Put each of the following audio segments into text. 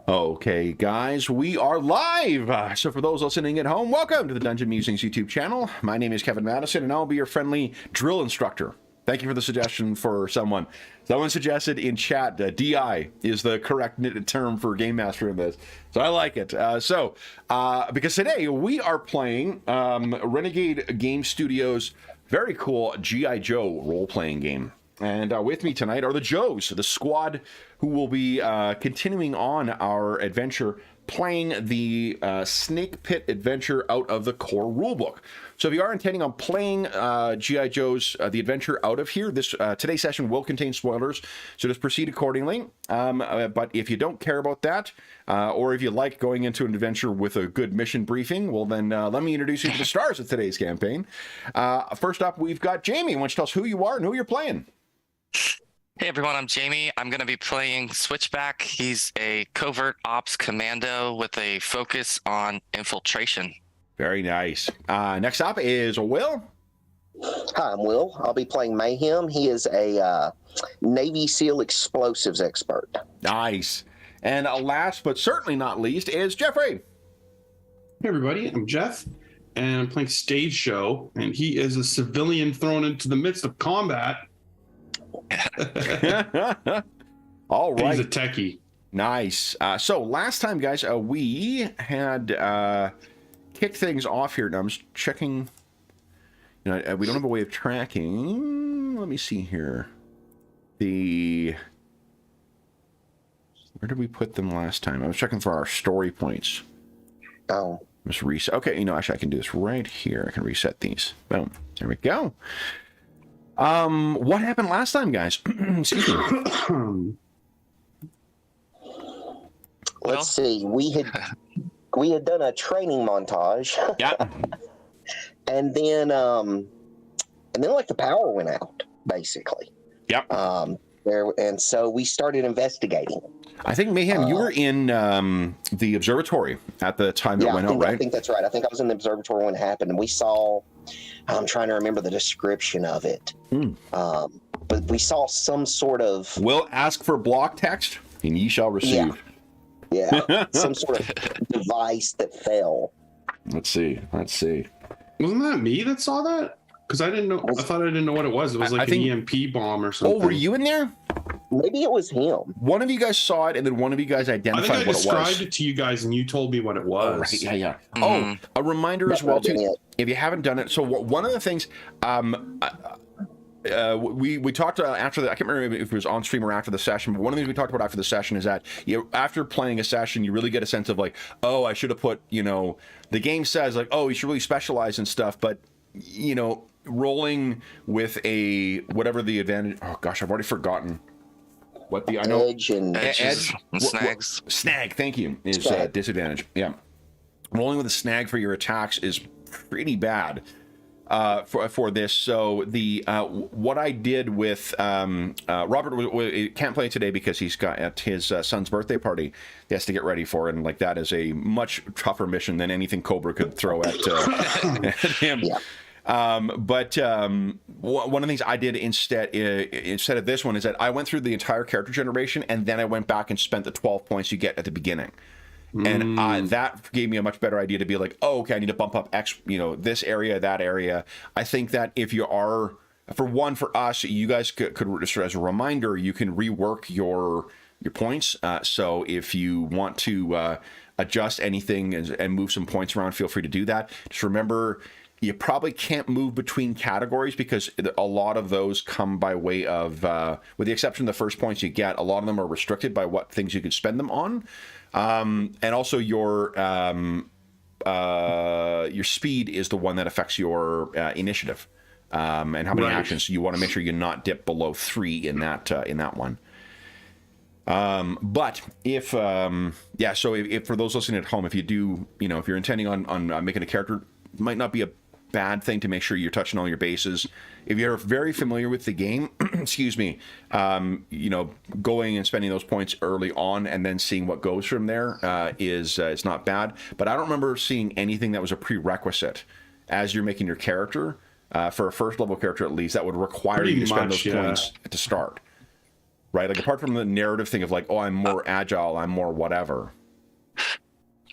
Okay, guys, we are live. So for those listening at home, welcome to the Dungeon Musings YouTube channel. My name is Kevin Madison, and I'll be your friendly drill instructor. Thank you for the suggestion for someone. Someone suggested in chat, DI is the correct term for Game Master in this. So I like it. Because today we are playing Renegade Game Studios' very cool GI Joe role-playing game. And with me tonight are the Joes, the squad who will be continuing on our adventure, playing the Snake Pit adventure out of the core rulebook. So if you are intending on playing GI Joe's the adventure out of here, this today's session will contain spoilers, so just proceed accordingly. But if you don't care about that, or if you like going into an adventure with a good mission briefing, well then let me introduce you to the stars of today's campaign. First up, we've got Jamie. Why don't you tell us who you are and who you're playing? Hey everyone, I'm Jamie. I'm going to be playing Switchback. He's a covert ops commando with a focus on infiltration. Very nice. Next up is Will. Hi, I'm Will. I'll be playing Mayhem. He is a Navy SEAL explosives expert. Nice. And last but certainly not least is Jeffrey. Hey everybody, I'm Jeff, and I'm playing Stage Show, and he is a civilian thrown into the midst of combat. All right. He's a techie. Nice. So last time, guys, we had kicked things off here. Now I'm just checking. We don't have a way of tracking. Let me see here. Where did we put them last time? I was checking for our story points. Oh. Just reset. Okay, actually I can do this right here. I can reset these. Boom. There we go. What happened last time, guys? Excuse me. Let's see. We had done a training montage. Yeah. and then like the power went out, basically. Yep. And so we started investigating. I think Mayhem, you were in the observatory at the time that went out, right? I think that's right. I think I was in the observatory when it happened, and we saw. I'm trying to remember the description of it. But we saw some sort of... Will ask for block text, and ye shall receive. Yeah, some sort of device that fell. Let's see. Wasn't that me that saw that? Because I didn't know. I thought I didn't know what it was. It was like an EMP bomb or something. Oh, were you in there? Maybe it was him. One of you guys saw it, and then one of you guys identified what it was. I think I described it to you guys, and you told me what it was. Oh, right. Yeah. Oh, a reminder as well, too. If you haven't done it, so one of the things, we talked after the, I can't remember if it was on stream or after the session, but one of the things we talked about after the session is that after playing a session, you really get a sense of like, oh, I should have put, the game says like, oh, you should really specialize in stuff, but, rolling with whatever the advantage, oh gosh, I've already forgotten. What the edge and snags. Snag, thank you, is disadvantage. Yeah, rolling with a snag for your attacks is pretty bad for this. So the what I did with Robert can't play today because he's got at his son's birthday party. He has to get ready for it, and like that is a much tougher mission than anything Cobra could throw at him. Yeah. But one of the things I did instead of this one is that I went through the entire character generation, and then I went back and spent the 12 points you get at the beginning. And that gave me a much better idea to be like, oh, okay, I need to bump up X, this area, that area. I think that if you are, for us, you guys could just as a reminder, you can rework your points. So if you want to adjust anything and move some points around, feel free to do that. Just remember, you probably can't move between categories because a lot of those come by way of, with the exception of the first points you get, a lot of them are restricted by what things you can spend them on. And also your speed is the one that affects your initiative and how many actions. So you want to make sure you not dip below 3 in that one. But if if for those listening at home, if you do, if you're intending on making a character, it might not be a bad thing to make sure you're touching all your bases. If you're very familiar with the game, excuse me, going and spending those points early on and then seeing what goes from there is not bad. But I don't remember seeing anything that was a prerequisite as you're making your character for a first level character at least that would require you to spend those points to start. right? Like apart from the narrative thing of like, oh, I'm more agile, I'm more whatever.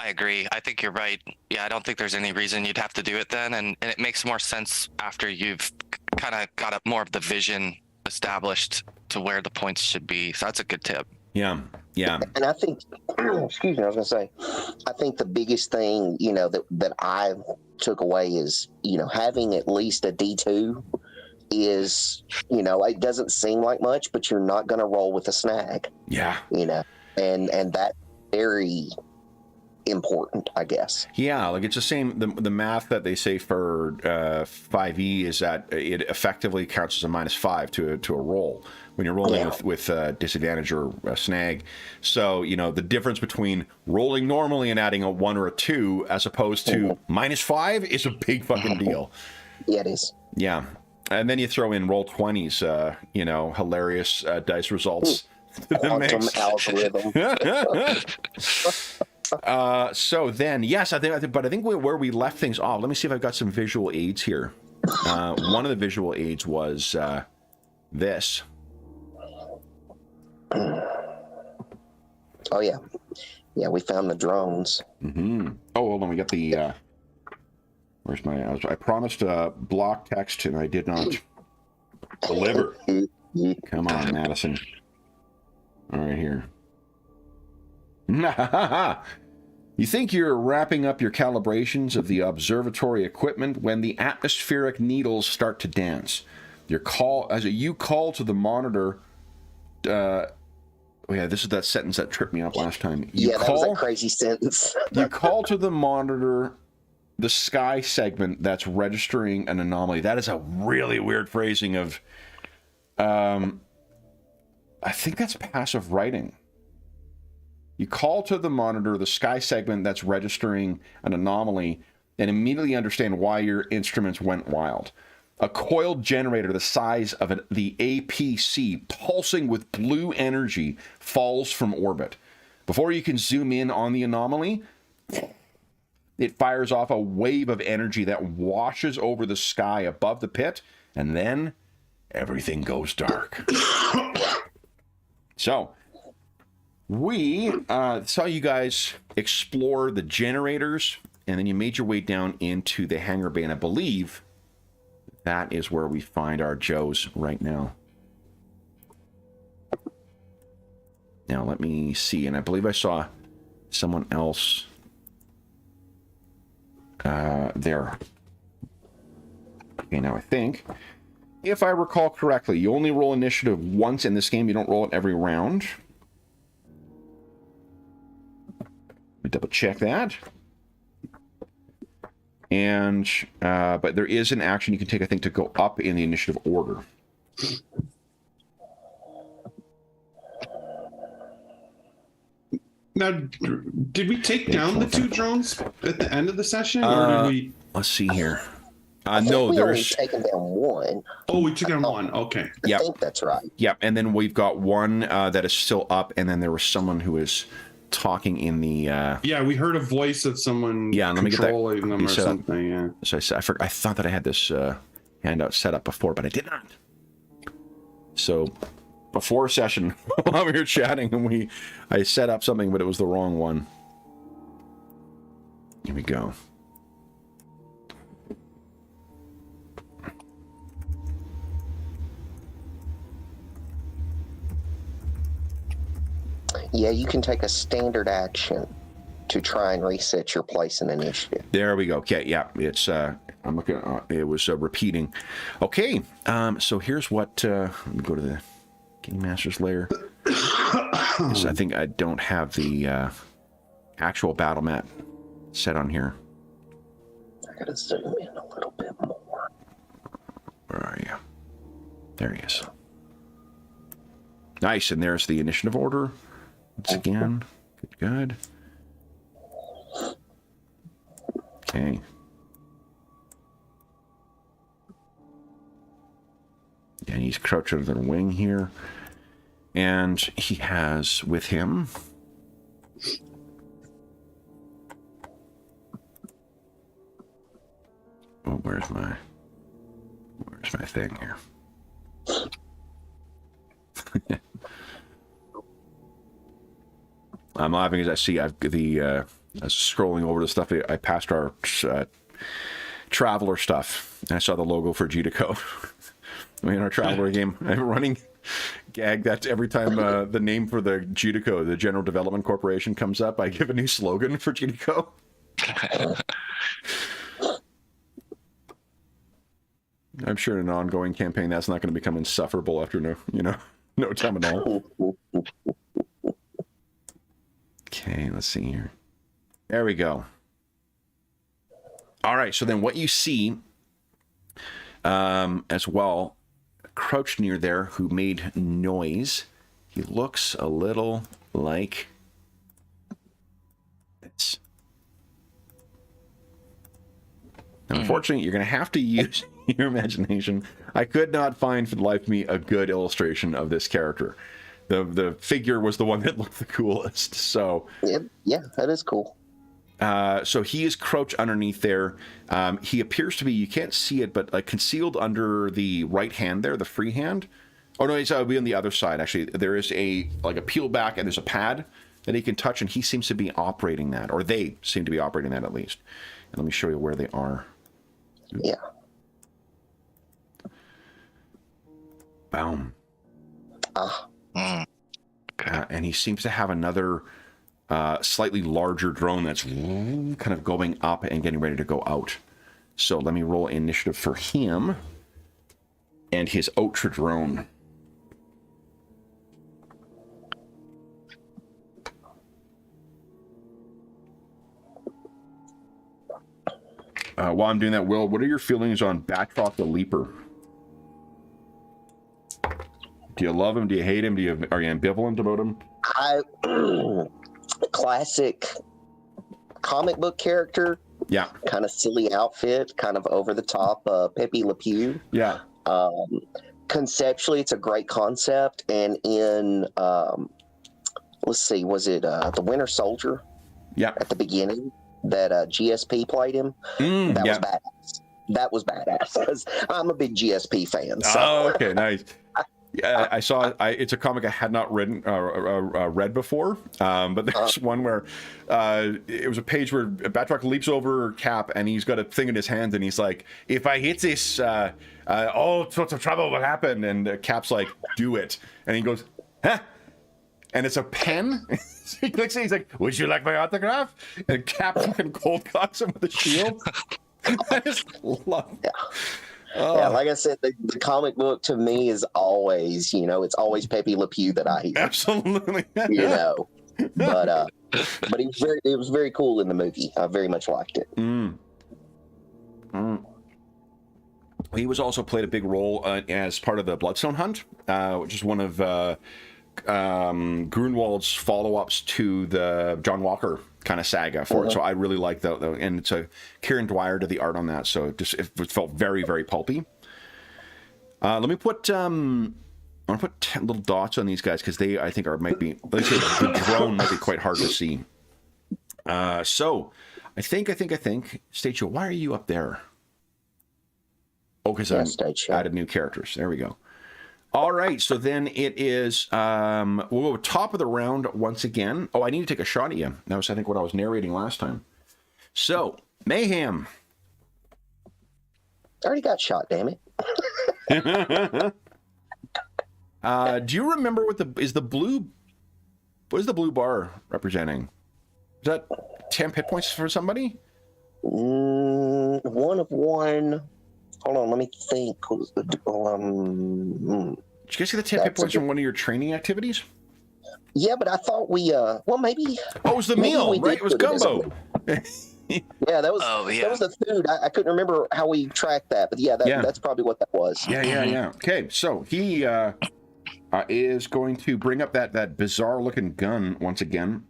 I agree. I think you're right. Yeah, I don't think there's any reason you'd have to do it then, and it makes more sense after you've kind of got up more of the vision established to where the points should be. So that's a good tip. Yeah, yeah. And I think, excuse me, I was going to say, I think the biggest thing, that I took away is, having at least a D2 is, it doesn't seem like much, but you're not going to roll with a snag. Yeah. And that's very important, I guess. Yeah, like it's the same. The math that they say for 5e is that it effectively counts as a -5 to a roll when you're rolling with disadvantage or a snag. So the difference between rolling normally and adding a 1 or a 2 as opposed to -5 is a big fucking deal. Yeah, it is. Yeah, and then you throw in roll 20s, hilarious dice results. Quantum algorithm. So then, yes, I think where we left things off. Let me see if I've got some visual aids here. One of the visual aids was this. Oh yeah, we found the drones. Mm-hmm. Oh, hold on, we got the. Where's my? I promised block text and I did not deliver. Come on, Madison. All right, here. You think you're wrapping up your calibrations of the observatory equipment when the atmospheric needles start to dance. You call to the monitor. This is that sentence that tripped me up last time. That was a crazy sentence. You call to the monitor the sky segment that's registering an anomaly. That is a really weird phrasing of. I think that's passive writing. You call to the monitor the sky segment that's registering an anomaly and immediately understand why your instruments went wild. A coiled generator the size of the APC pulsing with blue energy falls from orbit. Before you can zoom in on the anomaly, it fires off a wave of energy that washes over the sky above the pit, and then everything goes dark. So, we saw you guys explore the generators, and then you made your way down into the hangar bay, and I believe that is where we find our Joes right now. Now, let me see, and I believe I saw someone else there. Okay, now I think, if I recall correctly, you only roll initiative once in this game. You don't roll it every round. Let me double check that. And, but there is an action you can take, I think, to go up in the initiative order. Now, did we take down the 2 drones at the end of the session, or did we? Let's see here. No, there's taken down 1. Oh, we took down 1. Okay. I think that's right. Yep, and then we've got one that is still up, and then there was someone who is talking in the. Yeah, we heard a voice of someone. Yeah, let me get that controlling them or something. Yeah. So I thought that I had this handout set up before, but I did not. So before session, while we were chatting, and I set up something, but it was the wrong one. Here we go. Yeah, you can take a standard action to try and reset your place in initiative. There we go. Okay, yeah, it's I'm looking. It was repeating. Okay, so here's what. Let me go to the Game Master's layer. I think I don't have the actual battle mat set on here. I gotta zoom in a little bit more. Where are you? There he is. Nice, and there's the initiative order. Once again, good. Okay. And he's crouched under the wing here. And he has with him oh, where's my thing here? I'm laughing as I see I was scrolling over the stuff. I passed our Traveler stuff, and I saw the logo for GTCO. In our Traveler game, I have a running gag that every time the name for the GTCO, the General Development Corporation, comes up, I give a new slogan for GTCO. I'm sure in an ongoing campaign that's not going to become insufferable after no time at all. Okay, let's see here. There we go. All right, so then what you see as well, crouched near there, who made noise. He looks a little like this. Now, unfortunately, you're going to have to use your imagination. I could not find for the life of me a good illustration of this character. The figure was the one that looked the coolest. So yeah, that is cool. So he is crouched underneath there. He appears to be, you can't see it, but like concealed under the right hand there, the free hand. Oh no, he's be on the other side. Actually, there is a peel back, and there's a pad that he can touch, and he seems to be operating that, or they seem to be operating that at least. And let me show you where they are. Yeah. Boom. And he seems to have another slightly larger drone that's kind of going up and getting ready to go out. So let me roll initiative for him and his ultra drone. While I'm doing that, Will, what are your feelings on Batroc the Leaper? Do you love him? Do you hate him? Are you ambivalent about him? Classic comic book character. Yeah. Kind of silly outfit, kind of over the top, Pepe Le Pew. Yeah. Conceptually, it's a great concept. And in, let's see, was it The Winter Soldier? Yeah. At the beginning, that GSP played him. That was badass. That was badass because I'm a big GSP fan. So. Oh, okay, nice. Yeah, I saw. It's a comic I had not read before, but there's one where it was a page where Batroc leaps over Cap, and he's got a thing in his hand, and he's like, "If I hit this, all sorts of trouble will happen." And Cap's like, "Do it," and he goes, "Huh?" And it's a pen. He clicks it. He's like, "Would you like my autograph?" And Cap fucking cold cocks him with a shield. I just love it. Yeah. Oh. Yeah, like I said, the comic book to me is always, it's always Pepe Le Pew that I hear. Absolutely. But it was very cool in the movie. I very much liked it. He was also played a big role as part of the Bloodstone Hunt, which is one of Grunwald's follow-ups to the John Walker kind of saga for it. So I really like that, and it's a Kieran Dwyer did the art on that, so it felt very, very pulpy. Let me put I'm gonna put 10 little dots on these guys because they I think might be, let's say the drone might be quite hard to see. So I think Stage Show, why are you up there? Oh, because I added new characters. There we go. All right, so then it is, we'll go top of the round once again. Oh, I need to take a shot at you. That was, I think, what I was narrating last time. So, Mayhem. I already got shot, damn it. Do you remember what is the blue bar representing? Is that 10 hit points for somebody? 1 of 1. Hold on, let me think. Did you guys get the 10 hit points from one of your training activities? Yeah, but I thought well, maybe. Oh, it was the meal, right? It was gumbo. Yeah, that was the food. I couldn't remember how we tracked that, but that's probably what that was. Yeah. Okay, so he is going to bring up that bizarre looking gun once again,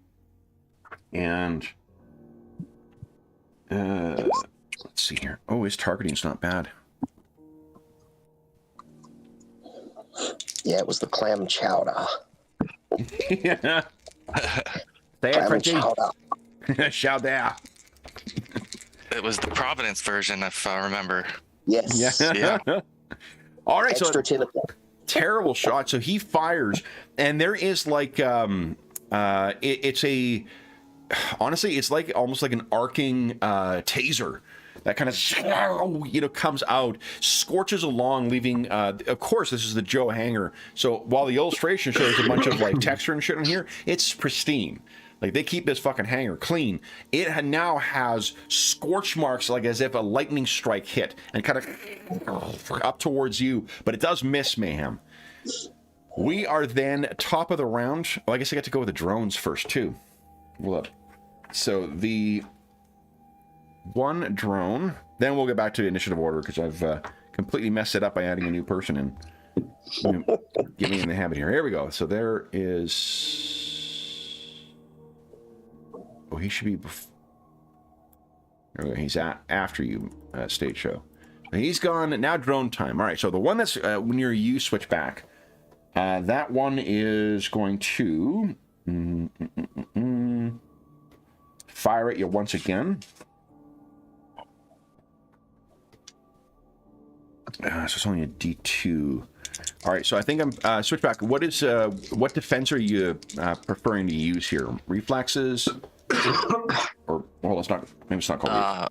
and let's see here. Oh, his targeting's not bad. Yeah, it was the clam chowder. Yeah. Say it, Frenchie. Chowder. It was the Providence version, if I remember. Yes. Yeah. All right. Extra so terrible shot. So he fires, and there is like It's a, honestly, it's like almost like an arcing taser that kind of, comes out, scorches along, leaving, of course, this is the Joe hanger. So while the illustration shows a bunch of like texture and shit on here, it's pristine. Like, they keep this fucking hanger clean. It now has scorch marks, like as if a lightning strike hit, and kind of up towards you, but it does miss, Mayhem. We are then top of the round. Well, I guess I get to go with the drones first, too. Look. So the one drone, then we'll get back to initiative order, because I've completely messed it up by adding a new person in. Get me in the habit here. Here we go. So there is... Oh, he should be... He's after you, stage show. He's gone. Now drone time. All right, so the one that's near you, switch back. That one is going to fire at you once again. So it's only a D2. All right, so I think I'm switch back. What defense are you preferring to use here? Reflexes, or well, it's not. Maybe it's not called. I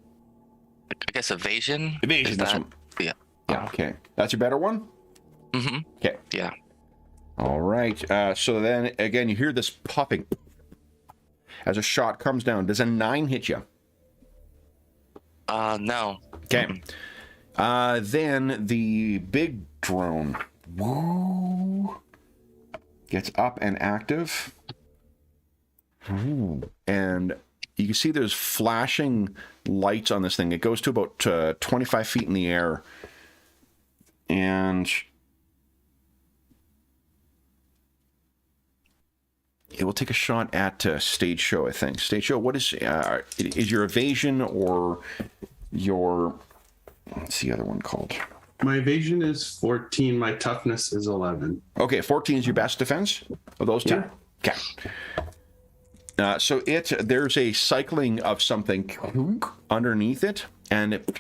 guess evasion. Evasion. That's one. Yeah. Yeah. Okay, that's your better one. Mm-hmm. Okay. Yeah. All right. So then again, you hear this popping as a shot comes down. Does a 9 hit you? No. Okay. Then the big drone gets up and active. And you can see there's flashing lights on this thing. It goes to about 25 feet in the air. And it will take a shot at stage show, I think. Stage show, what is your evasion or your... What's the other one called? My evasion is 14. My toughness is 11. Okay, 14 is your best defense of those two? Yeah. Okay. So there's a cycling of something underneath it, and it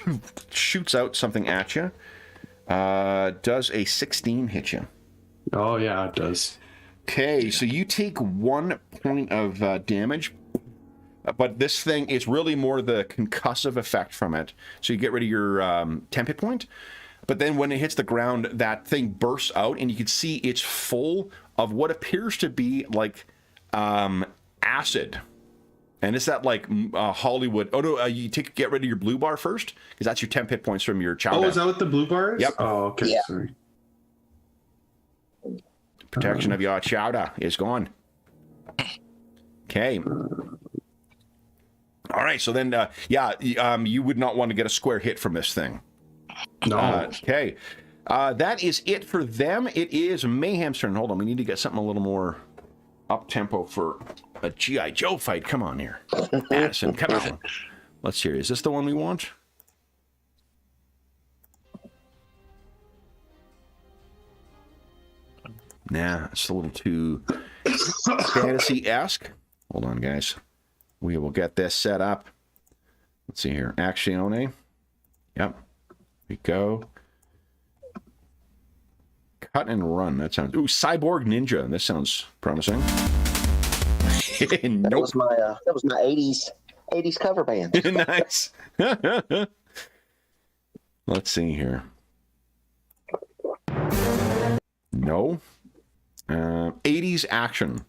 shoots out something at you. Does a 16 hit you? Oh, yeah, it does. Okay, so you take 1 point of damage, but this thing is really more the concussive effect from it. So you get rid of your 10 hit point, but then when it hits the ground, that thing bursts out, and you can see it's full of what appears to be like acid. And it's that like Hollywood. Oh no, you get rid of your blue bar first, because that's your 10 hit points from your chow. Oh, is that what the blue bar is? Yep. Oh, okay. Yeah. Sorry. Protection of your chowder is gone. Okay. All right, so then, you would not want to get a square hit from this thing. No. Okay. That is it for them. It is Mayhem's turn. Hold on, we need to get something a little more up-tempo for a GI Joe fight. Come on here. Addison, come on. Let's hear. Is this the one we want? Nah, it's a little too fantasy-esque. Hold on, guys. We will get this set up. Let's see here. Actione. Yep. Here we go. Cut and run. That sounds... Ooh, Cyborg Ninja. This sounds promising. Nope. That was my 80s cover band. Nice. Let's see here. No. 80s action.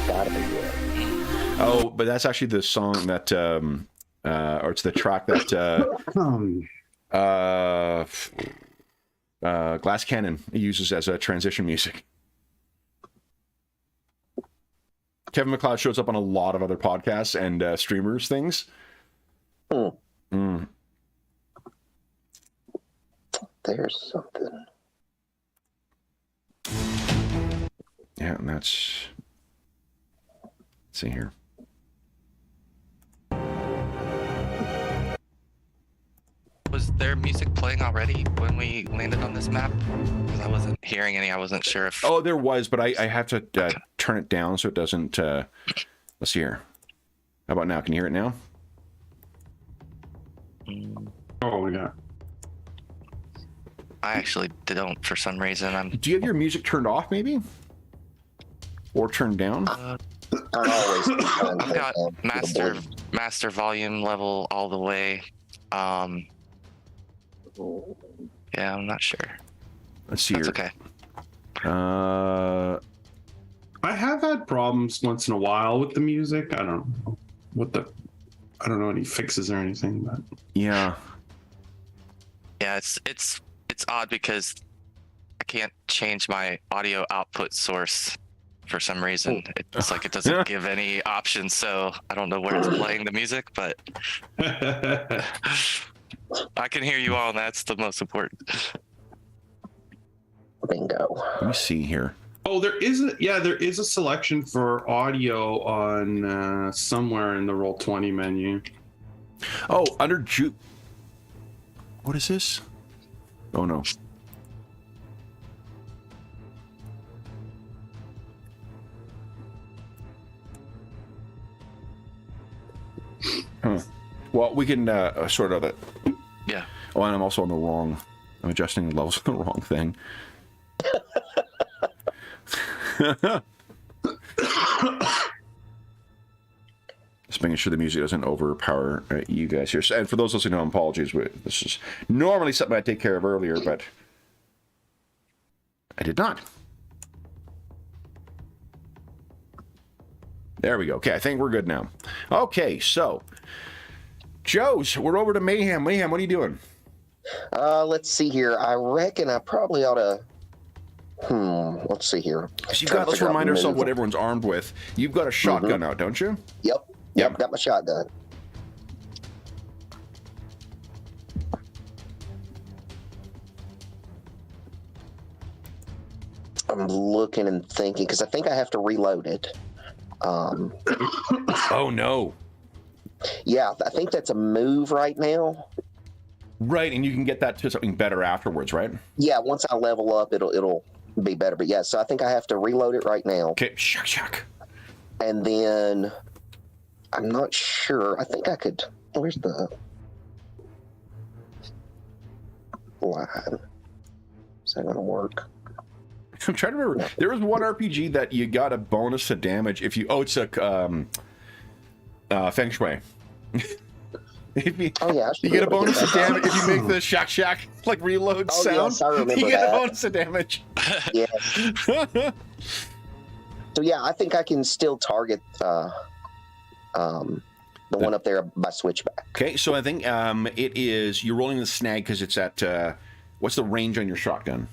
Gotta be good. Oh, but that's actually the song that, or it's the track that Glass Cannon uses as a transition music. Kevin MacLeod shows up on a lot of other podcasts and streamers things. There's something. Yeah, and that's... Let's see here. Was there music playing already when we landed on this map? Because I wasn't hearing any. I wasn't sure if... Oh, there was, but I have to turn it down so it doesn't... Let's see here. How about now? Can you hear it now? Oh, yeah. I actually don't for some reason. Do you have your music turned off, maybe? or turn down? I'm always trying to I've got turn down. master volume level all the way. Yeah, I'm not sure. Let's see That's here. okay. I have had problems once in a while with the music. I don't know any fixes or anything, but Yeah. Yeah, it's odd because I can't change my audio output source for some reason. It's like it doesn't give any options, so I don't know where it's playing the music, but I can hear you all, and that's the most important. Bingo. Let me see here. oh, there is a selection for audio on somewhere in the Roll20 menu. Oh, under what is this? Oh no. Huh. Well, we can sort of it. Yeah. Oh, and I'm also on the wrong. I'm adjusting the levels on the wrong thing. Just making sure the music doesn't overpower you guys here. And for those listening, no apologies. This is normally something I take care of earlier, but I did not. There we go. Okay, I think we're good now. Okay, so Joe's, we're over to Mayhem. Mayhem, what are you doing? Let's see here. I reckon I probably ought to. Let's see here. Let's remind ourselves what everyone's armed with. You've got a shotgun out, don't you? Yep. Got my shotgun. I'm looking and thinking because I think I have to reload it. Oh no. Yeah, I think that's a move right now. Right, and you can get that to something better afterwards, right? Yeah, once I level up, it'll be better. But yeah, so I think I have to reload it right now. Okay, shuck. And then I'm not sure. I think I could. Where's the line? Is that gonna work? I'm trying to remember. There was one RPG that you got a bonus to damage if you. Oh, it's a Feng Shui. Oh yeah, you get a bonus of damage if you make the shack like reload sound. Yes, I remember you get that. a bonus of damage. Yeah. So yeah, I think I can still target the one up there by switchback. Okay, so I think it is you're rolling the snag because it's at what's the range on your shotgun?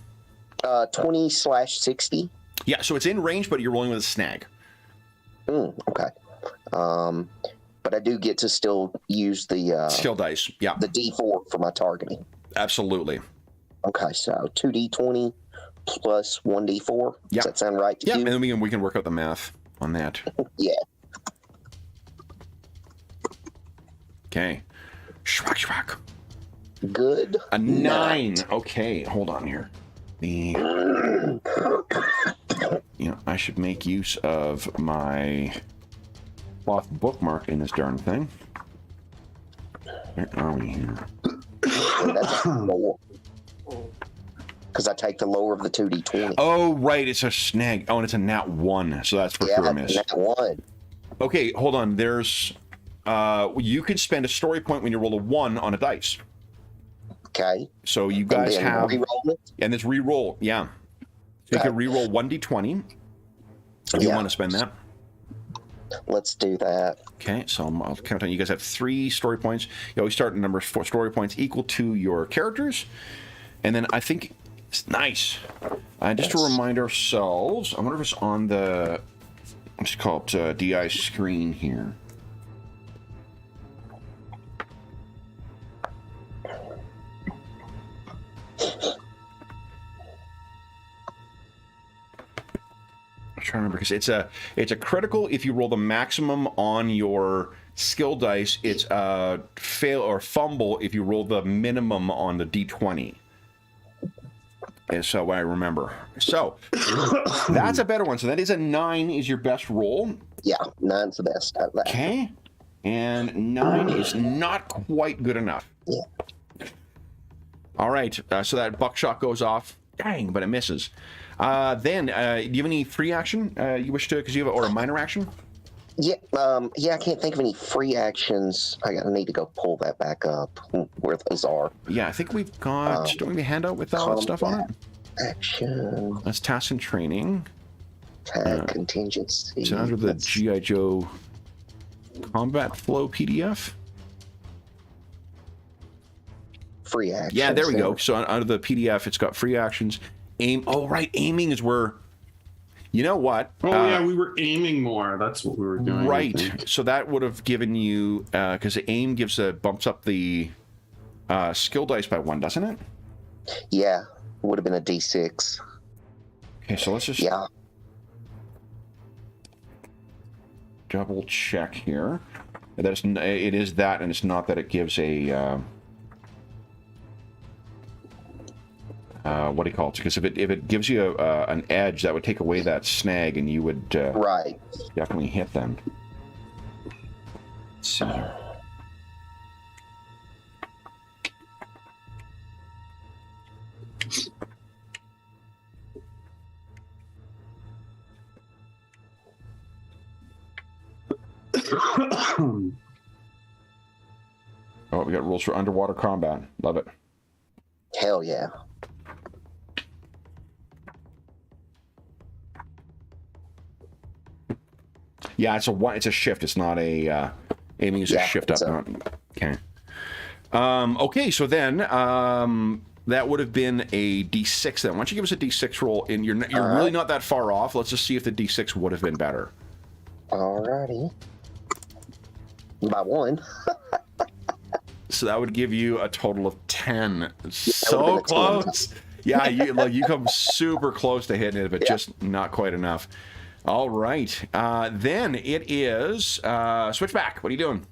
20/60. Yeah, so it's in range, but you're rolling with a snag. Okay. But I do get to still use the skill dice. Yeah. The D4 for my targeting. Absolutely. Okay, so 2d20 plus 1d4. Yeah. Does that sound right to you? you? And then we can work out the math on that. Yeah. Okay. Schwack. Good. A 9. Okay, hold on here. I should make use of my cloth bookmark in this darn thing. Where are we here? That's lower. Because I take the lower of the 2d20. Oh, right, it's a snag. Oh, and it's a nat 1, so that's for sure a miss. Nat 1. Okay, hold on. There's you can spend a story point when you roll a 1 on a dice. Okay. So you guys have re-roll it? And it's re-roll, yeah. So you can re-roll 1d20 if you want to spend that. Let's do that. Okay, so I'll count on. You guys have 3 story points. You always start at numbers 4 story points equal to your characters. And then I think it's nice. Just to remind ourselves, I wonder if it's on the, let's call it DI screen here. I'm trying to remember because it's a critical if you roll the maximum on your skill dice. It's a fail or fumble if you roll the minimum on the d20. And so I remember. So that's a better one. So that is a 9 is your best roll. Yeah, 9's the best out of that. Okay. And 9 is not quite good enough. Yeah. All right. So that buckshot goes off. Dang, but it misses. Then, do you have any free action you wish to, because you have, or a minor action? Yeah, I can't think of any free actions. I need to go pull that back up where those are. Yeah, I think we've got, don't we have a handout with all that stuff on it? Action. That's task and training. Tag contingency. Is it under the GI Joe combat flow PDF? Free actions. Yeah, there we go. So under the PDF, it's got free actions. Aim. Oh, right. Aiming is where. You know what? Oh yeah, we were aiming more. That's what we were doing. Right. So that would have given you, because the aim bumps up the skill dice by 1, doesn't it? Yeah, it would have been a D6. Okay, so let's just double check here. It is that, and it's not that it gives a. What do you call it? Because if it gives you an edge, that would take away that snag, and you would right. definitely hit them. Let's see here. Oh, we got rules for underwater combat. Love it. Hell yeah. Yeah, it's a shift. It's not a aiming is a shift up. Okay. Okay, so then that would have been a D6 then. Why don't you give us a D6 roll? And you're really not that far off. Let's just see if the D6 would have been better. Alrighty. By 1. So that would give you a total of 10. So close. Yeah, you come super close to hitting it, but just not quite enough. All right. Then it is Switchback. What are you doing?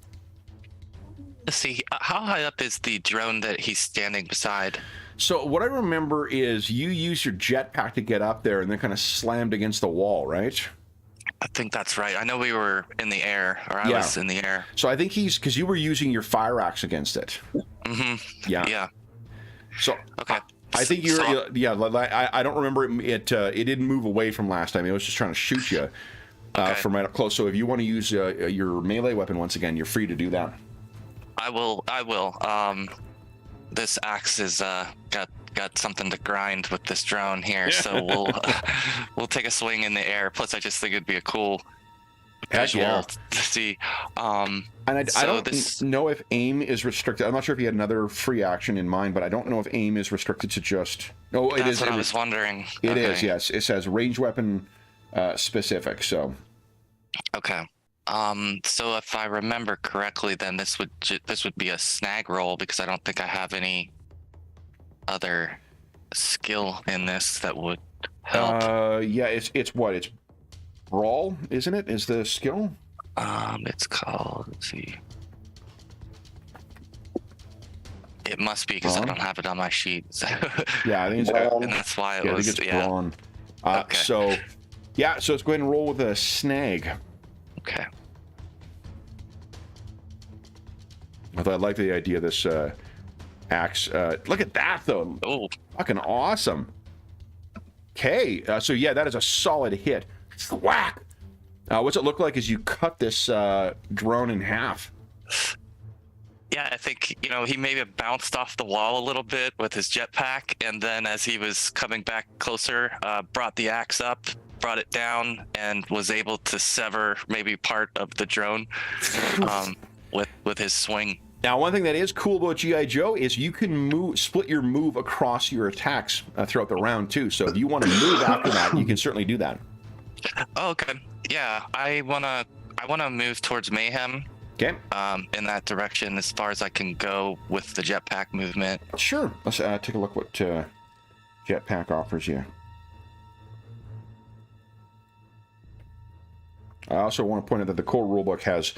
Let's see. How high up is the drone that he's standing beside? So what I remember is you use your jetpack to get up there and then kind of slammed against the wall, right? I think that's right. I know we were in the air, or I was in the air. So I think because you were using your fire axe against it. Mm-hmm. Yeah. Yeah. So okay. I think I don't remember it. It didn't move away from last time. It was just trying to shoot you from right up close. So if you want to use your melee weapon once again, you're free to do that. I will. This axe is got something to grind with this drone here, so we'll take a swing in the air. Plus, I just think it'd be a cool visual to see. And I don't know if aim is restricted. I'm not sure if you had another free action in mind, but I don't know if aim is restricted to just. No, it is. That's what I was wondering. It is. Yes, it says range weapon specific. So. Okay. So if I remember correctly, then this would be a snag roll because I don't think I have any other skill in this that would help. Yeah, it's what? It's brawl, isn't it? Is the skill? It's called, let's see. It must be because I don't have it on my sheet. So. Yeah, I think it's and that's why it was. I think it's brawn. Okay. So let's go ahead and roll with a snag. Okay. I like the idea of this axe. Look at that, though. Oh, fucking awesome. Okay, so yeah, that is a solid hit. Whack. What's it look like as you cut this drone in half? Yeah, I think, he maybe bounced off the wall a little bit with his jetpack, and then as he was coming back closer, brought the axe up, brought it down, and was able to sever maybe part of the drone with his swing. Now, one thing that is cool about GI Joe is you can split your move across your attacks throughout the round too. So if you want to move after that, you can certainly do that. Oh, okay. Yeah, I wanna move towards Mayhem. Okay. In that direction as far as I can go with the jetpack movement. Sure. Let's take a look what jetpack offers you. I also want to point out that the core rulebook has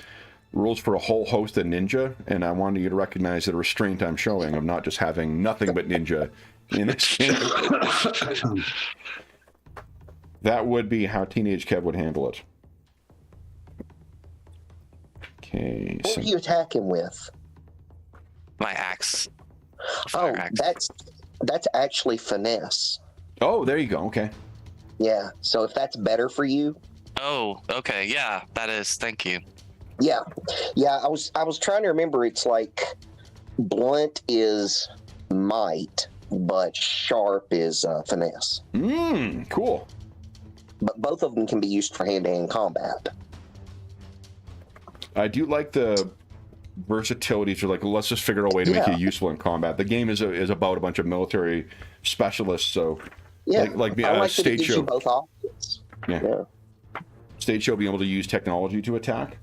rules for a whole host of ninja, and I wanted you to recognize the restraint I'm showing of not just having nothing but ninja in this game. That would be how Teenage Kev would handle it. Okay. What are you attacking with? My axe. Axe. That's actually finesse. Oh, there you go. Okay. Yeah. So if that's better for you, Oh, okay. Yeah, that is. Thank you. yeah, yeah. I was trying to remember. It's like blunt is might, but sharp is finesse. Cool. But both of them can be used for hand-to-hand combat. I do like the versatility to like, let's just figure out a way to make you useful in combat. The game is about a bunch of military specialists, so Yeah, like I like that it Stage gives you Show. both options. Yeah. Stage Show being able to use technology to attack.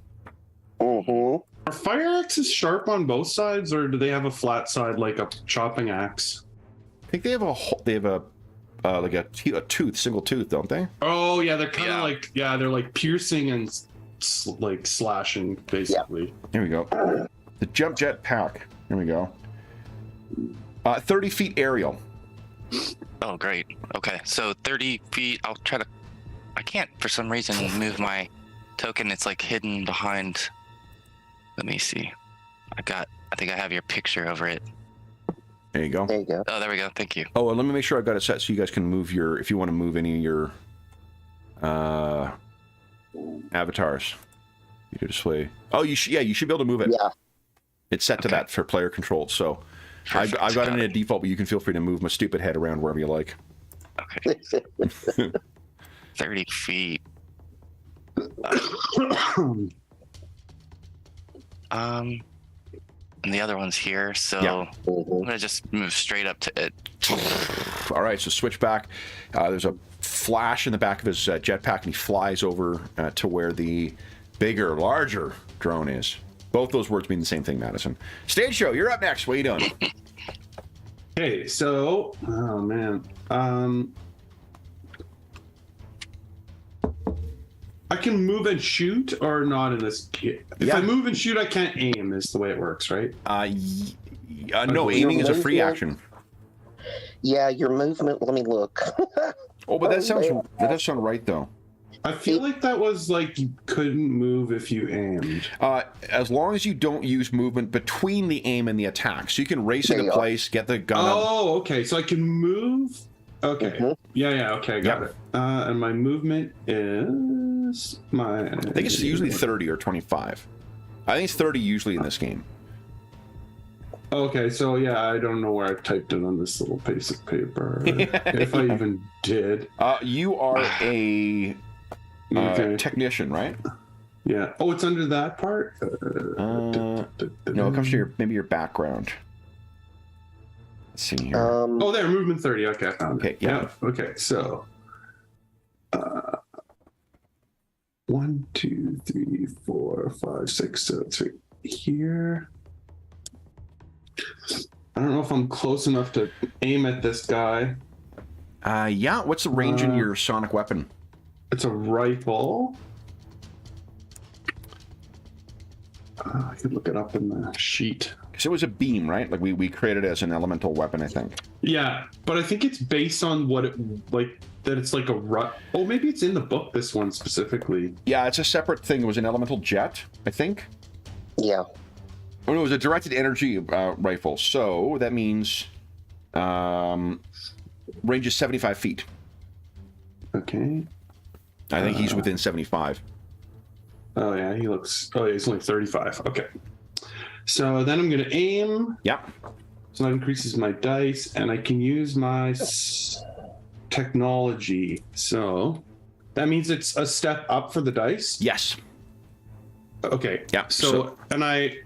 Mm-hmm. Are fire axes sharp on both sides, or do they have a flat side like a chopping axe? I think they have like a tooth, single tooth, don't they? Oh yeah, they're kind of like they're like piercing and like slashing basically. Here we go. The jump jet pack. Here we go. 30 feet aerial. Oh, great. Okay, so 30 feet. I'll try to. I can't for some reason move my token. It's like hidden behind. Let me see. I think I have your picture over it. There you go. There you go. Oh, there we go. Thank you. Oh, and let me make sure I've got it set so you guys can move if you want to move any of your avatars. You can display. Oh, you should be able to move it. Yeah. It's set to that for player controlled. So I've got it in a default, but you can feel free to move my stupid head around wherever you like. Okay. 30 feet. And the other one's here, so I'm gonna just move straight up to it. All right, so switch back. There's a flash in the back of his jetpack, and he flies over to where the bigger, larger drone is. Both those words mean the same thing, Madison. Stage Show, you're up next. What are you doing? Okay, so oh man, I can move and shoot or not in this. If I move and shoot, I can't aim. Is the way it works, right? No, aiming is a free action. Yeah, your movement. Let me look. Oh, but that does sound right though. I feel like that was like you couldn't move if you aimed. As long as you don't use movement between the aim and the attack, so you can race into place, get the gun. Oh, okay. So I can move. Okay. Mm-hmm. Yeah. Okay, got it. And my movement is my. I think it's usually 30 or 25. I think it's 30 usually in this game. Okay, so yeah, I don't know where I typed it on this little piece of paper, if I even did. You are a technician, right? Yeah. Oh, it's under that part? No, it comes to maybe your background. Let's see here. Oh, there, movement 30. Okay, I found it. Yeah. Okay, so 1, 2, 3, 4, 5, 6, 7, 3 here. I don't know if I'm close enough to aim at this guy. Yeah. What's the range in your sonic weapon? It's a rifle. I could look it up in the sheet. Because it was a beam, right? Like we created it as an elemental weapon, I think. Yeah, but I think it's based on what it like. That it's like a rut. Oh, maybe it's in the book. This one specifically. Yeah, it's a separate thing. It was an elemental jet, I think. Yeah. Oh, no, it was a directed energy rifle. So that means range is 75 feet. Okay. I think he's within 75. Oh yeah, he looks. Oh, he's only 35. Okay. So then I'm gonna aim. Yeah. So that increases my dice, and I can use my technology. So that means it's a step up for the dice. Yes. Okay. Yeah. So and I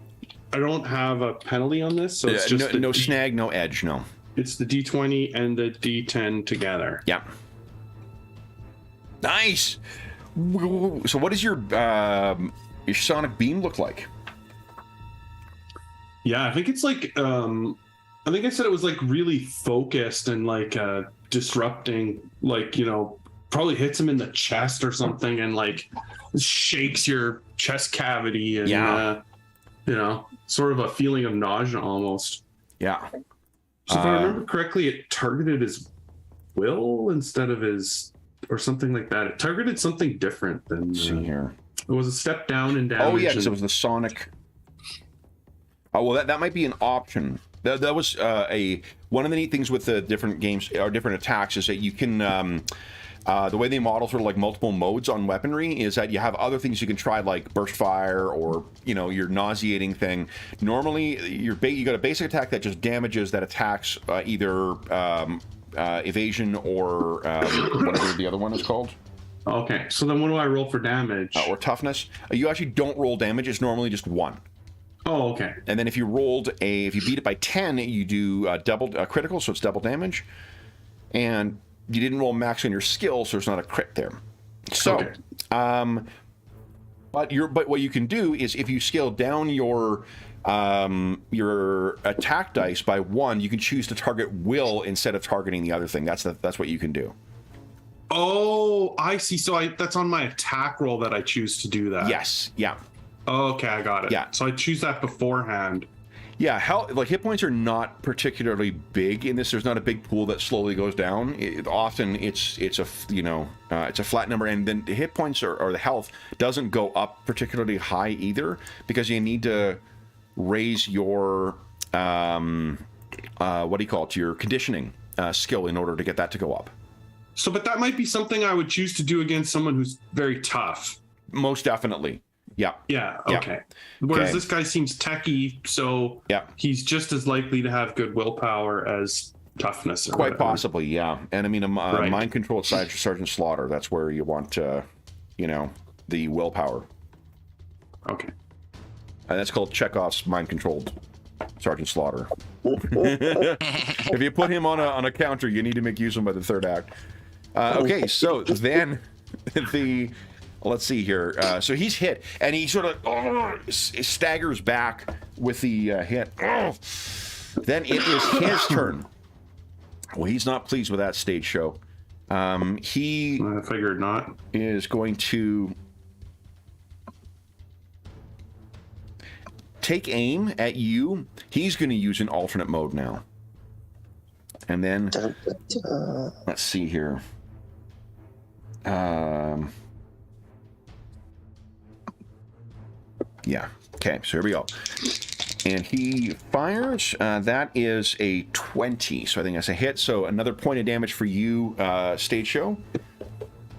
don't have a penalty on this, so it's just no snag, no edge, no. It's the D20 and the D10 together. Yeah. Nice. So what does your sonic beam look like? Yeah, I think it's like I think I said it was like really focused and like disrupting, like, you know, probably hits him in the chest or something and like shakes your chest cavity and you know, sort of a feeling of nausea almost. Yeah. So if I remember correctly, it targeted his will instead of his, or something like that. It targeted something different than. Let's see here. It was a step down in damage. Oh yeah, because it was the sonic. Oh well, that might be an option. That was one of the neat things with the different games or different attacks is that you can the way they model sort of like multiple modes on weaponry is that you have other things you can try, like burst fire or, you know, your nauseating thing. Normally, you got a basic attack that just damages that attacks either evasion or whatever the other one is called. Okay, so then what do I roll for damage? Or toughness. You actually don't roll damage. It's normally just 1. Oh, okay. And then if you beat it by 10, you do double critical, so it's double damage. And you didn't roll max on your skill, so there's not a crit there. So, okay. But what you can do is if you scale down your attack dice by 1, you can choose to target will instead of targeting the other thing. That's what you can do. Oh, I see. So that's on my attack roll that I choose to do that. Yes. Yeah. Oh, okay, I got it. Yeah. So I choose that beforehand. Yeah, hit points are not particularly big in this. There's not a big pool that slowly goes down. Often it's a flat number, and then the hit points or the health doesn't go up particularly high either, because you need to raise your your conditioning skill in order to get that to go up. So, but that might be something I would choose to do against someone who's very tough. Most definitely. Yeah. Yeah. Okay. Whereas this guy seems techie, so he's just as likely to have good willpower as toughness. Quite possibly, yeah. And I mean, mind control at Sergeant Slaughter. That's where you want, the willpower. Okay. And that's called Chekhov's mind controlled Sergeant Slaughter. If you put him on a counter, you need to make use of him by the third act. Okay, so then let's see here. So he's hit, and he sort of staggers back with the hit. Then it is his turn. Well, he's not pleased with that stage show. I figured not. Is going to take aim at you. He's going to use an alternate mode now. And then, let's see here. Yeah. Okay, so here we go. And he fires. That is a 20. So I think that's a hit. So another point of damage for you, Stage Show.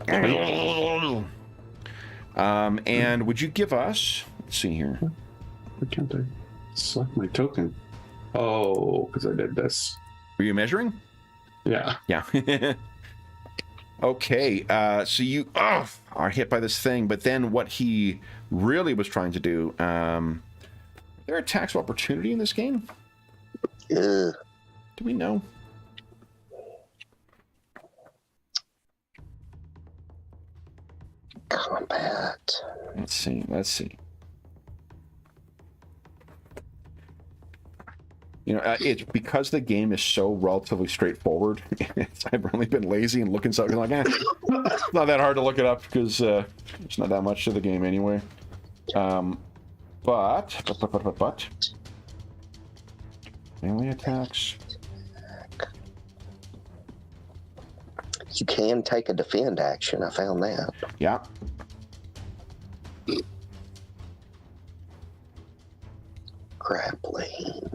And would you give us... Let's see here. Why can't I select my token? Oh, because I did this. Were you measuring? Yeah. Yeah. Okay, so you are hit by this thing, but then what he really was trying to do... Is there attacks of opportunity in this game? Do we know? Combat. Let's see. It's because the game is so relatively straightforward. I've really been lazy and looking something like, it's not that hard to look it up because it's not that much to the game anyway. But melee attacks. You can take a defend action. I found that. Yeah. Grappling.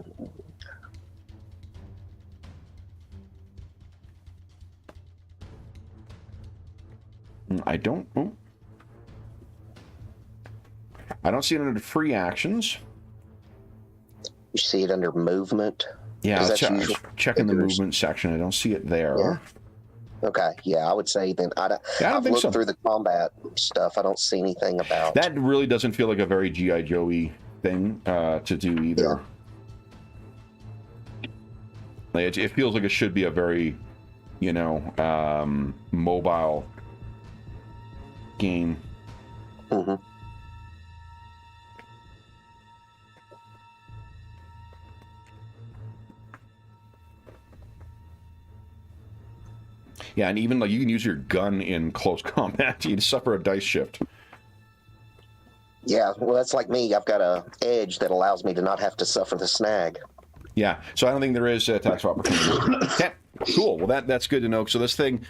I don't see it under free actions. You see it under movement? Yeah, checking the movement section. I don't see it there. Yeah. Okay, yeah, I would say then I've looked through the combat stuff. I don't see anything about that. Really doesn't feel like a very GI Joe-y thing to do either. Yeah. It feels like it should be a very, mobile game. Mm-hmm. Yeah, and even you can use your gun in close combat. You suffer a dice shift. Yeah, well, that's like me. I've got a edge that allows me to not have to suffer the snag. Yeah, so I don't think there is attacks of opportunity. Okay, cool. Well, that's good to know. So this thing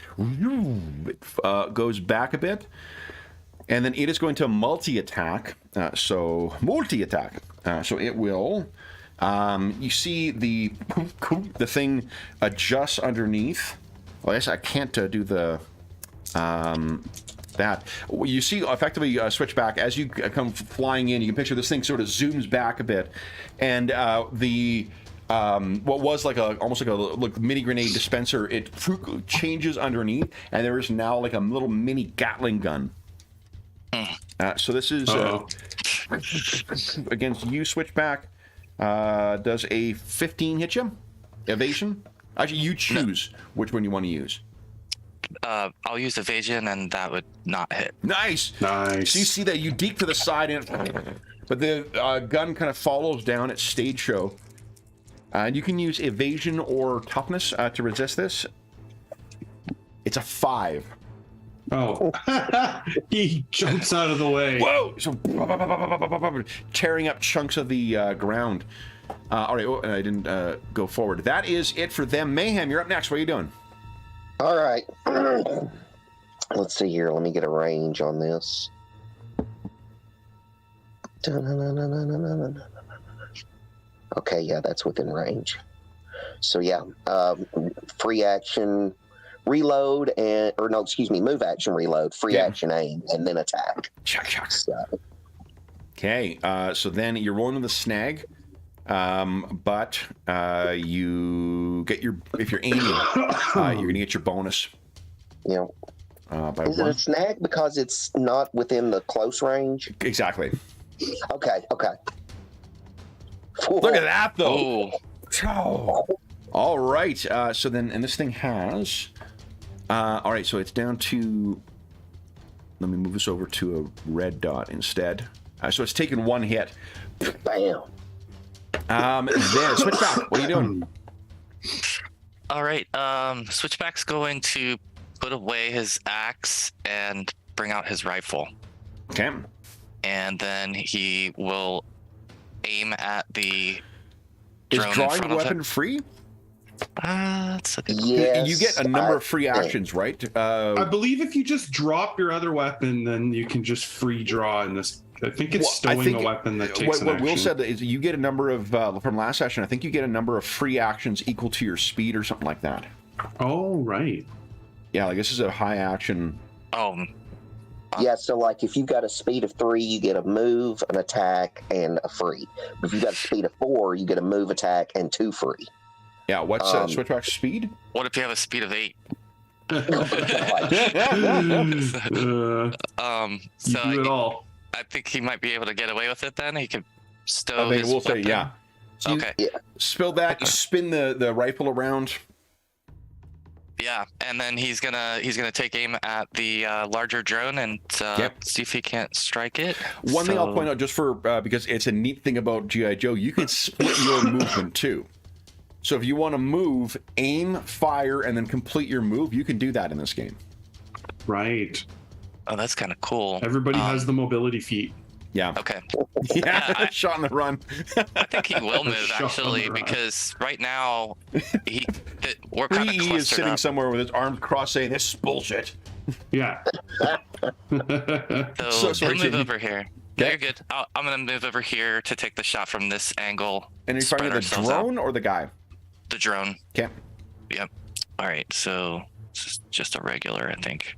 goes back a bit, and then it is going to multi-attack. So it will. You see the thing adjusts underneath. Well, I guess I can't do the... that. You see effectively Switchback, as you come flying in, you can picture this thing sort of zooms back a bit, and what was like almost like a mini grenade dispenser, it changes underneath, and there is now like a little mini Gatling gun. So this is against you, Switchback. Does a 15 hit you? Evasion? Actually, you choose which one you want to use. I'll use evasion, and that would not hit. Nice. So you see that you deke to the side, but the gun kind of follows down at stage show. And you can use evasion or toughness to resist this. It's a 5. Oh, he jumps out of the way. Whoa! So tearing up chunks of the ground. All right, I didn't go forward. That is it for them. Mayhem, you're up next. What are you doing? All right. Let's see here. Let me get a range on this. Okay, yeah, that's within range. So yeah, free action reload move action reload, free action aim, and then attack. Check. Okay, so then you're rolling with a snag, but you get if you're aiming, you're gonna get your bonus. Yeah. Is it a snag because it's not within the close range? Exactly. Okay. Look at that, though. Oh. All right. So then, and this thing has. All right. So it's down to. Let me move this over to a red dot instead. So it's taken 1 hit. Bam. There. Switchback. What are you doing? All right. Switchback's going to put away his axe and bring out his rifle. Okay. And then he will aim at the drone. Is drawing a weapon free? That's a good Yes, you get a number of free actions, right? I believe if you just drop your other weapon, then you can just free draw in this. I think it's stowing a weapon that takes an what action. Will said is you get a number of from last session. I think you get a number of free actions equal to your speed or something like that. Oh, right. Yeah, like this is a high action. Yeah, so like if you've got a speed of 3, you get a move, an attack, and a free. But if you've got a speed of 4, you get a move, attack, and 2 free. Yeah, what's Switchback's speed? What if you have a speed of 8? Oh, So you do it all. I think he might be able to get away with it then. He could stow I mean, his we'll say weapon. yeah. So Okay. Spill that. You spin the rifle around. Yeah, and then he's gonna take aim at the larger drone and see if he can't strike it. One thing I'll point out, just for because it's a neat thing about GI Joe, you can split your movement too. So if you want to move, aim, fire, and then complete your move, you can do that in this game. Right. Oh, that's kind of cool. Everybody has the mobility feat. Yeah. Okay. Yeah, shot in the run. I think he will move Shot on actually the run. because right now we're kind of He is clustered sitting up. somewhere with his arms crossed saying, "This is bullshit." Yeah. So sorry, he'll move Jimmy. over here. Okay. You're good. I'm gonna move over here to take the shot from this angle. And are you spread firing the ourselves out. drone or the guy? The drone. Okay. Yep. All right. So it's just a regular, I think.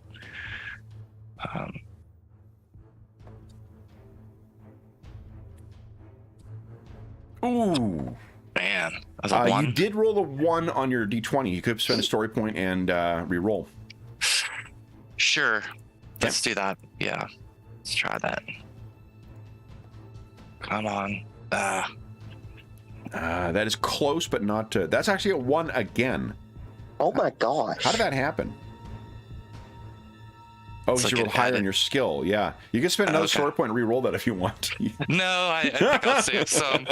Ooh. Man, that's a 1. You did roll a 1 on your d20. You could spend a story point and re-roll. Sure. Let's do that. Yeah. Let's try that. Come on. That is close, but not. That's actually a 1 again. Oh my gosh. How did that happen? Oh, It's you like rolled it higher added- on your skill. Yeah, you can spend another Okay. story point and re-roll that if you want. No, I think I'll save some.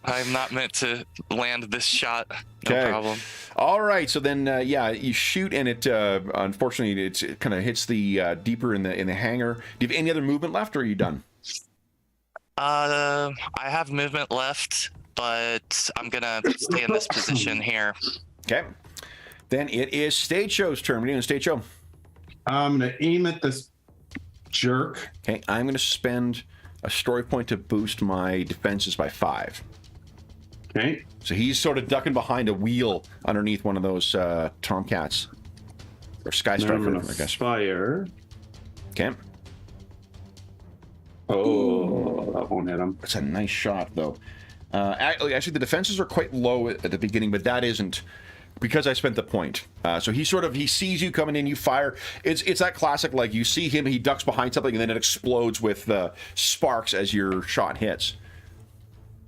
I'm not meant to land this shot. No Okay. problem. All right, so then you shoot and it unfortunately it kind of hits the deeper in the hangar. Do you have any other movement left, or are you done? I have movement left, but I'm gonna stay in this position here. Okay. Then it is Stage Show's turn. What are you doing, Stage Show? I'm going to aim at this jerk. Okay, I'm going to spend a story point to boost my defenses by 5. Okay. So he's sort of ducking behind a wheel underneath one of those Tomcats. Or Sky Then I'm Striker, gonna I guess. fire. Okay. Oh, that won't hit him. That's a nice shot, though. Actually, the defenses are quite low at the beginning, but that isn't because I spent the point. So he sees you coming in, you fire. It's that classic, like you see him, he ducks behind something, and then it explodes with sparks as your shot hits.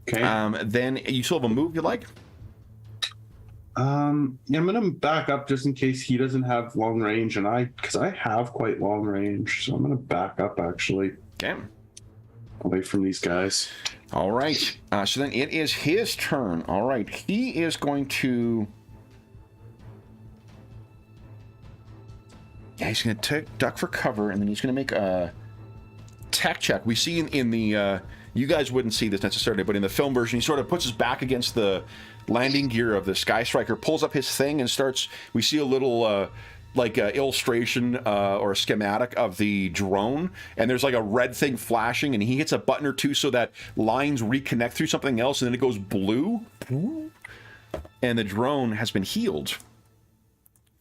Okay. Then you still have a move you like? Yeah, I'm gonna back up just in case he doesn't have long range, and because I have quite long range, so I'm gonna back up actually. Okay. Away from these guys. All right. So then it is his turn. All right. He is going to. Yeah, he's going to duck for cover, and then he's going to make a tech check. We see in the. You guys wouldn't see this necessarily, but in the film version, he sort of puts his back against the landing gear of the Sky Striker, pulls up his thing, and starts. We see a little. Illustration or a schematic of the drone, and there's like a red thing flashing, and he hits a button or two so that lines reconnect through something else, and then it goes blue, and the drone has been healed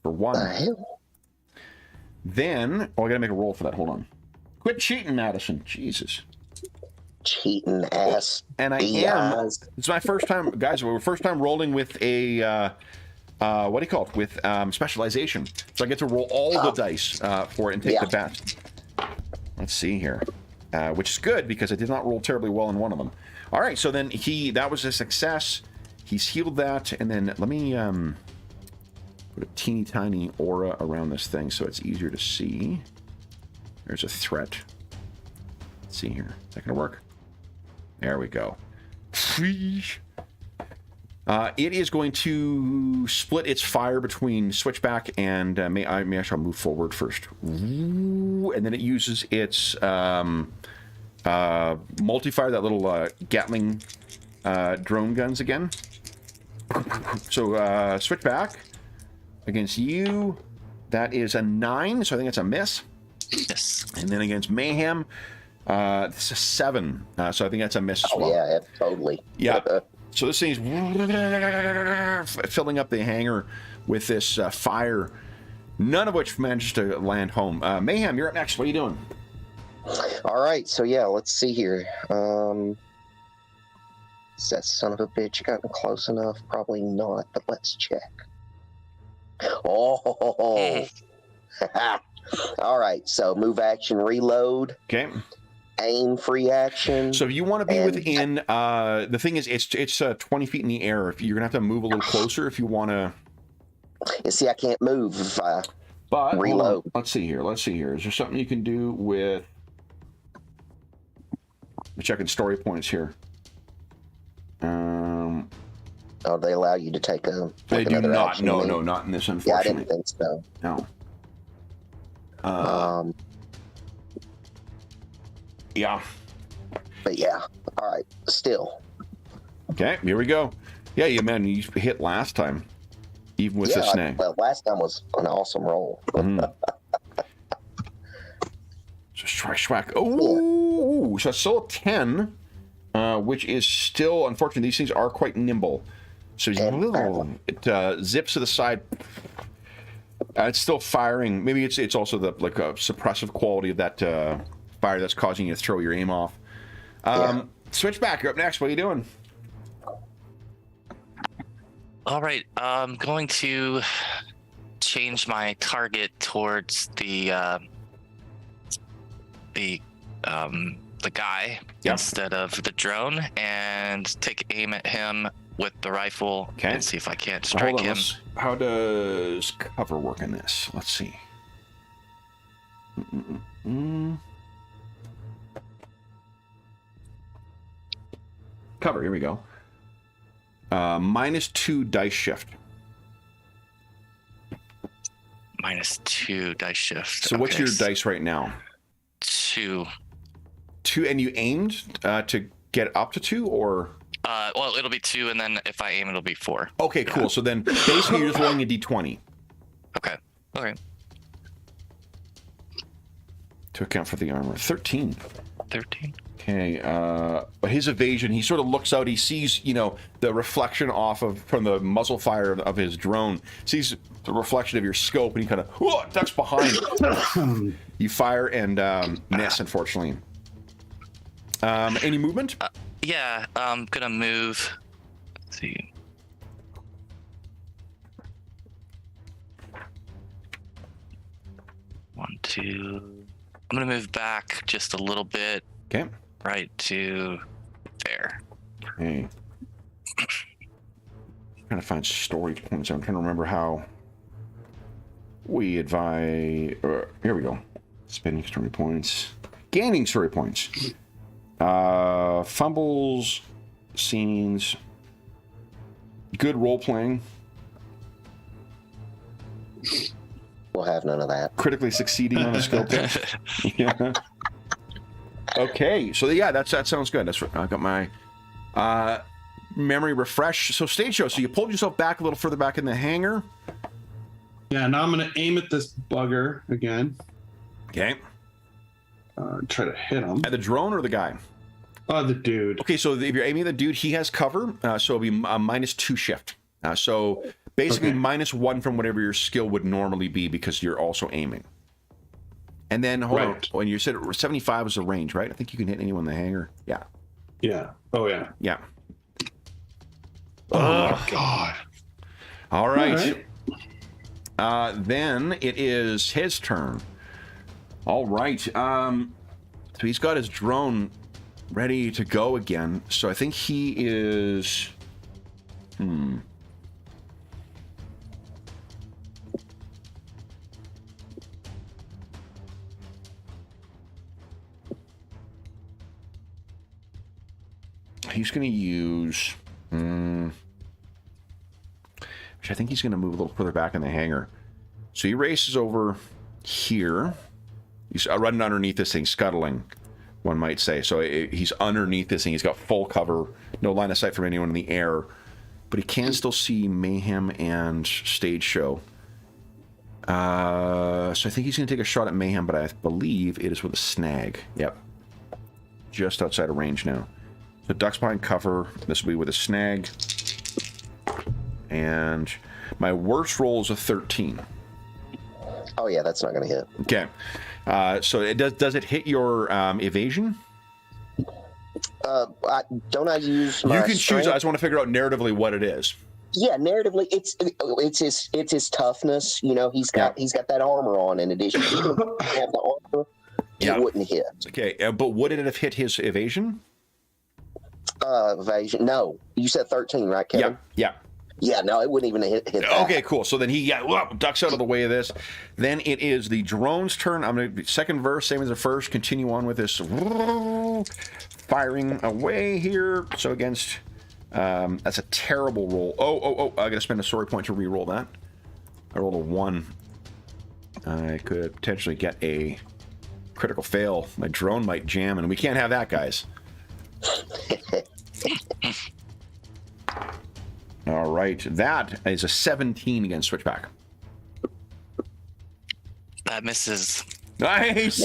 for one. Then, I gotta make a roll for that. Hold on. Quit cheating, Madison. Jesus. Cheating ass. And I am. It's my first time, guys. We're first time rolling with a. What do you call it? With specialization. So I get to roll all the dice for it and take the best. Let's see here. Which is good because I did not roll terribly well in one of them. All right, so then that was a success. He's healed that, and then let me put a teeny tiny aura around this thing so it's easier to see. There's a threat. Let's see here. Is that going to work? There we go. It is going to split its fire between Switchback and maybe I shall move forward first. And then it uses its multi-fire, that little Gatling drone guns again. So Switchback against you, that is a 9, so I think it's a miss. Yes. And then against Mayhem, this is a 7, so I think that's a miss as well. Yeah, totally. Yeah. So this thing's filling up the hangar with this fire, none of which managed to land home. Mayhem, you're up next. What are you doing? All right, so yeah, let's see here. Is that son of a bitch gotten close enough? Probably not, but let's check. Oh, all right. So move action, reload. Okay. Aim, free action. So if you want to be within, the thing is, it's 20 feet in the air. If you're gonna have to move a little closer if you want to. You see, I can't move if I reload. Let's see here. Is there something you can do with? I'm checking story points here. Oh, they allow you to take a. They do not. Action, no, not in this. Unfortunately, yeah, I didn't think so. No. Yeah. But yeah, all right. Still. Okay, here we go. Yeah, you hit last time, even with the snag. Well, last time was an awesome roll. Just schwack. Oh, so it's still a 10, which is still, unfortunately, these things are quite nimble. So it zips to the side. It's still firing. Maybe it's also the suppressive quality of that fire that's causing you to throw your aim off. Switchback, you're up next. What are you doing? All right, I'm going to change my target towards the guy instead of the drone, and take aim at him with the rifle and see if I can't strike him. How does cover work in this? Let's see. Cover, here we go. -2 dice shift. -2 dice shift. So what's your dice right now? 2. 2, and you aimed to get up to 2, or? Well, it'll be 2, and then if I aim, it'll be 4. Okay, cool. So then basically you're just rolling a d20. Okay. To account for the armor. 13. Okay, but his evasion, he sort of looks out, he sees, you know, the reflection from the muzzle fire of his drone, sees the reflection of your scope, and he kind of ducks behind. You fire and miss, unfortunately. Any movement? Yeah, I'm gonna move. Let's see. One, two. I'm gonna move back just a little bit. Okay. Right to there. Okay. Trying to find story points. I'm trying to remember how we advise. Here we go. Spending story points. Gaining story points. Fumbles, scenes, good role playing. We'll have none of that. Critically succeeding on a skill test. Yeah. Okay, so yeah, that sounds good. That's I got my memory refreshed. So stage show. So you pulled yourself back a little further back in the hangar. Yeah, now I'm gonna aim at this bugger again. Okay. Try to hit him. At the drone or the guy? The dude. Okay, so if you're aiming at the dude, he has cover, so it'll be a -2 shift. So basically -1 from whatever your skill would normally be because you're also aiming. And then, hold on, when you said 75 was the range, right? I think you can hit anyone in the hangar. Yeah. Yeah. Oh, yeah. Yeah. Oh, my God. All right. Then it is his turn. All right. So he's got his drone ready to go again. So I think he is... He's going to use... Which I think he's going to move a little further back in the hangar. So he races over here. He's running underneath this thing, scuttling, one might say. So he's underneath this thing. He's got full cover, no line of sight from anyone in the air. But he can still see Mayhem and Stage Show. So I think he's going to take a shot at Mayhem, but I believe it is with a snag. Yep. Just outside of range now. So ducks behind cover. This will be with a snag. And my worst roll is a 13. Oh, yeah, that's not going to hit. Okay. So does it hit your evasion? Don't I use my You can strength? choose. I just want to figure out narratively what it is. Yeah, narratively, it's his toughness. You know, he's got that armor on. In addition, even if he didn't have the armor, it wouldn't hit. Okay, but would it have hit his evasion? Evasion? No, you said 13, right, Kevin? Yeah. Yeah, no, it wouldn't even hit that. Okay, cool. So then he ducks out of the way of this. Then it is the drone's turn. I'm going to second verse, same as the first. Continue on with this firing away here. So against that's a terrible roll. Oh! I got to spend a story point to re-roll that. I rolled a 1. I could potentially get a critical fail. My drone might jam, and we can't have that, guys. All right, that is a 17 against Switchback. That misses. Nice.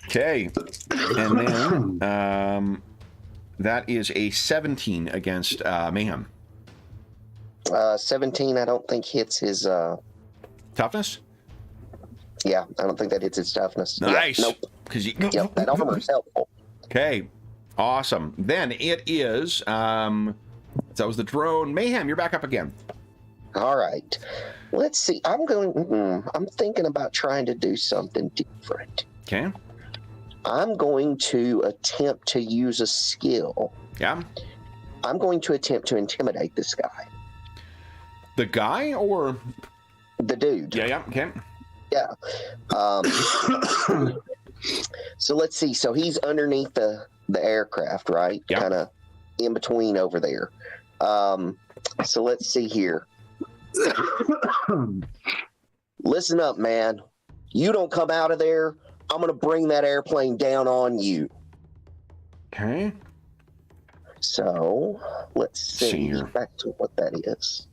Okay, and then that is a 17 against Mayhem. 17, I don't think hits his Toughness. Yeah, I don't think that hits his toughness. Nice. Yeah, nope. Because Yep, that armor is helpful. Okay, awesome. Then it is that was the drone. Mayhem, you're back up again. All right. Let's see. I'm thinking about trying to do something different. Okay. I'm going to attempt to use a skill. Yeah. I'm going to attempt to intimidate this guy. The guy or the dude? Yeah. Okay. Yeah. So let's see. So he's underneath the aircraft, right? Yeah. Kind of in between over there. So let's see here. Listen up, man. You don't come out of there, I'm going to bring that airplane down on you. Okay. So let's see here. Back to what that is.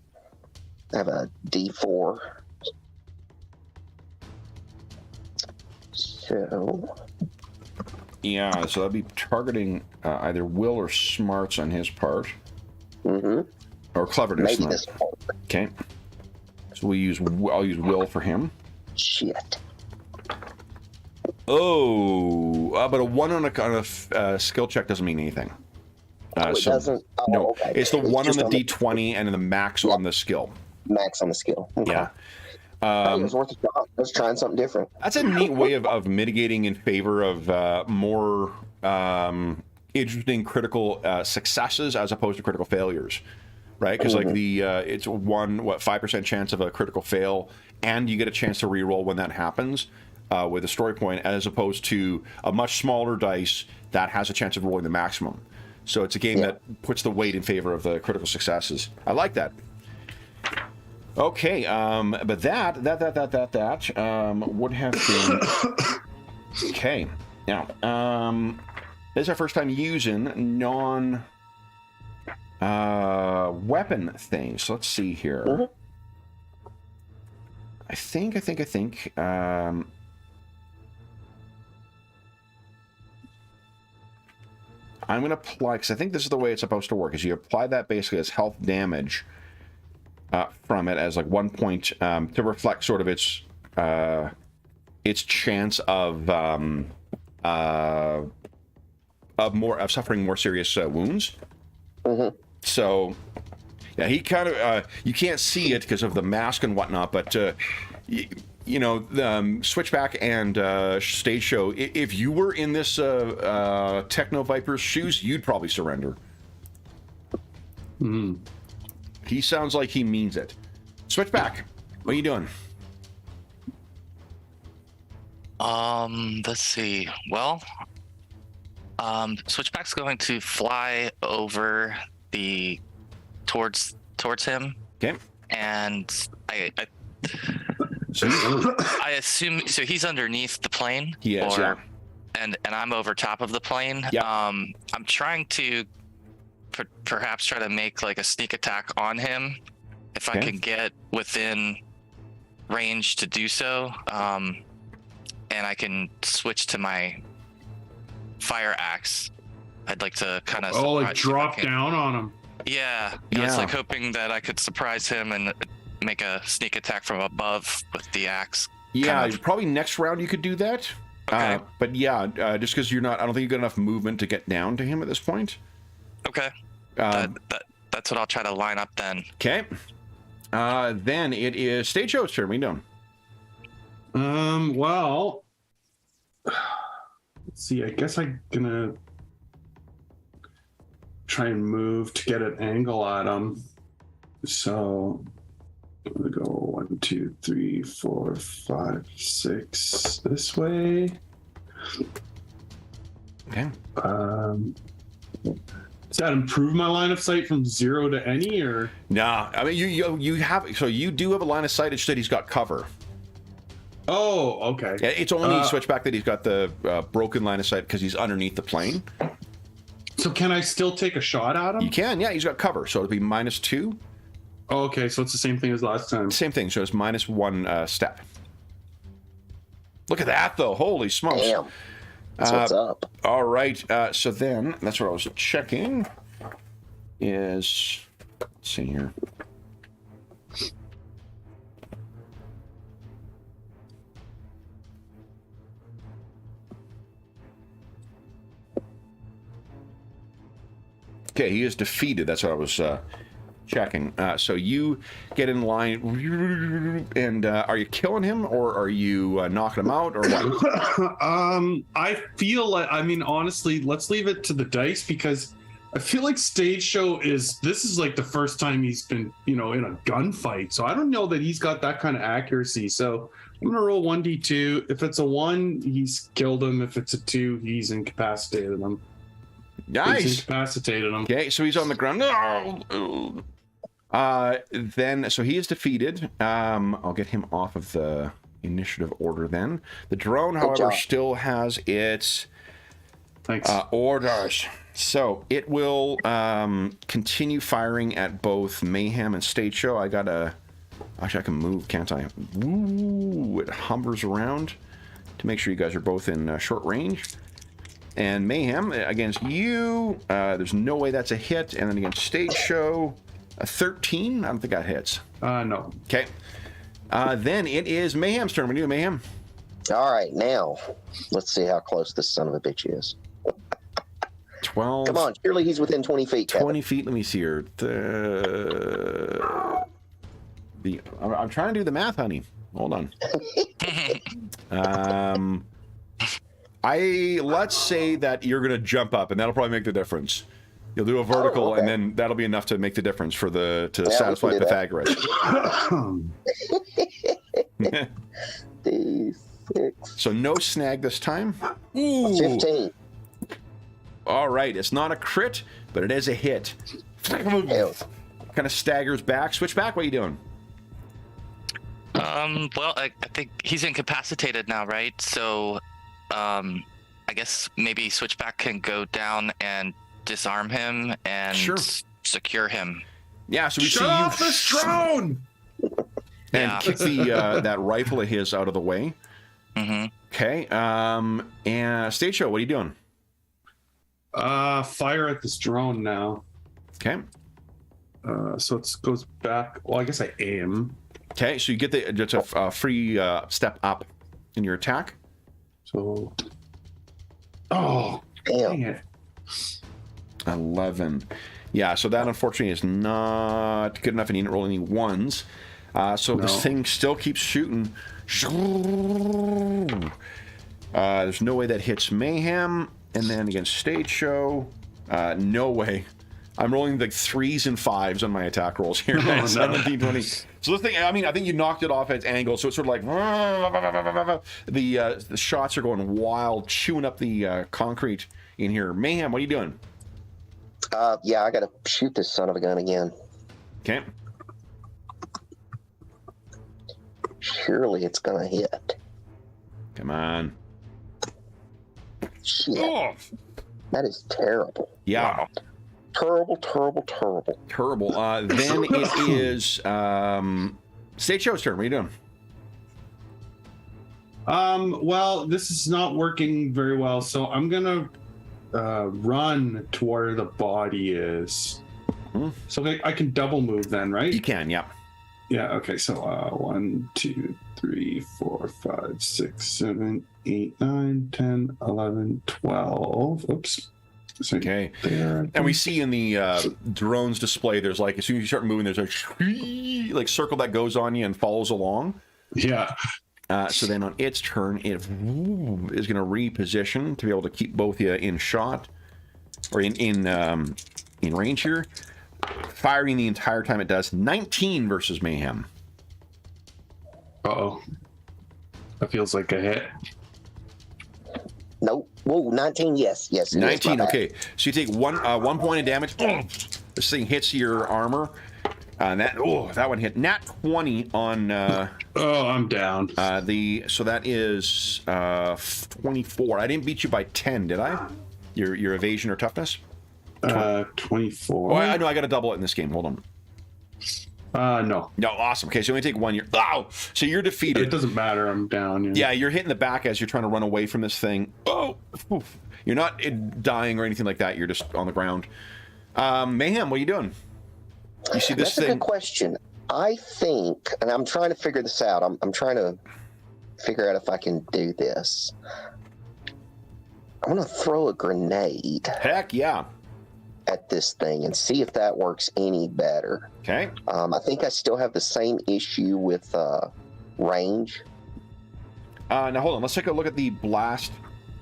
I have a D4. So Yeah, so that'd be targeting either will or smarts on his part. Mm-hmm. Or cleverness. Maybe this part. Okay. So I'll use will for him. Shit. Oh, but a 1 on a skill check doesn't mean anything. It doesn't? Oh, no, okay. it's the 1 on the just D20 and then the max on the skill. Max on the skill. Okay. Yeah. Hey, it was worth a shot. Let's try something different. That's a neat way of mitigating in favor of more interesting critical successes as opposed to critical failures, right? Because like it's 5% chance of a critical fail, and you get a chance to reroll when that happens with a story point, as opposed to a much smaller dice that has a chance of rolling the maximum. So it's a game that puts the weight in favor of the critical successes. I like that. Okay, but that would have been okay. Now, this is our first time using weapon things. So let's see here. I think. I'm going to apply, because I think this is the way it's supposed to work, is you apply that basically as health damage from it as like 1 point to reflect sort of its chance of suffering more serious wounds. So yeah, he kind of you can't see it because of the mask and whatnot, but you know, the Switchback and Stage Show, if you were in this Techno Viper's shoes, you'd probably surrender. He sounds like he means it. Switchback, what are you doing? Let's see. Well, Switchback's going to fly over towards him. Okay. And I assume so. He's underneath the plane. He is, yeah. And I'm over top of the plane. Yeah. I'm trying to perhaps try to make like a sneak attack on him if I can get within range to do so. And I can switch to my fire axe. I'd like to kind of like drop down on him. Yeah. It's like hoping that I could surprise him and make a sneak attack from above with the axe. Yeah, probably next round you could do that. Okay. But yeah, just because I don't think you've got enough movement to get down to him at this point. Okay. That's what I'll try to line up then. Okay. Then it is Stage Show's turn. What are you doing? Well, let's see. I guess I'm gonna try and move to get an angle at him. So I'm gonna go 1, 2, 3, 4, 5, 6 this way. Okay. Does that improve my line of sight from 0 to any, or? Nah, I mean you have, so you do have a line of sight. It's that he's got cover. Oh, okay. Yeah, it's only Switchback that he's got the broken line of sight because he's underneath the plane. So can I still take a shot at him? You can, yeah. He's got cover, so it'll be -2. Oh, okay, so it's the same thing as last time. Same thing, so it's -1 step. Look at that, though. Holy smokes. Damn. That's what's up. All right, so then, that's what I was checking, is, let's see here. Okay, he is defeated. That's what I was checking. So you get in line, and are you killing him, or are you knocking him out, or what? I feel like, I mean, honestly, let's leave it to the dice, because I feel like Stage Show this is like the first time he's been, in a gunfight. So I don't know that he's got that kind of accuracy. So I'm going to roll 1d2. If it's a 1, he's killed him. If it's a 2, he's incapacitated him. Nice. He's incapacitated him. Okay, so he's on the ground. No! Then, so he is defeated. I'll get him off of the initiative order then. The drone, however, still has its orders. So it will continue firing at both Mayhem and Stage Show. Actually, I can move, can't I? Ooh, it hovers around to make sure you guys are both in short range. And Mayhem against you. There's no way that's a hit. And then against Stage Show, a 13. I don't think that hits. No. Okay. Then it is Mayhem's turn. What do you do, Mayhem? All right, now let's see how close this son of a bitch is. 12. Come on, surely he's within 20 feet. 20 feet. Let me see here. I'm trying to do the math, honey. Hold on. Let's say that you're gonna jump up, and that'll probably make the difference. You'll do a vertical, okay. and then that'll be enough to make the difference for to Yeah, satisfy Pythagoras. D6. So no snag this time. 15. All right, it's not a crit, but it is a hit. Hell. Kind of staggers back. Switch back. What are you doing? Well, I think he's incapacitated now, right? So, I guess maybe Switchback can go down and disarm him and secure him. Yeah, so we Shut see off you this drone! and kick that rifle of his out of the way. Mm-hmm. Okay. And Stage Show, what are you doing? Fire at this drone now. Okay. So it goes back. Well, I guess I aim. Okay, so you get just a free step up in your attack. So. Oh, Damn. dang it. 11. Yeah, so that unfortunately is not good enough, and you didn't roll any ones. So this thing still keeps shooting. There's no way that hits Mayhem. And then against Stage Show, no way. I'm rolling like 3s and 5s on my attack rolls here. 17, 20. So this thing, I mean, I think you knocked it off at its angle, so it's sort of like the shots are going wild, chewing up the concrete in here. Mayhem, what are you doing? Yeah, I gotta shoot this son of a gun again. Okay. Surely it's gonna hit. Come on. Shit. Oh. That is terrible. Yeah. Wow. Terrible. Terrible. Then it is Stage Show's turn. What are you doing? Well, this is not working very well, so I'm gonna run to where the body is. Hmm. So I can double move then, right? You can, yeah. Yeah, okay, so 1, 2, 3, 4, 5, 6, 7, 8, 9, 10, 11, 12. Oops. So Okay. there. And we see in the drone's display, there's like, as soon as you start moving, there's a like circle that goes on you and follows along. Yeah. So then on its turn, it is going to reposition to be able to keep both of you in shot or in range here. Firing the entire time it does. 19 versus Mayhem. Uh-oh. That feels like a hit. Nope. Whoa, 19. Yes. 19. Okay. So you take one point of damage. This thing hits your armor. That one hit. Nat 20 on. I'm down. So that is 24. I didn't beat you by 10, did I? Your evasion or toughness? 24. Oh, I know. I got to double it in this game. Hold on. No. No, awesome. Okay, so you only take one. So you're defeated. It doesn't matter. I'm down. Yeah, you're hitting the back as you're trying to run away from this thing. Oof. You're not dying or anything like that. You're just on the ground. Mayhem, what are you doing? You see this That's thing? a good question. I think, and I'm trying to figure this out. I'm trying to figure out if I can do this. I'm going to throw a grenade Heck yeah. at this thing and see if that works any better. Okay. I think I still have the same issue with range. Now hold on. Let's take a look at the blast.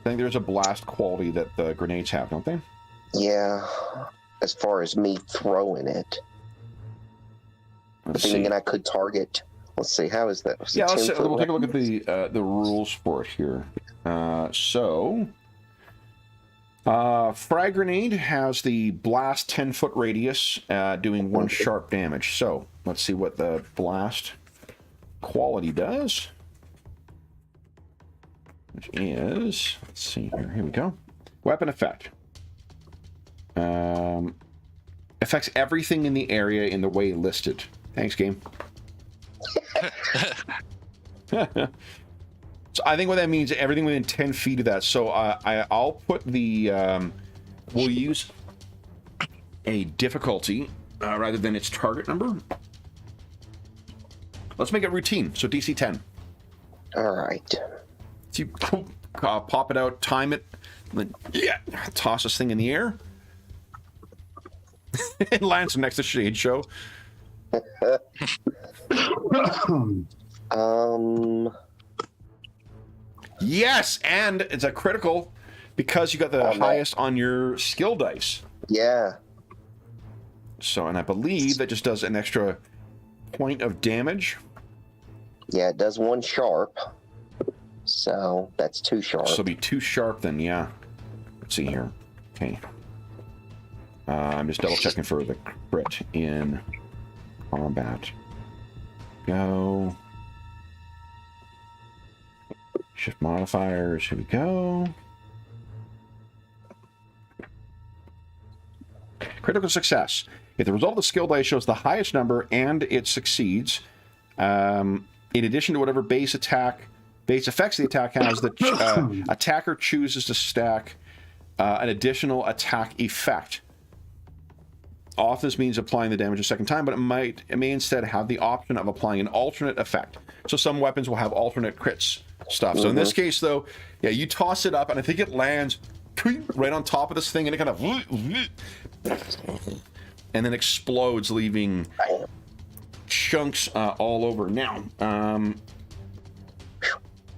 I think there's a blast quality that the grenades have, don't they? Yeah, as far as me throwing it. Let's But then see. again, I could target. Let's see, how is that? Was it Yeah, 10 foot we'll take a look range? at the rules for it here. Frag grenade has the blast 10-foot radius, doing 1 sharp damage. So let's see what the blast quality does. Which is, let's see here we go. Weapon effect. Affects everything in the area in the way listed. Thanks, game. So I think what that means, everything within 10 feet of that. So I'll put the, we'll use a difficulty rather than its target number. Let's make it routine. So DC 10. All right. So you pop it out, time it, then toss this thing in the air. It lands next to Shade Show. Yes, and it's a critical because you got the highest on your skill dice. Yeah. So, and I believe that just does an extra point of damage. Yeah, it does 1 sharp. So that's 2 sharp. So it'll be 2 sharp then, yeah. Let's see here. Okay. I'm just double checking for the crit in combat. Go. Shift modifiers. Here we go. Critical success. If the result of the skill dice shows the highest number and it succeeds, in addition to whatever base effects the attack has, the attacker chooses to stack an additional attack effect. Often this means applying the damage a second time, but it may instead have the option of applying an alternate effect. So some weapons will have alternate crits stuff. So in this case, though, yeah, you toss it up, and I think it lands right on top of this thing, and it kind of and then explodes, leaving chunks all over. Now,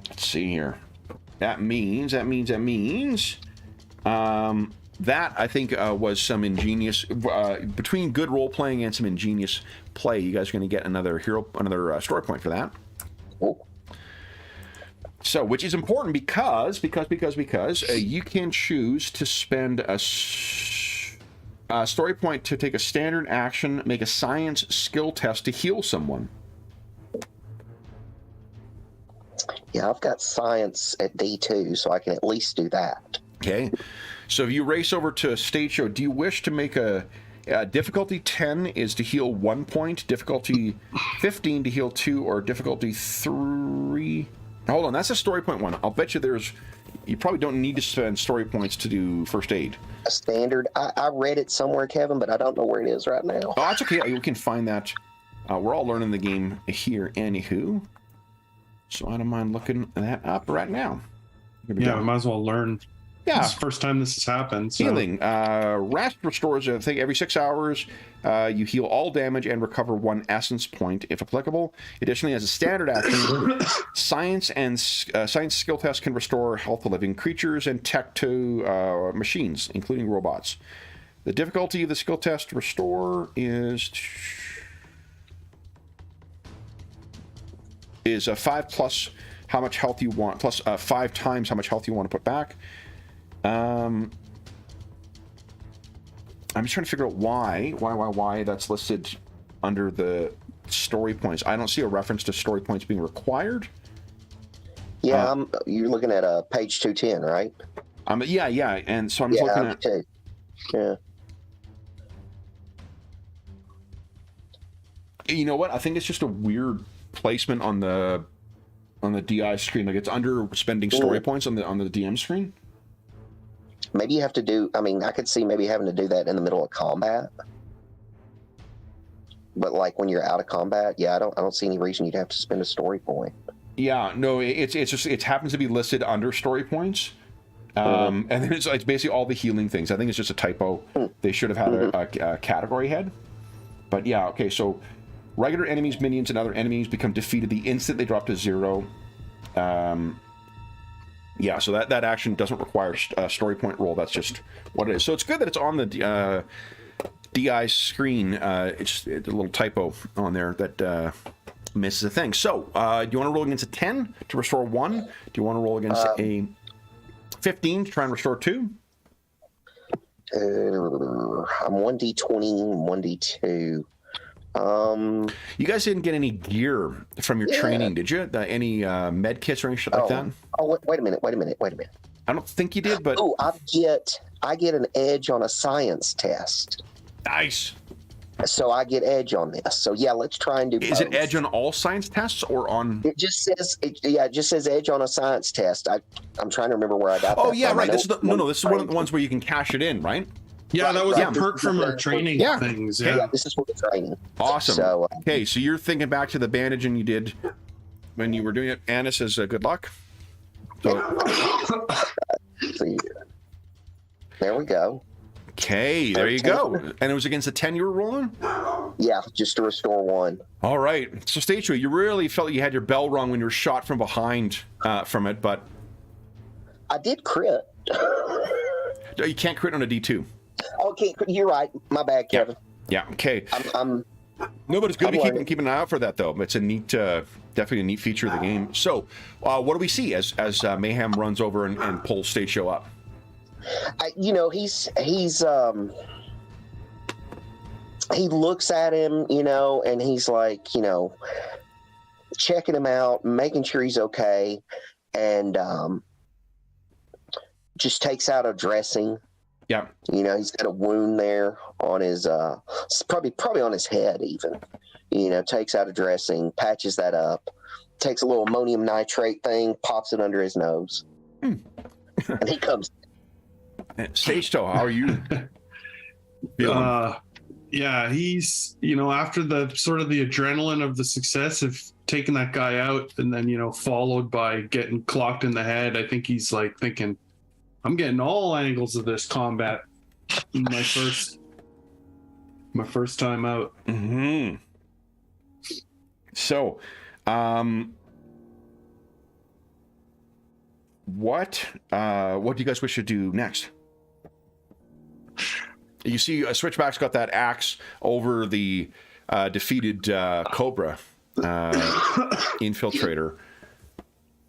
let's see here. That means. That, I think, was some ingenious, between good role-playing and some ingenious play. You guys are going to get another story point for that. Oh. So, which is important because you can choose to spend a story point to take a standard action, make a science skill test to heal someone. Yeah, I've got science at D2, so I can at least do that. Okay. So if you race over to Stage Show, do you wish to make a difficulty 10 is to heal 1 point, difficulty 15 to heal 2, or difficulty 3? Hold on, that's a story point 1. I'll bet you you probably don't need to spend story points to do first aid. A standard. I read it somewhere, Kevin, but I don't know where it is right now. Oh, that's okay. You can find that. We're all learning the game here, anywho. So I don't mind looking that up right now. We might as well learn. Yeah. It's the first time this has happened. So. Healing. Rest restores, I think, every 6 hours. You heal all damage and recover 1 essence point, if applicable. Additionally, as a standard action, science skill test can restore health to living creatures and tech to machines, including robots. The difficulty of the skill test restore is 5 plus how much health you want, plus 5 times how much health you want to put back. I'm just trying to figure out why that's listed under the story points. I don't see a reference to story points being required. Yeah, you're looking at page 210, right? Yeah, and so I'm just looking at. Too. Yeah. You know what? I think it's just a weird placement on the DI screen. Like it's under spending story points on the DM screen. Maybe you have to do. I mean, I could see maybe having to do that in the middle of combat. But like when you're out of combat, I don't see any reason you'd have to spend a story point. Yeah, no, it's just it happens to be listed under story points, and then it's basically all the healing things. I think it's just a typo. They should have had a category head. But yeah, okay. So regular enemies, minions, and other enemies become defeated the instant they drop to 0. Yeah, so that action doesn't require a story point roll. That's just what it is. So it's good that it's on the DI screen. It's a little typo on there that misses a thing. So do you want to roll against a 10 to restore 1? Do you want to roll against a 15 to try and restore 2? I'm 1d20 and 1d2. You guys didn't get any gear from your training, did you? Any med kits or anything like that? Oh, wait a minute. I don't think you did, but I get an edge on a science test. Nice. So I get edge on this. So yeah, let's try and do Is it both. edge on all science tests or on? It just says, it just says edge on a science test. I'm trying to remember where I got that. Oh yeah, from. right. This is this is one of the ones where you can cash it in, right? Yeah, that was Right. a perk from our training things. Yeah, Yeah. this is for the training. Awesome. So, Okay, so you're thinking back to the bandaging you did when you were doing it. Anna says good luck. So, see, there we go. okay, there you go. And it was against the 10 you were rolling? Yeah, just to restore 1. All right. So, Stage 2, you really felt you had your bell rung when you were shot from behind from it, but I did crit. you can't crit on a D2. Okay, you're right. My bad, Kevin. Yeah, okay. I'm No, but it's good I'm to learning. keep an eye out for that, though. It's a neat, definitely a neat feature of the game. So, what do we see as Mayhem runs over and pulls Stage Show up? he looks at him, and he's like, checking him out, making sure he's okay, and just takes out a dressing. Yeah. He's got a wound there on his probably on his head even. Takes out a dressing, patches that up, takes a little ammonium nitrate thing, pops it under his nose. And he comes. Stage Show, how are you feeling? Yeah, he's, after the sort of the adrenaline of the success of taking that guy out and then, followed by getting clocked in the head, I think he's like thinking, I'm getting all angles of this combat. My first time out. Mm-hmm. So, what do you guys wish to do next? You see, Switchback's got that axe over the defeated Cobra infiltrator.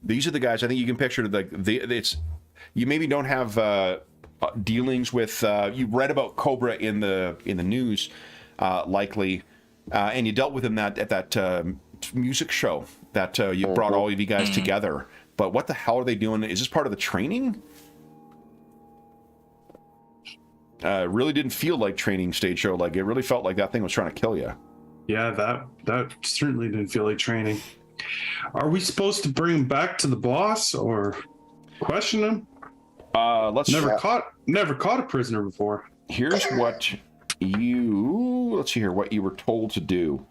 These are the guys. I think you can picture it's. You maybe don't have dealings with. You read about Cobra in the news, likely, and you dealt with him at that music show that you brought all of you guys together. But what the hell are they doing? Is this part of the training? Really didn't feel like training. Stage Show. Like, it really felt like that thing was trying to kill you. Yeah, that certainly didn't feel like training. Are we supposed to bring him back to the boss or question him? Let's never caught a prisoner before. Here's what let's see here, what you were told to do.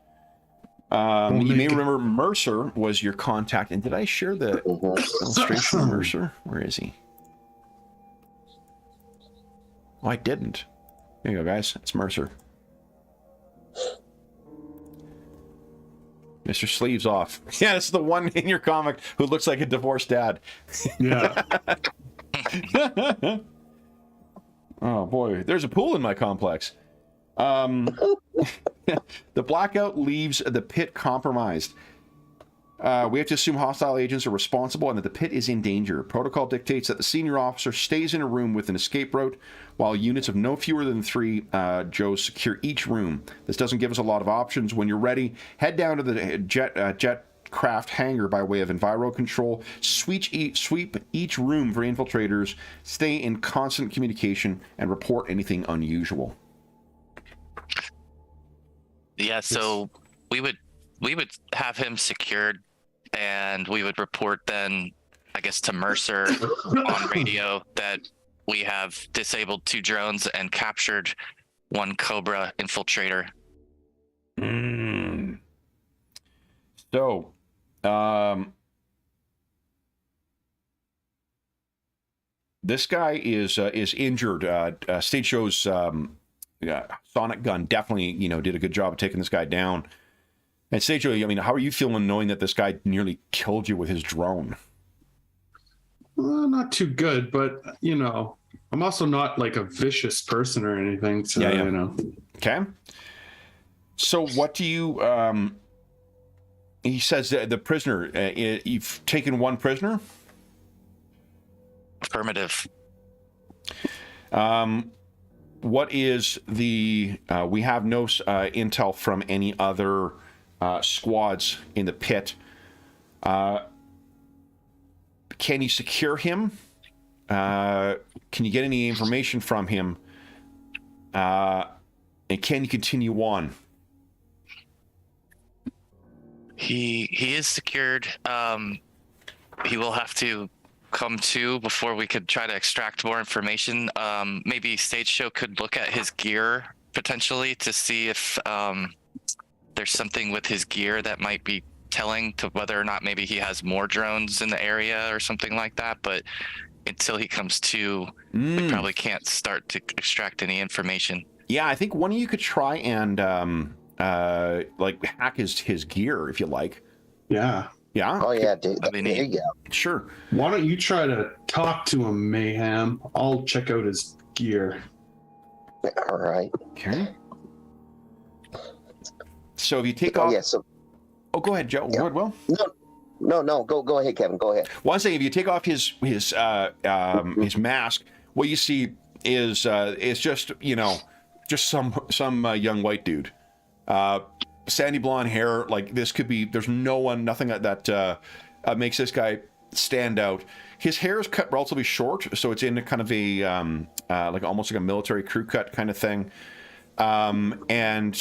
You may remember Mercer was your contact, and did I share the illustration of Mercer? Where is he? Oh, I didn't. There you go, guys. It's Mercer. Mr. Sleeves Off. Yeah, this is the one in your comic who looks like a divorced dad. Yeah. Oh boy, there's a pool in my complex. The blackout leaves the pit compromised. We have to assume hostile agents are responsible and that the pit is in danger. Protocol dictates that the senior officer stays in a room with an escape route, while units of no fewer than 3 Joes secure each room. This doesn't give us a lot of options. When you're ready, head down to the jet craft hangar by way of enviro control. Sweep each room for infiltrators. Stay in constant communication and report anything unusual. Yeah, so we would have him secured, and we would report then, I guess, to Mercer on radio that we have disabled 2 drones and captured 1 Cobra infiltrator. So, this guy is injured. Stage Show's sonic gun definitely, did a good job of taking this guy down. And Stage Show, I mean, how are you feeling knowing that this guy nearly killed you with his drone? Well, not too good, but I'm also not like a vicious person or anything. So Yeah. Okay. So what do you? He says that the prisoner. You've taken 1 prisoner. Affirmative. What is the? We have no intel from any other squads in the pit. Can you secure him? Can you get any information from him? And can you continue on? He is secured. He will have to come to before we could try to extract more information. Maybe Stage Show could look at his gear potentially to see if there's something with his gear that might be telling to whether or not maybe he has more drones in the area or something like that. But until he comes to, we probably can't start to extract any information. Yeah, I think one of you could try and like hack his gear if you like. Yeah. Yeah. Oh yeah, dude. That'd be There neat. you go. Sure. Why don't you try to talk to him, Mayhem? I'll check out his gear. All right. Okay. So if you take Oh off. yeah. So Oh, go ahead, Joe. Yeah. Go ahead, Will. no. Go ahead, Kevin. Go ahead. One thing, if you take off his mask, what you see is just just some young white dude, sandy blonde hair. Like this could be. There's nothing that makes this guy stand out. His hair is cut relatively short, so it's in a kind of a like almost like a military crew cut kind of thing, and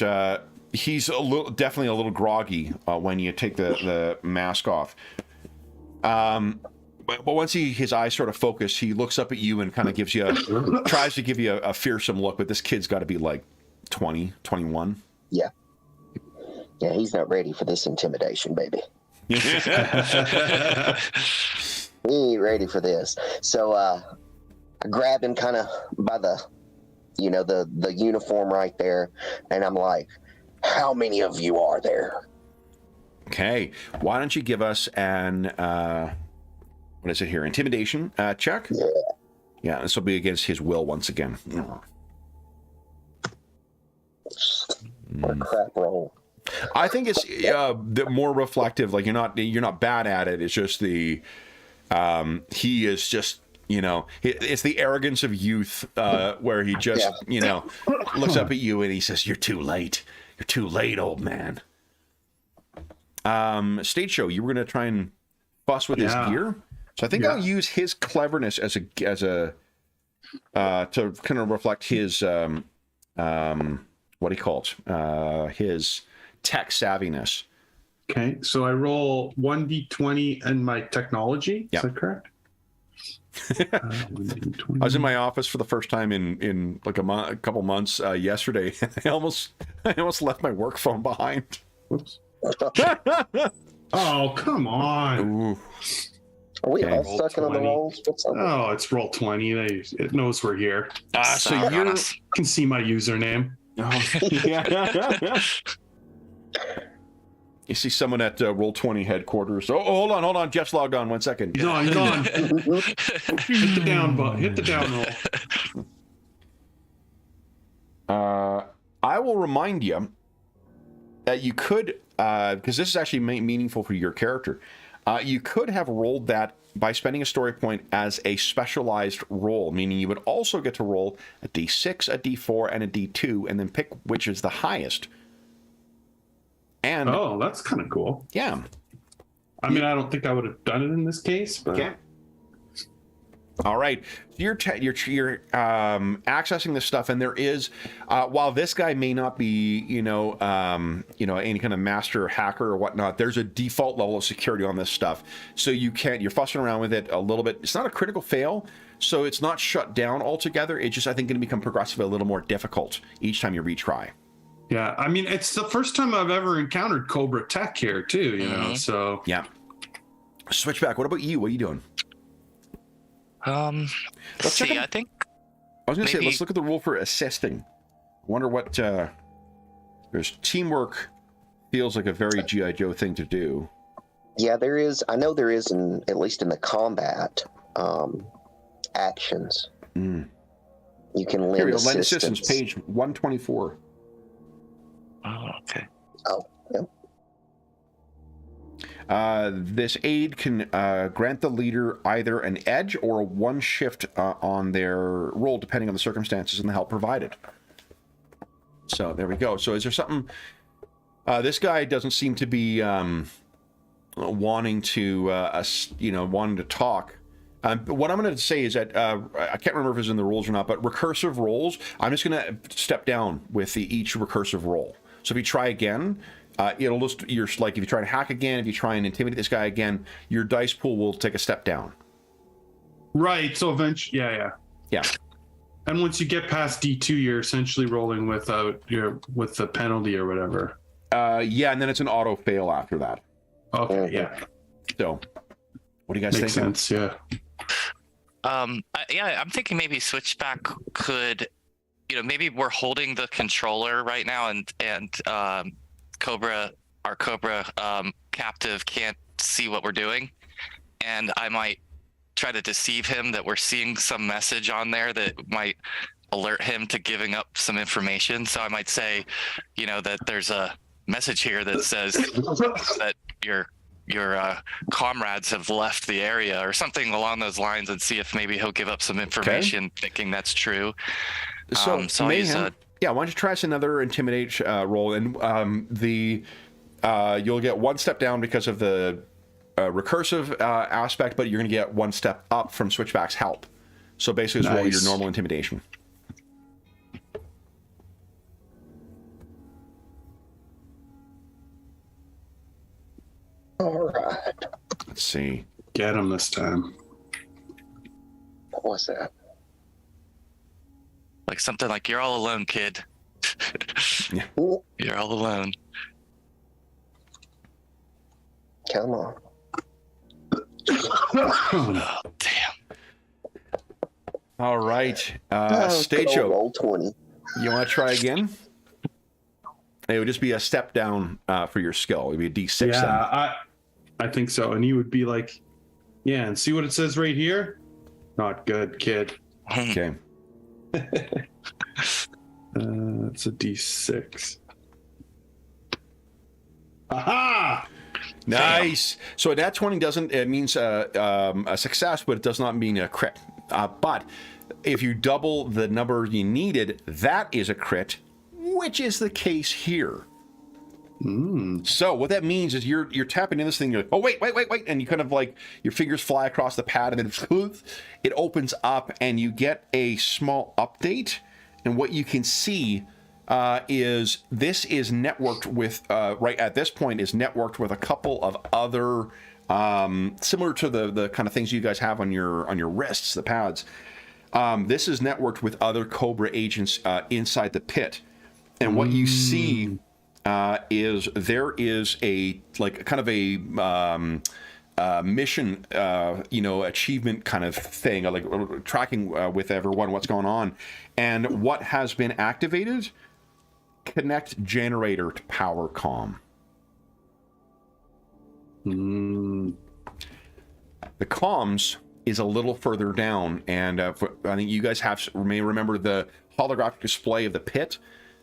he's definitely a little groggy when you take the mask off. But once his eyes sort of focus, he looks up at you and kind of tries to give you a fearsome look. But this kid's got to be like 20, 21. Yeah. Yeah, he's not ready for this intimidation, baby. He ain't ready for this. So I grab him kind of by the uniform right there, and I'm like, how many of you are there? Okay. Why don't you give us an what is it here? Intimidation check? Yeah. Yeah, this will be against his will once again. What a crap roll. I think it's the more reflective. Like you're not bad at it. It's just the he is just it's the arrogance of youth where he just looks up at you and he says, "You're too late. You're too late, old man." Stage Show, you were gonna try and fuss with his gear, so I think I'll use his cleverness as a to kind of reflect his what do you call it? His tech savviness. Okay, so I roll 1d20 and my technology. Yep. Is that correct? 1d20. I was in my office for the first time in like a couple months yesterday. I almost left my work phone behind. Whoops. Oh, come on. Ooh. Are we Okay. all stuck in on the 20. rolls? What's up? Oh, it's roll 20. It knows we're here. So Sour on you us. Can see my username. You see someone at Roll20 headquarters. Oh, hold on. Jeff's logged on. 1 second. He's on. Hit the down button. Hit the down roll. I will remind you that you could, because this is actually meaningful for your character, you could have rolled that by spending a story point as a specialized roll, meaning you would also get to roll a d6, a d4, and a d2, and then pick which is the highest. And Oh, that's kind of cool. yeah. I mean, I don't think I would have done it in this case, but Okay. All right, you're accessing this stuff, and there is, while this guy may not be, any kind of master hacker or whatnot, there's a default level of security on this stuff. So you're fussing around with it a little bit. It's not a critical fail, so it's not shut down altogether. It's just, I think, going to become progressively a little more difficult each time you retry. yeah. I mean, it's the first time I've ever encountered Cobra Tech here, too. So Yeah. Switchback. What about you? What are you doing? Let's check see. out- I think I was going to say, Maybe- let's look at the rule for assisting. Wonder what, there's teamwork feels like a very GI Joe thing to do. Yeah, there is. I know there is, at least in the combat actions. Mm. You can lend Here we go, lend assistance. assistance, page 124. Oh, okay. Oh, yep. This aid can grant the leader either an edge or a one shift on their roll, depending on the circumstances and the help provided. So there we go. So is there something? This guy doesn't seem to be wanting to talk. What I'm going to say is that I can't remember if it's in the rules or not, but recursive rolls, I'm just going to step down with each recursive roll. So if you try again, it'll just, you're like, if you try to hack again, if you try and intimidate this guy again, your dice pool will take a step down. Right. So eventually, Yeah. And once you get past D2, you're essentially rolling with the penalty or whatever. Yeah, and then it's an auto fail after that. Okay. Yeah. So, what do you guys think? Makes sense. Yeah. I'm thinking maybe Switchback could, maybe we're holding the controller right now, and our Cobra captive can't see what we're doing, and I might try to deceive him that we're seeing some message on there that might alert him to giving up some information. So I might say, that there's a message here that says that your comrades have left the area or something along those lines, and see if maybe he'll give up some information, thinking that's true. So I'll use why don't you try us another intimidate roll, and you'll get one step down because of the recursive aspect, but you're going to get one step up from Switchback's help. So basically, it's roll your normal intimidation. All right. Let's see. Get him this time. What was that? like something like, "You're all alone, kid." Yeah. You're all alone. Come on. Oh, damn. All right. Stage Good old show. Roll 20. You want to try again? It would just be a step down for your skill. It would be a D6. Yeah, then. I think so. And you would be like, yeah, and see what it says right here? Not good, kid. Okay. It's a D6. Aha! Nice. So that 20 doesn't, it means a success, but it does not mean a crit. But if you double the number you needed, that is a crit, which is the case here. So what that means is you're tapping in this thing, you're like, oh, wait, and you kind of like, your fingers fly across the pad, and then it opens up, and you get a small update, and what you can see is this is networked with, right at this point, is networked with a couple of other, similar to the kind of things you guys have on your wrists, the pads. This is networked with other Cobra agents inside the pit, and what you see is there is a like kind of a mission, achievement kind of thing, like tracking with everyone what's going on, and what has been activated. Connect generator to power comm. The comms is a little further down, and I think you guys may remember the holographic display of the pit.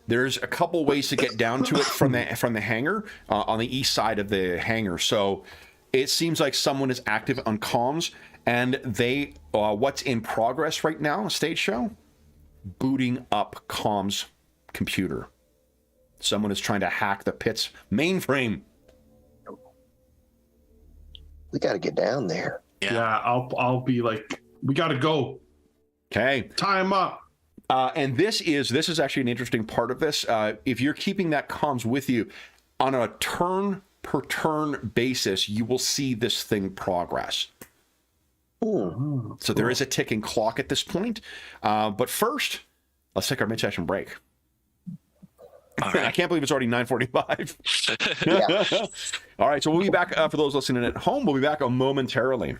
There's a couple ways to get down to it from the hangar on the east side of the hangar. So it seems like someone is active on comms, and they what's in progress right now, stage show, booting up comms computer. Someone is trying to hack the pit's mainframe. We got to get down there. Yeah, I'll be like, we got to go. Okay. Time up. And this is actually an interesting part of this. If you're keeping that comms with you on a turn per turn basis, you will see this thing progress. Ooh, So there is a ticking clock at this point. But first, let's take our mid-session break. All right. I can't believe it's already 9:45. yeah. All right, so we'll be back for those listening at home. We'll be back momentarily.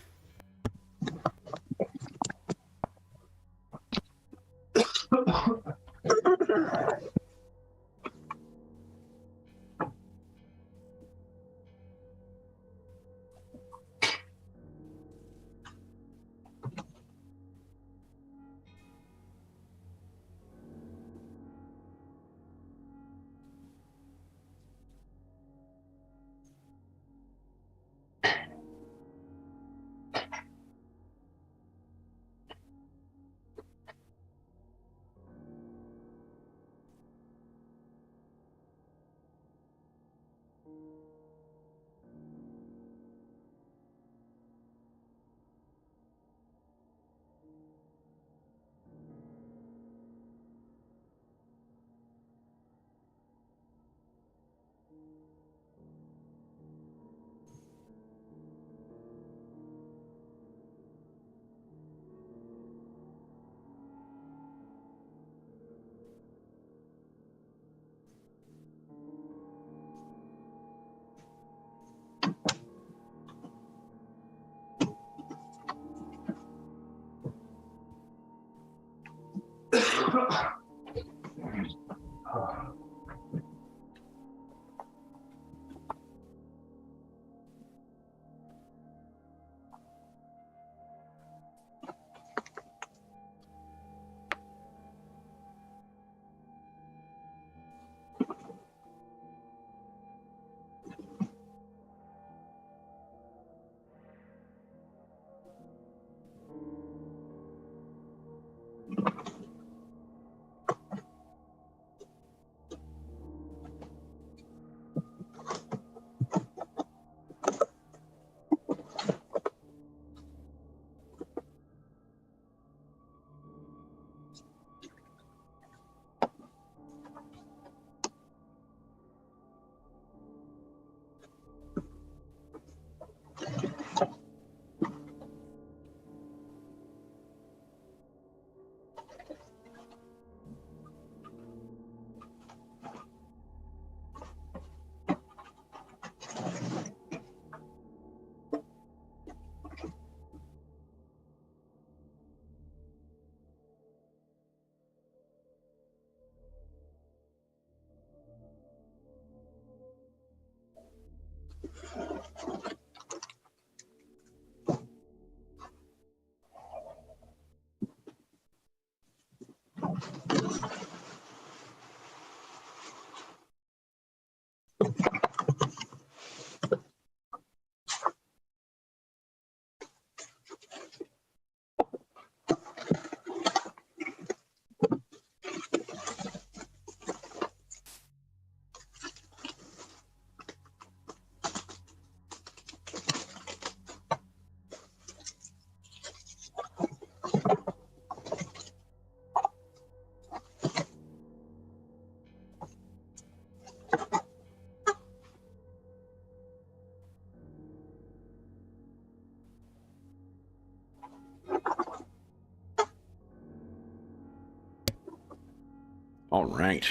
All right.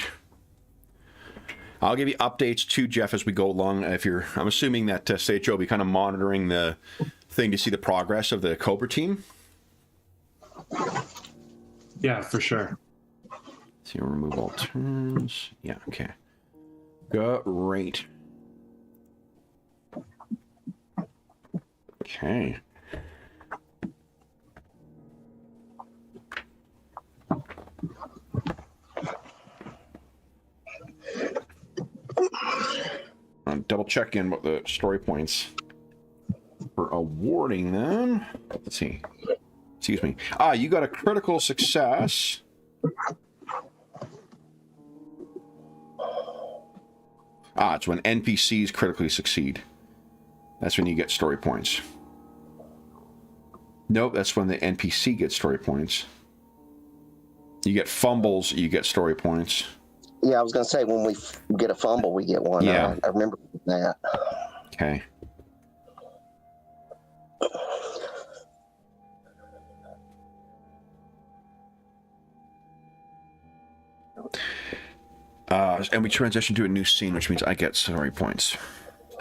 I'll give you updates too, Jeff, as we go along. I'm assuming that Sage will be kind of monitoring the thing to see the progress of the Cobra team. Yeah, for sure. So remove all turns. Yeah, okay. Great. Okay. Double check in what the story points for awarding them. Let's see. Excuse me. You got a critical success. It's when NPCs critically succeed. That's when you get story points. Nope, that's when the NPC gets story points. You get fumbles, you get story points. Yeah, I was going to say, when we get a fumble, we get one. Yeah. I remember that. Okay. And we transition to a new scene, which means I get story points.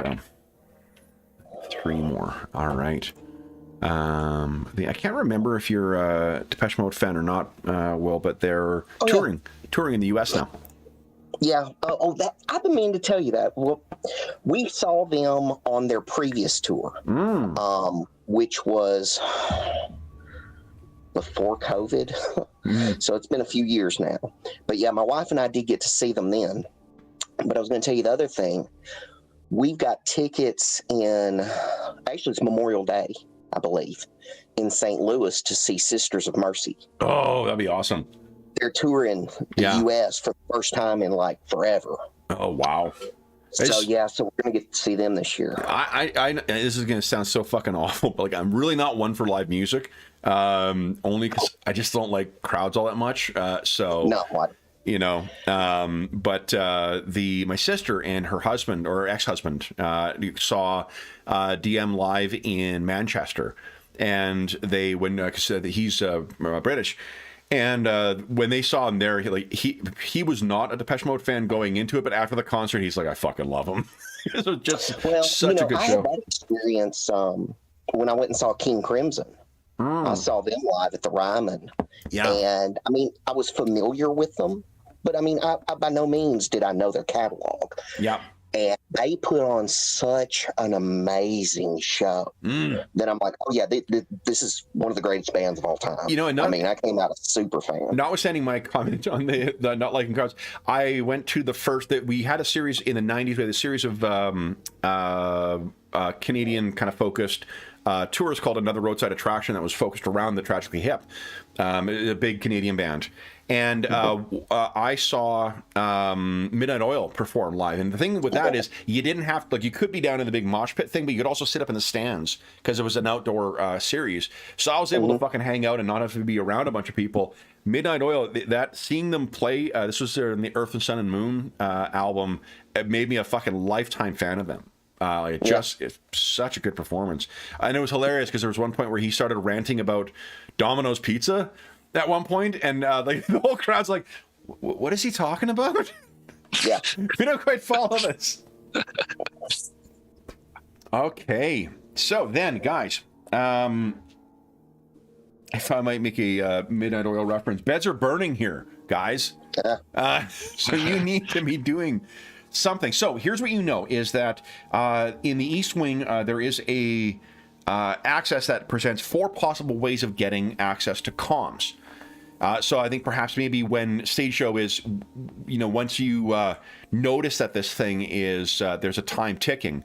So, 3 more. All right. I can't remember if you're a Depeche Mode fan or not, Will, but they're touring in the U.S. now. Yeah. That I've been meaning to tell you that. Well, we saw them on their previous tour, which was before COVID. So it's been a few years now. But yeah, my wife and I did get to see them then. But I was going to tell you the other thing. We've got tickets actually it's Memorial Day, I believe, in St. Louis to see Sisters of Mercy. Oh, that'd be awesome. They're touring the U.S. for the first time in like forever. Oh, wow. So we're gonna get to see them this year. I this is gonna sound so fucking awful, but like I'm really not one for live music, only because I just don't like crowds all that much. No, what? You know, but my sister and her husband or ex-husband saw DM live in Manchester, and they cause he's British. And when they saw him there, he was not a Depeche Mode fan going into it, but after the concert, he's like, I fucking love him. It was just such a good show. I had that experience when I went and saw King Crimson. I saw them live at the Ryman. Yeah. And I mean, I was familiar with them, but I mean, I by no means did I know their catalog. Yeah. And they put on such an amazing show that I'm like, oh yeah, this is one of the greatest bands of all time. You know, I mean, I came out a super fan. Notwithstanding my comment on the not liking cards, I went to the first that we had a series in the 90s. We had a series of Canadian kind of focused tours called Another Roadside Attraction that was focused around the Tragically Hip, a big Canadian band. And I saw Midnight Oil perform live. And the thing with that is you didn't have, like, you could be down in the big mosh pit thing, but you could also sit up in the stands because it was an outdoor series. So I was able to fucking hang out and not have to be around a bunch of people. Midnight Oil, that seeing them play, this was in the Earth and Sun and Moon album, it made me a fucking lifetime fan of them. It's such a good performance. And it was hilarious because there was one point where he started ranting about Domino's Pizza at one point, and like the whole crowd's like, what is he talking about? Yeah. We don't quite follow this. Okay. So then, guys, if I might make a Midnight Oil reference, beds are burning here, guys. So you need to be doing something. So here's what you know is that in the East Wing, there is a access that presents 4 possible ways of getting access to comms. So I think perhaps maybe when Stage Show is, once you notice that this thing is, there's a time ticking,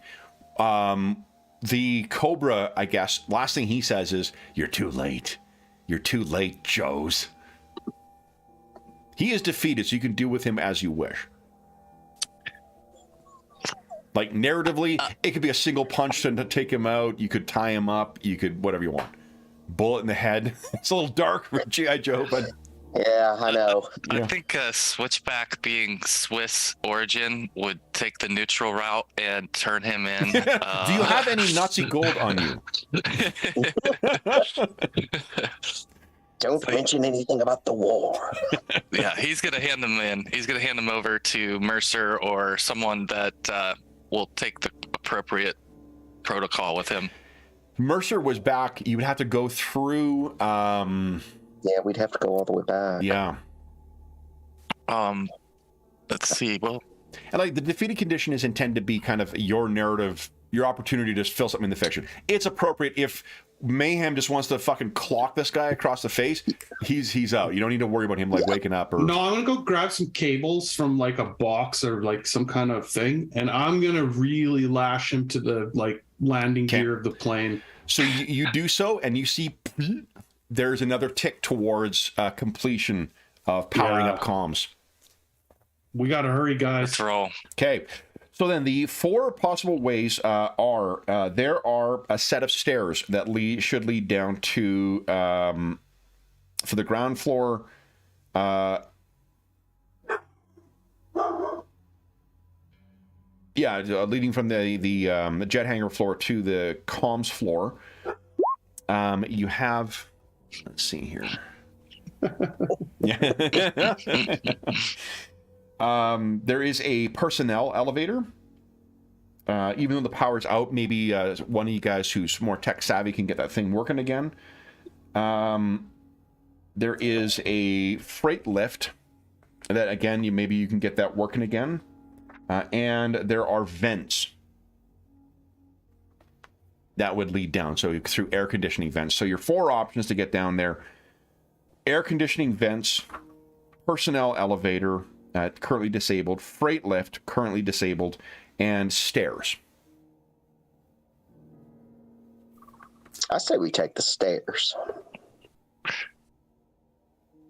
the Cobra, I guess, last thing he says is, "You're too late. You're too late, Joes." He is defeated, so you can do with him as you wish. Like, narratively, it could be a single punch to take him out. You could tie him up. You could, whatever you want. Bullet in the head. It's a little dark for GI Joe, but... Yeah, I know. I think Switchback being Swiss origin would take the neutral route and turn him in. Do you have any Nazi gold on you? Don't mention anything about the war. Yeah, he's going to hand them in. He's going to hand them over to Mercer or someone that will take the appropriate protocol with him. Mercer was back. You would have to go through... Yeah, we'd have to go all the way back. Yeah. Let's see. Well, and like the defeated condition is intended to be kind of your narrative, your opportunity to just fill something in the fiction. It's appropriate if Mayhem just wants to fucking clock this guy across the face. He's out. You don't need to worry about him like waking up or... No, I'm gonna go grab some cables from like a box or like some kind of thing, and I'm gonna really lash him to the like landing gear of the plane. So you do so, and you see there's another tick towards completion of powering up comms. We gotta hurry, guys. Let's roll. Okay. So then the 4 possible ways are there are a set of stairs that should lead down to for the ground floor. Leading from the jet hangar floor to the comms floor. You have, let's see here. There is a personnel elevator. Even though the power's out, maybe one of you guys who's more tech savvy can get that thing working again. There is a freight lift that, again, maybe you can get that working again. And there are vents that would lead down, so through air conditioning vents. So your 4 options to get down there: air conditioning vents, personnel elevator, currently disabled, freight lift, currently disabled, and stairs. I say we take the stairs.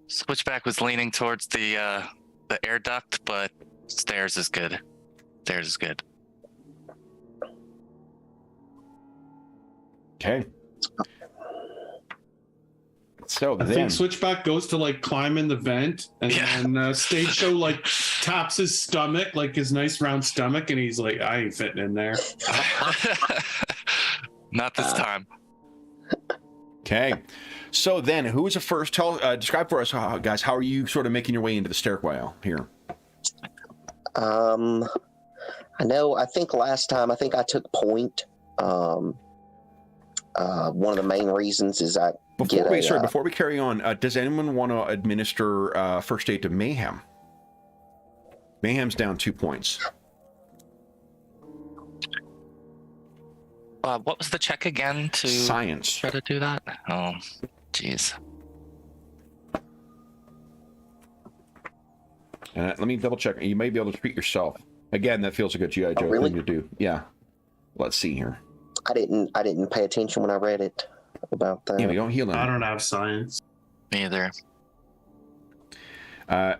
Switchback was leaning towards the air duct, but stairs is good. Stairs is good. Okay. So I think Switchback goes to like climb in the vent, and then Stage Show like taps his stomach, like his nice round stomach, and he's like, "I ain't fitting in there." Not this time. Okay. So then, who is the first? Describe for us, guys. How are you sort of making your way into the stairwell here? I know. I think last time, I think I took point. One of the main reasons is I Before we carry on, does anyone want to administer first aid to Mayhem? Mayhem's down 2 points. What was the check again to Science. try to do that? Oh, jeez. Let me double check. You may be able to treat yourself. Again, that feels like a GI Joe really? thing to do. Yeah. Let's see here. I didn't pay attention when I read it about that. Yeah, we don't heal them. I don't have science. Me either.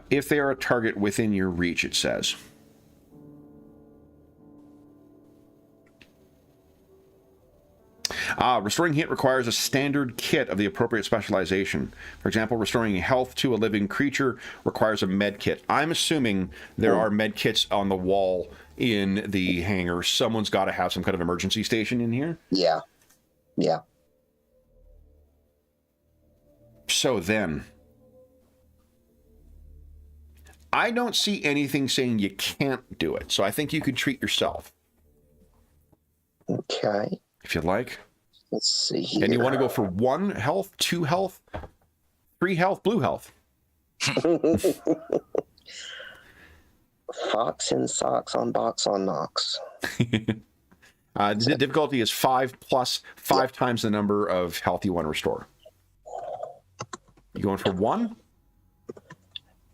If they are a target within your reach, it says. Restoring hit requires a standard kit of the appropriate specialization. For example, restoring health to a living creature requires a med kit. I'm assuming there are med kits on the wall in the hangar. Someone's got to have some kind of emergency station in here. Yeah. Yeah. So then, I don't see anything saying you can't do it. So I think you could treat yourself. Okay. If you'd like. Let's see here. And you want to go for 1 health, 2 health, 3 health, blue health. Fox in socks on box on Nox. The difficulty is 5 plus 5 times the number of health you want to restore. You going for 1?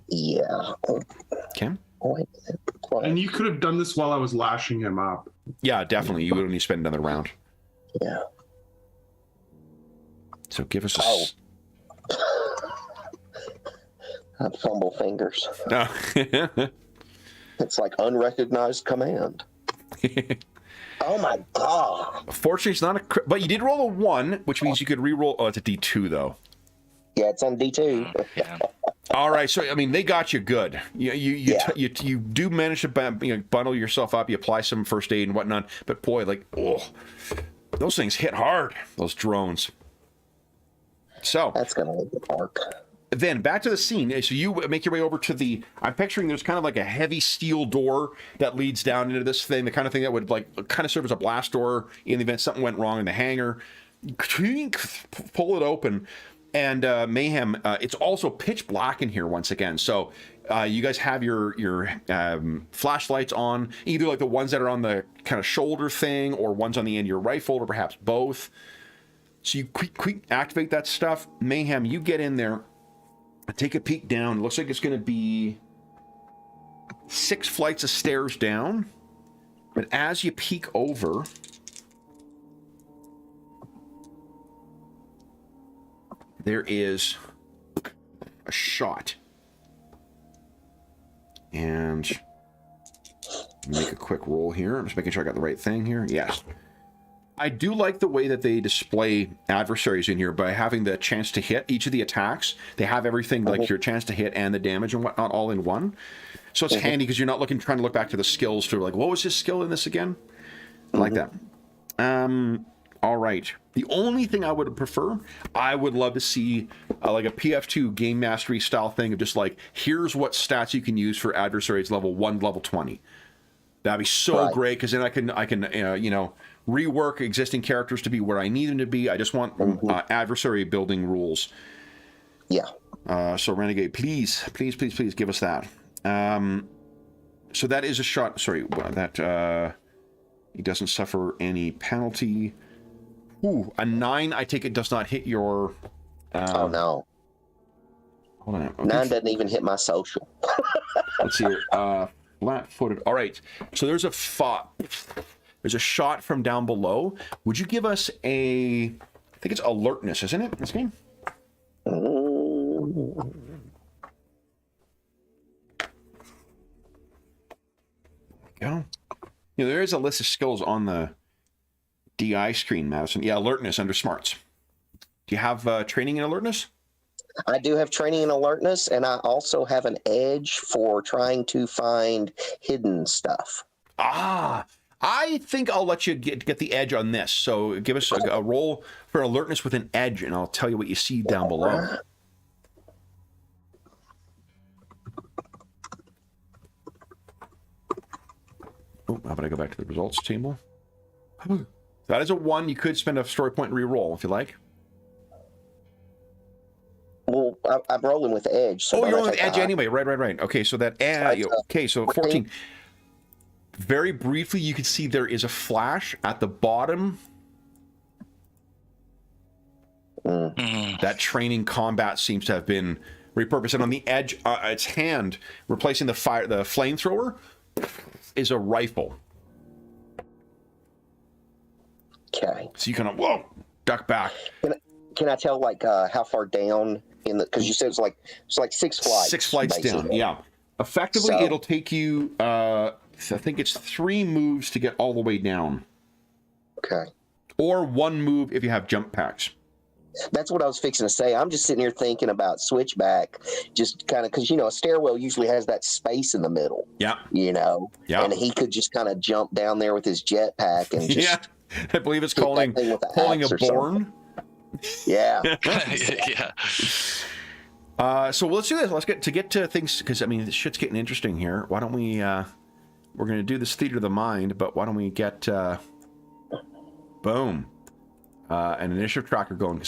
Yeah. Okay. Wait a minute. And you could have done this while I was lashing him up. Yeah, definitely. You would only spend another round. Yeah. So give us a... I fumble fingers. No. It's like unrecognized command. Oh my god. Fortunately, it's not a... But you did roll a 1, which means you could re-roll... Oh, it's a D2, though. Yeah, it's on D2. Yeah. All right, so I mean, they got you good. You do manage to bundle yourself up. You apply some first aid and whatnot. But boy, like, those things hit hard. Those drones. So That's gonna leave the park. then back to the scene. So you make your way over to the. I'm picturing there's kind of like a heavy steel door that leads down into this thing. The kind of thing that would like kind of serve as a blast door in the event something went wrong in the hangar. Pull it open. And Mayhem, it's also pitch black in here once again. So you guys have your flashlights on, either like the ones that are on the kind of shoulder thing or ones on the end of your rifle or perhaps both. So you quick activate that stuff. Mayhem, you get in there, take a peek down. It looks like it's going to be 6 flights of stairs down. But as you peek over... there is a shot. And make a quick roll here. I'm just making sure I got the right thing here. Yes. I do like the way that they display adversaries in here by having the chance to hit each of the attacks. They have everything like your chance to hit and the damage and whatnot all in one. So it's handy because you're not trying to look back to the skills to like, what was his skill in this again? I like that. All right. The only thing I would prefer, I would love to see like a PF2 game mastery style thing of just like, here's what stats you can use for adversaries level 1, level 20. That'd be so great because then I can rework existing characters to be where I need them to be. I just want adversary building rules. Yeah. So Renegade, please give us that. So that is a shot. Sorry, that he doesn't suffer any penalty. Ooh, a 9, I take it, does not hit your... oh, no. Hold on. Okay. 9 doesn't even hit my social. Let's see here. Flat-footed. All right. So there's a shot from down below. Would you give us a... I think it's alertness, isn't it, this game? Go. There is a list of skills on the DI screen, Madison. Yeah, alertness under smarts. Do you have training in alertness? I do have training in alertness, and I also have an edge for trying to find hidden stuff. I think I'll let you get the edge on this. So give us a roll for alertness with an edge, and I'll tell you what you see down below. Oh, how about I go back to the results table? That is a 1. You could spend a story point and re-roll if you like. I'm rolling with edge. So Oh, don't you're I rolling with take a edge high? anyway. Right. Okay, so that okay, so 14. Very briefly, you can see there is a flash at the bottom. That training combat seems to have been repurposed, and on the edge, its hand replacing the flamethrower is a rifle. Okay. So you kind of duck back. Can I tell like how far down in the? Because you said it's like 6 flights. 6 flights basically. down. Yeah. Effectively, So- it'll take you. I think it's 3 moves to get all the way down, Okay. or 1 move if you have jump packs. That's what I was fixing to say. I'm just sitting here thinking about switchback, just kind of because a stairwell usually has that space in the middle. Yeah. Yeah. And he could just kind of jump down there with his jetpack and just. Yeah. I believe it's hit that calling thing with the a axe or born. Yeah. Yeah. So let's do this. Let's get to things, because I mean this shit's getting interesting here. Why don't we? We're going to do this theater of the mind, but why don't we get boom, an initiative tracker going?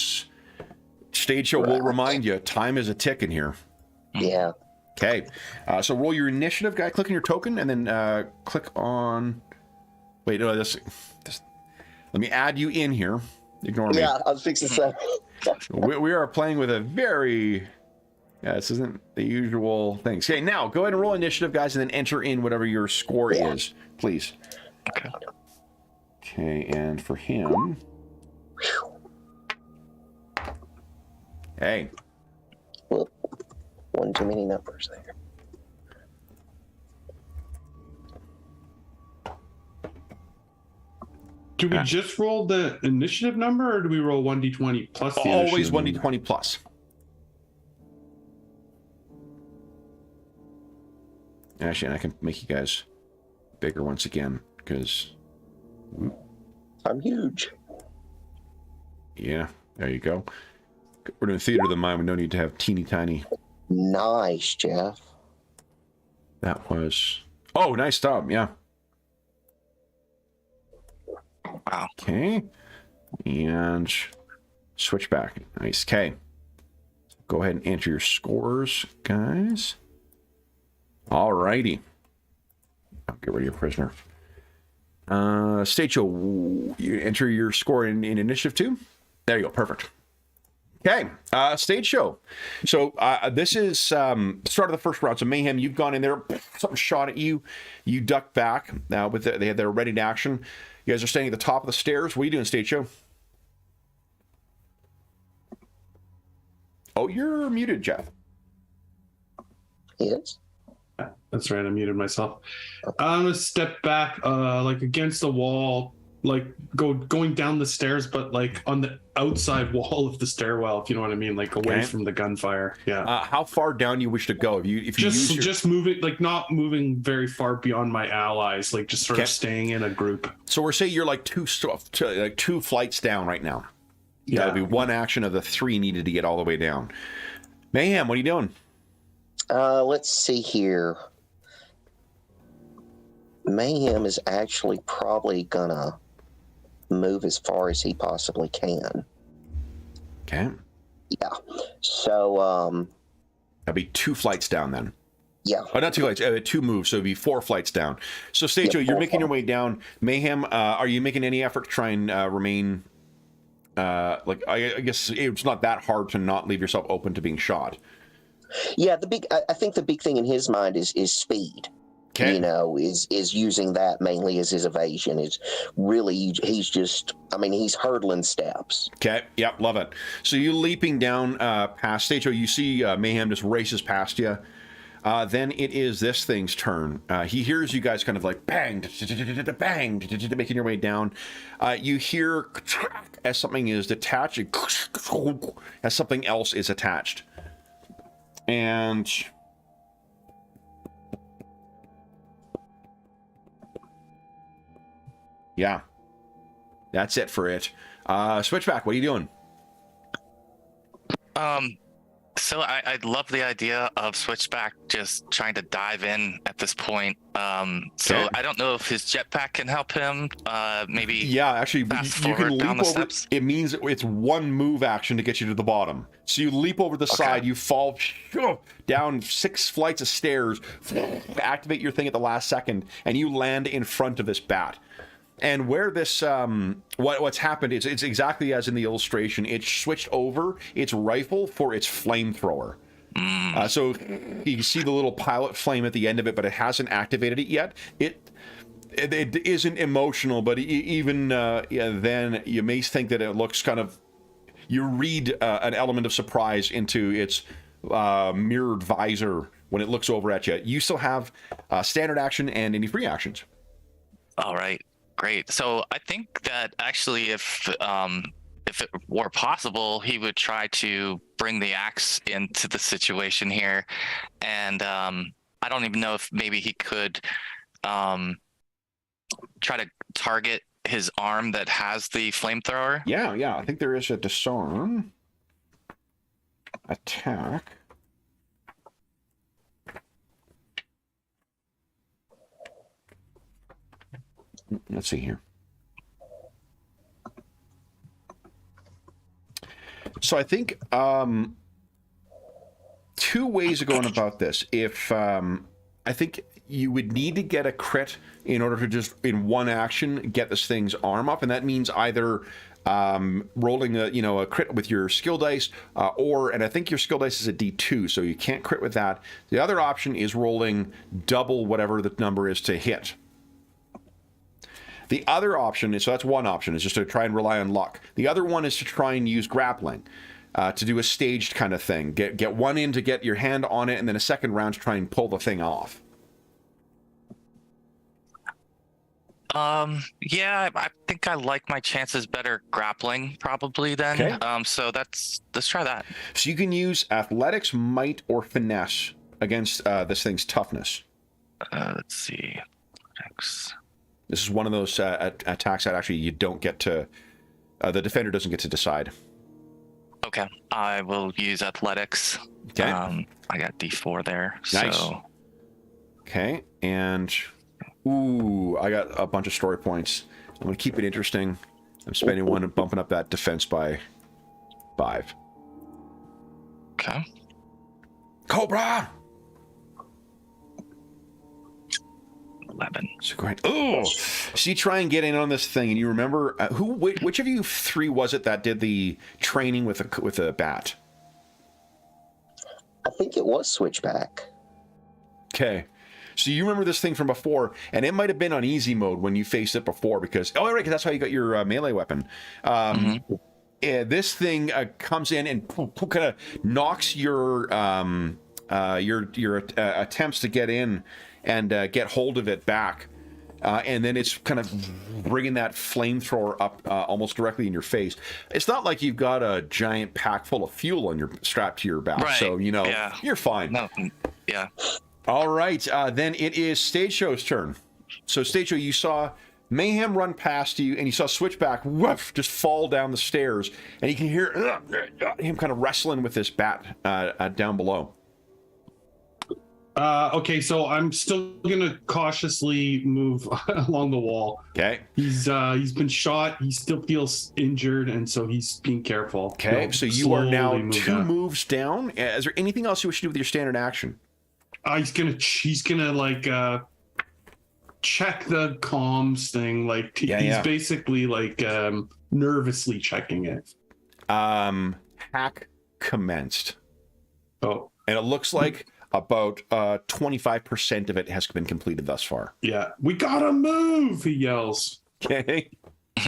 Stage show will remind you, time is a ticking here. Yeah. Okay, so roll your initiative, guy. Click on your token, and then click on. Wait, no, this. Let me add you in here. Ignore me. Yeah, I was fixing to say. We are playing with a very. Yeah, this isn't the usual things. Okay, now go ahead and roll initiative, guys, and then enter in whatever your score is, please. Okay. Okay, and for him. Hey. Well, one too many numbers there. Do we just roll the initiative number, or do we roll 1d20 plus the Always initiative 1d20 plus. Actually, and I can make you guys bigger once again, because... I'm huge. Yeah, there you go. We're doing theater of the mind. We don't need to have teeny tiny. Nice, Jeff. That was... Oh, nice job, yeah. Wow. Okay. And switch back. Nice. Okay. Go ahead and enter your scores, guys. All righty. I'll get rid of your prisoner. Stage show, you enter your score in initiative 2. There you go. Perfect. Okay. Stage show. So this is start of the first round. So Mayhem, you've gone in there. Something shot at you. You duck back. Now they have their ready to action. You guys are standing at the top of the stairs. What are you doing, Stage Show? Oh, you're muted, Jeff. Yes. That's right. I muted myself. I'm gonna step back, like against the wall, like going down the stairs, but like on the outside wall of the stairwell, if you know what I mean, like away from the gunfire. Yeah. How far down do you wish to go? If you just moving, like not moving very far beyond my allies, like just sort of staying in a group. So we're saying you're like 2 flights down right now. Yeah. That'd be 1 action of the 3 needed to get all the way down. Mayhem, what are you doing? Let's see here. Mayhem is actually probably gonna move as far as he possibly can. Okay. Yeah. So, That'd be 2 flights down then. yeah. Oh, not 2 flights. 2 moves, so it'd be 4 flights down. So, Stage Show, you're making your way down. Mayhem, are you making any effort to try and remain? I guess it's not that hard to not leave yourself open to being shot. Yeah. I think the big thing in his mind is speed. Okay. Is using that mainly as his evasion. Is really he's just. I mean, he's hurdling steps. Okay. Yep. Love it. So you leaping down past Stage Show, you see Mayhem just races past you. Then it is this thing's turn. He hears you guys kind of like bang, bang, making your way down. You hear as something is detached, as something else is attached. And yeah, that's it for it. Switchback, what are you doing? So I love the idea of Switchback just trying to dive in at this point. So Okay. I don't know if his jetpack can help him. Maybe Yeah, actually, fast you can forward down leap the over. steps. It means it's one move action to get you to the bottom. So you leap over the side, you fall down 6 flights of stairs, activate your thing at the last second, and you land in front of this bat. And where this, what's happened is it's exactly as in the illustration. It switched over its rifle for its flamethrower. So you can see the little pilot flame at the end of it, but it hasn't activated it yet. It isn't emotional, but even then, you may think that it looks kind of. You read an element of surprise into its mirrored visor when it looks over at you. You still have standard action and any free actions. All right. Great. So I think that actually, if it were possible, he would try to bring the axe into the situation here, and I don't even know if maybe he could try to target his arm that has the flamethrower. Yeah. I think there is a disarm attack. Let's see here. So I think 2 ways of going about this. If I think you would need to get a crit in order to just in one action get this thing's arm up, and that means either rolling a crit with your skill dice, and I think your skill dice is a D2, so you can't crit with that. The other option is rolling double whatever the number is to hit. The other option is, so that's one option, is just to try and rely on luck. The other one is to try and use grappling to do a staged kind of thing. Get one in to get your hand on it, and then a second round to try and pull the thing off. Yeah, I think I like my chances better grappling probably then. Okay. So let's try that. So you can use athletics, might, or finesse against this thing's toughness. Let's see. Athletics. This is one of those attacks that actually you don't get to, the defender doesn't get to decide. Okay, I will use athletics. Okay. I got D4 there. Nice. So. Okay, and ooh, I got a bunch of story points. I'm going to keep it interesting. I'm spending one and bumping up that defense by 5. Okay. Cobra! 11. So great. Oh, so you try and get in on this thing, and you remember which of you 3 was it that did the training with a bat? I think it was Switchback. Okay, so you remember this thing from before, and it might have been on easy mode when you faced it before, because because that's how you got your melee weapon. This thing comes in and kind of knocks your attempts to get in and get hold of it back, and then it's kind of bringing that flamethrower up almost directly in your face. It's not like you've got a giant pack full of fuel on your strapped to your back, right. so you're fine. No, yeah. All right, then it is Stage Show's turn. So Stage Show, you saw Mayhem run past you, and you saw Switchback just fall down the stairs, and you can hear him kind of wrestling with this bat down below. Okay, so I'm still gonna cautiously move along the wall. Okay. He's been shot. He still feels injured, and so he's being careful. Okay, so you are now Slowly move 2 down. moves down. Is there anything else you wish to do with your standard action? He's gonna like check the comms thing. Like he's basically like nervously checking it. Hack commenced. Oh, And it looks like about 25% of it has been completed thus far. yeah, we gotta move! He yells. Okay.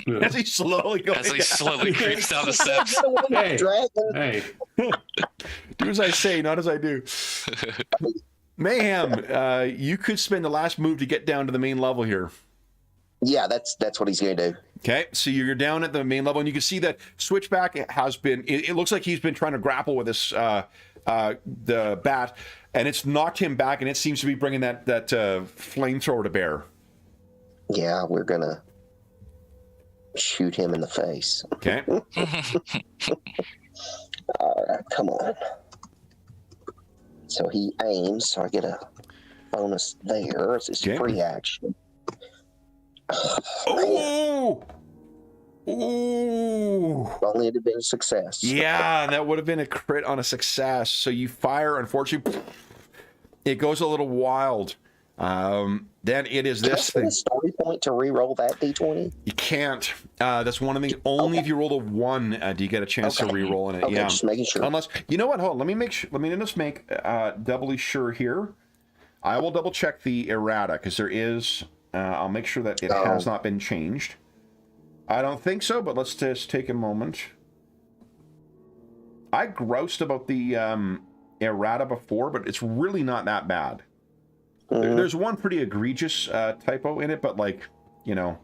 Yeah. As he slowly goes As he slowly creeps down the steps. Hey, Dragon. hey, Do as I say, not as I do. Mayhem, you could spend the last move to get down to the main level here. Yeah, that's what he's gonna do. Okay, so you're down at the main level, and you can see that Switchback has been. It looks like he's been trying to grapple with this the bat, and it's knocked him back, and it seems to be bringing that flamethrower to bear. Yeah, we're gonna shoot him in the face. Okay. All right, come on. So he aims, so I get a bonus there. It's his free action. Oh! Ooh! Only it had been a success. Yeah, that would have been a crit on a success. So you fire, unfortunately, it goes a little wild. Then it is this thing. Can I spend a story point to re-roll that d20? You can't. That's one of the things. Only if you roll a 1 do you get a chance to re-roll in it. Okay, Yeah, just making sure. Unless you know what? Hold on. Let me make sure. Let me just make doubly sure here. I will double check the errata because there is. I'll make sure that it has not been changed. I don't think so, but let's just take a moment. I groused about the errata before, but it's really not that bad. There's one pretty egregious typo in it, but like, you know,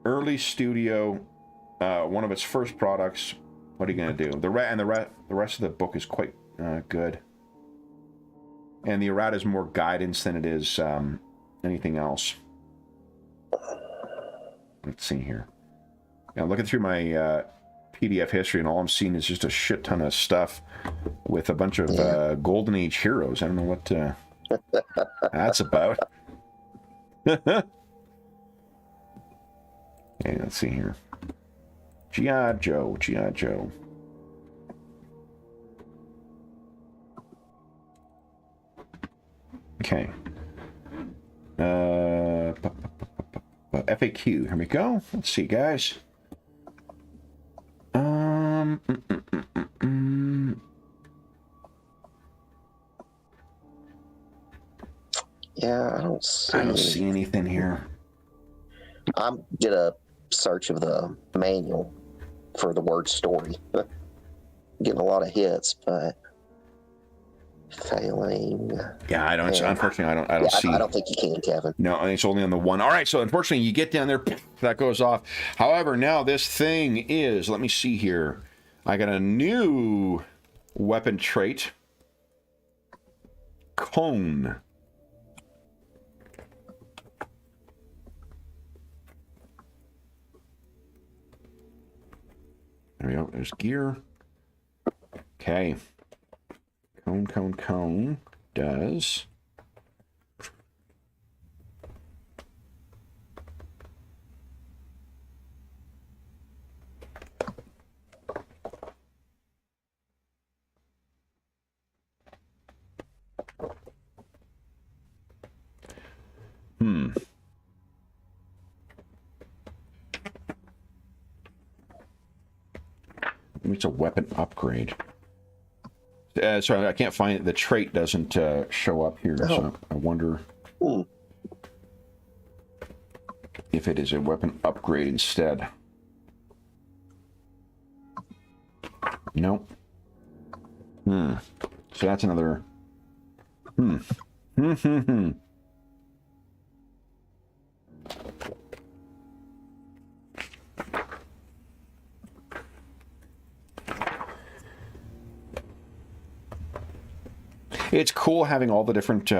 early studio, one of its first products. What are you gonna do? The rest of the book is quite good, and the errata is more guidance than it is anything else. Let's see here. Yeah, I'm looking through my PDF history, and all I'm seeing is just a shit ton of stuff with a bunch of Golden Age heroes. I don't know what that's about. Okay, let's see here. GI Joe, GI Joe. Okay. FAQ. Here we go. Let's see, guys. Yeah, I don't see anything here. I did a search of the manual for the word story. Getting a lot of hits, but failing. Yeah, I don't. Unfortunately, I don't see. I don't think you can, Kevin. No, it's only on the one. All right, so unfortunately, you get down there, that goes off. However, now this thing is. Let me see here. I got a new weapon trait. Cone. There we go. There's gear. Okay. Cone does. It's a weapon upgrade. Sorry, I can't find it. The trait doesn't show up here, so I wonder if it is a weapon upgrade instead. Nope. So that's another. It's cool having all the different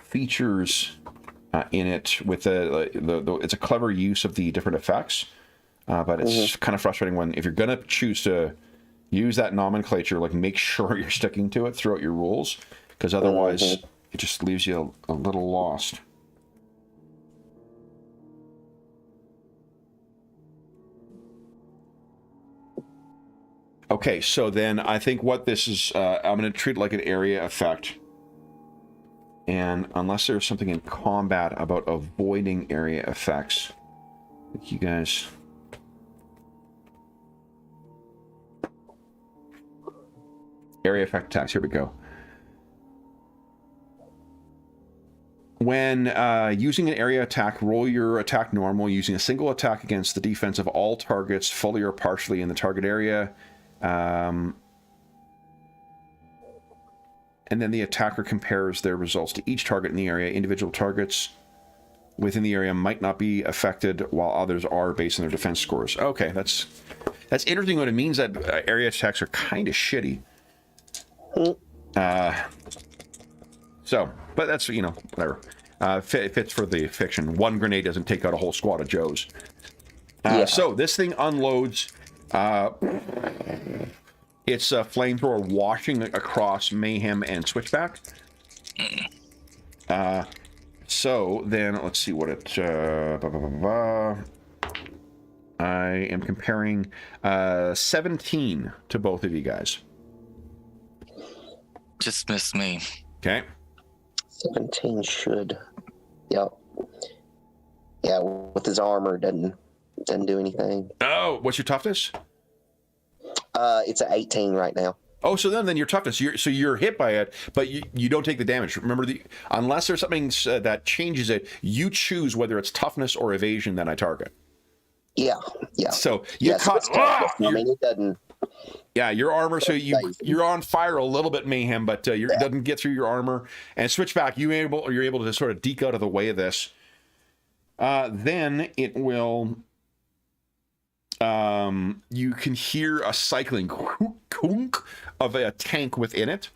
features in it. With the it's a clever use of the different effects, but it's kind of frustrating when if you're gonna choose to use that nomenclature, like make sure you're sticking to it throughout your rules, because otherwise it just leaves you a little lost. Okay, so then I think what this is, I'm going to treat it like an area effect. And unless there's something in combat about avoiding area effects, I think you guys... Area effect attacks, here we go. When using an area attack, roll your attack normal, using a single attack against the defense of all targets, fully or partially in the target area. And then the attacker compares their results to each target in the area. Individual targets within the area might not be affected, while others are based on their defense scores. Okay, that's interesting. What it means that area attacks are kind of shitty. So, but that's, you know, whatever. It fits for the fiction. One grenade doesn't take out a whole squad of Joes. So this thing unloads It's a flamethrower washing across Mayhem and Switchback. So then let's see what it. I am comparing 17 to both of you guys. Just missed me. Okay. 17 should. Yep. Yeah, with his armor doesn't do anything. Oh, what's your toughness? It's an 18 right now. Oh, so then your toughness. You're hit by it, but you don't take the damage. Remember, unless there's something that changes it, you choose whether it's toughness or evasion that I target. Yeah. So you caught. I mean, it doesn't. Yeah, your armor. So you're on fire a little bit, Mayhem, but it doesn't get through your armor. And Switchback, you're able to sort of deke out of the way of this. Then it will. You can hear a cycling of a tank within it,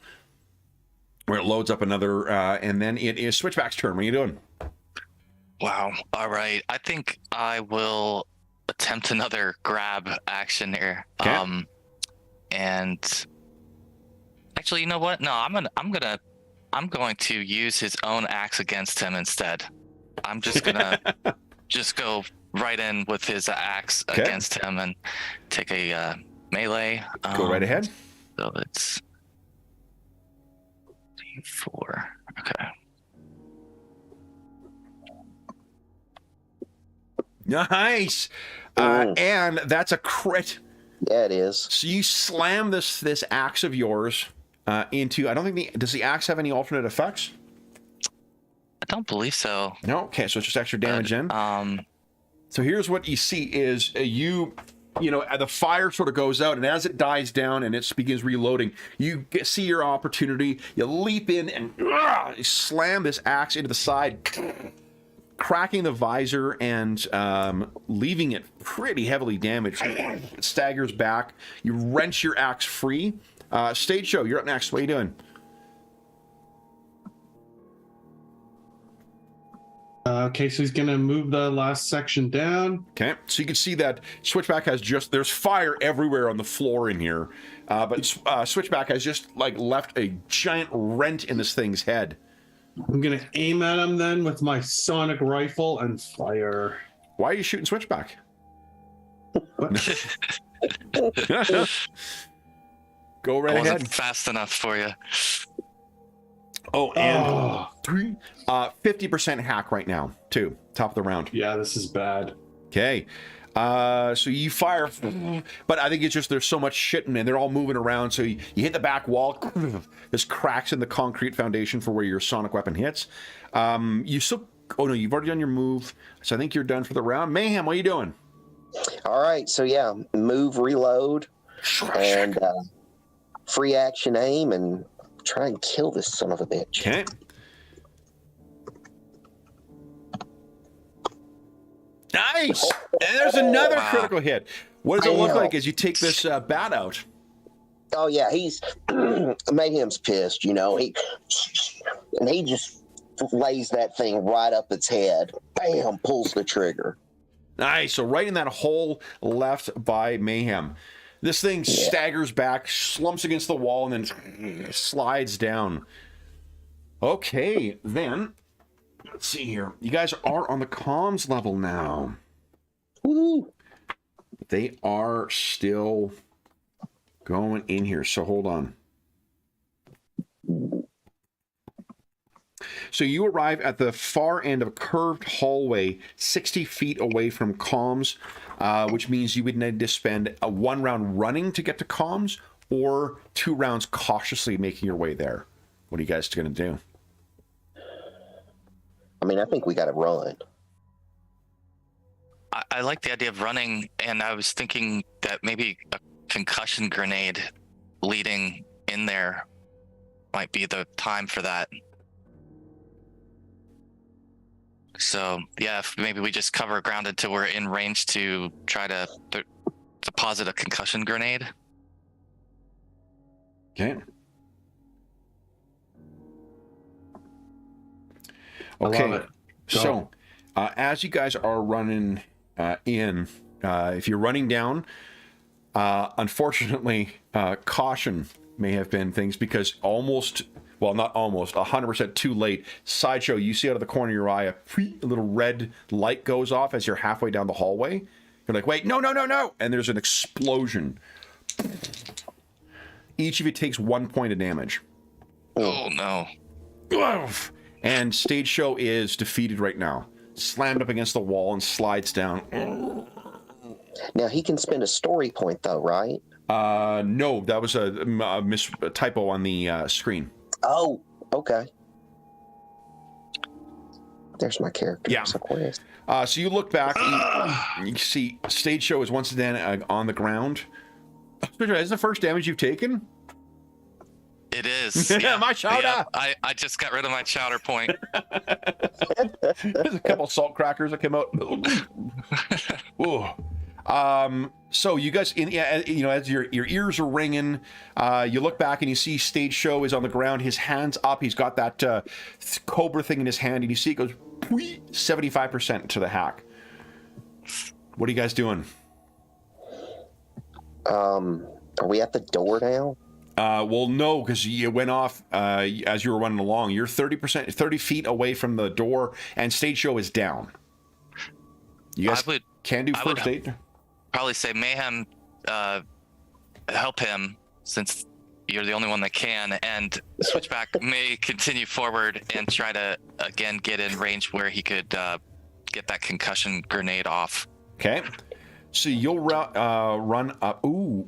where it loads up another, and then it is Switchback's turn. What are you doing? Wow. All right. I think I will attempt another grab action here. Okay. And actually, you know what? No, I'm going to use his own axe against him instead. I'm just gonna just go right in with his axe against him and take a melee. Go right ahead. So it's 4. Okay. Nice. And that's a crit. Yeah, it is. So you slam this axe of yours into. I don't think does the axe have any alternate effects? I don't believe so. No. Okay, so it's just extra damage in. So here's what you see is the fire sort of goes out, and as it dies down and it begins reloading, you see your opportunity. You leap in and you slam this axe into the side, cracking the visor and leaving it pretty heavily damaged. It staggers back. You wrench your axe free. Stage Show, you're up next. What are you doing? Okay, so he's gonna move the last section down. Okay, so you can see that Switchback has there's fire everywhere on the floor in here, but Switchback has just left a giant rent in this thing's head. I'm gonna aim at him then with my sonic rifle and fire. Why are you shooting Switchback? Go right ahead. Wasn't fast enough for you. Oh, and 50% hack right now, too. Top of the round. Yeah, this is bad. Okay. So you fire, but I think it's just there's so much shit and they're all moving around. So you hit the back wall. There's cracks in the concrete foundation for where your sonic weapon hits. You still. Oh no, you've already done your move. So I think you're done for the round. Mayhem, what are you doing? All right, so yeah, move, reload, and free action aim, and try and kill this son of a bitch. Okay. Nice! And there's another critical hit. What does it look like as you take this bat out? Oh yeah, he's Mayhem's pissed, he just lays that thing right up its head. Bam, pulls the trigger. Nice. So right in that hole left by Mayhem. This thing staggers back, slumps against the wall, and then slides down. Okay, then let's see here. You guys are on the comms level now. Woo! They are still going in here, so hold on. So you arrive at the far end of a curved hallway 60 feet away from comms, which means you would need to spend one round running to get to comms or 2 rounds cautiously making your way there. What are you guys going to do? I mean, I think we got to run. I like the idea of running, and I was thinking that maybe a concussion grenade leading in there might be the time for that. So yeah, if maybe we just cover ground until we're in range to try to deposit a concussion grenade. Okay. I love it. So as you guys are running in, if you're running down, Unfortunately, caution may have been things because not almost, 100% too late. Sideshow, you see out of the corner of your eye, a little red light goes off as you're halfway down the hallway. You're like, wait, no. And there's an explosion. Each of you takes 1 point of damage. Oh, no. And Stage Show is defeated right now. Slammed up against the wall and slides down. Now, he can spend a story point, though, right? No, that was a typo on the screen. Oh, okay. There's my character. Yeah. So you look back, you see Stage Show is once again on the ground. Is this the first damage you've taken? It is. Yeah, my chowder. Yeah, I just got rid of my chowder point. There's a couple salt crackers that came out. So you guys, as your ears are ringing, you look back and you see Stage Show is on the ground. His hands up. He's got that cobra thing in his hand, and you see it goes 75% to the hack. What are you guys doing? Are we at the door now? Well, no, because you went off as you were running along. You're 30 feet away from the door, and Stage Show is down. You guys can do first aid? Probably say Mayhem, help him since you're the only one that can, and Switchback may continue forward and try to again get in range where he could get that concussion grenade off. Okay, so you'll run up. Ooh.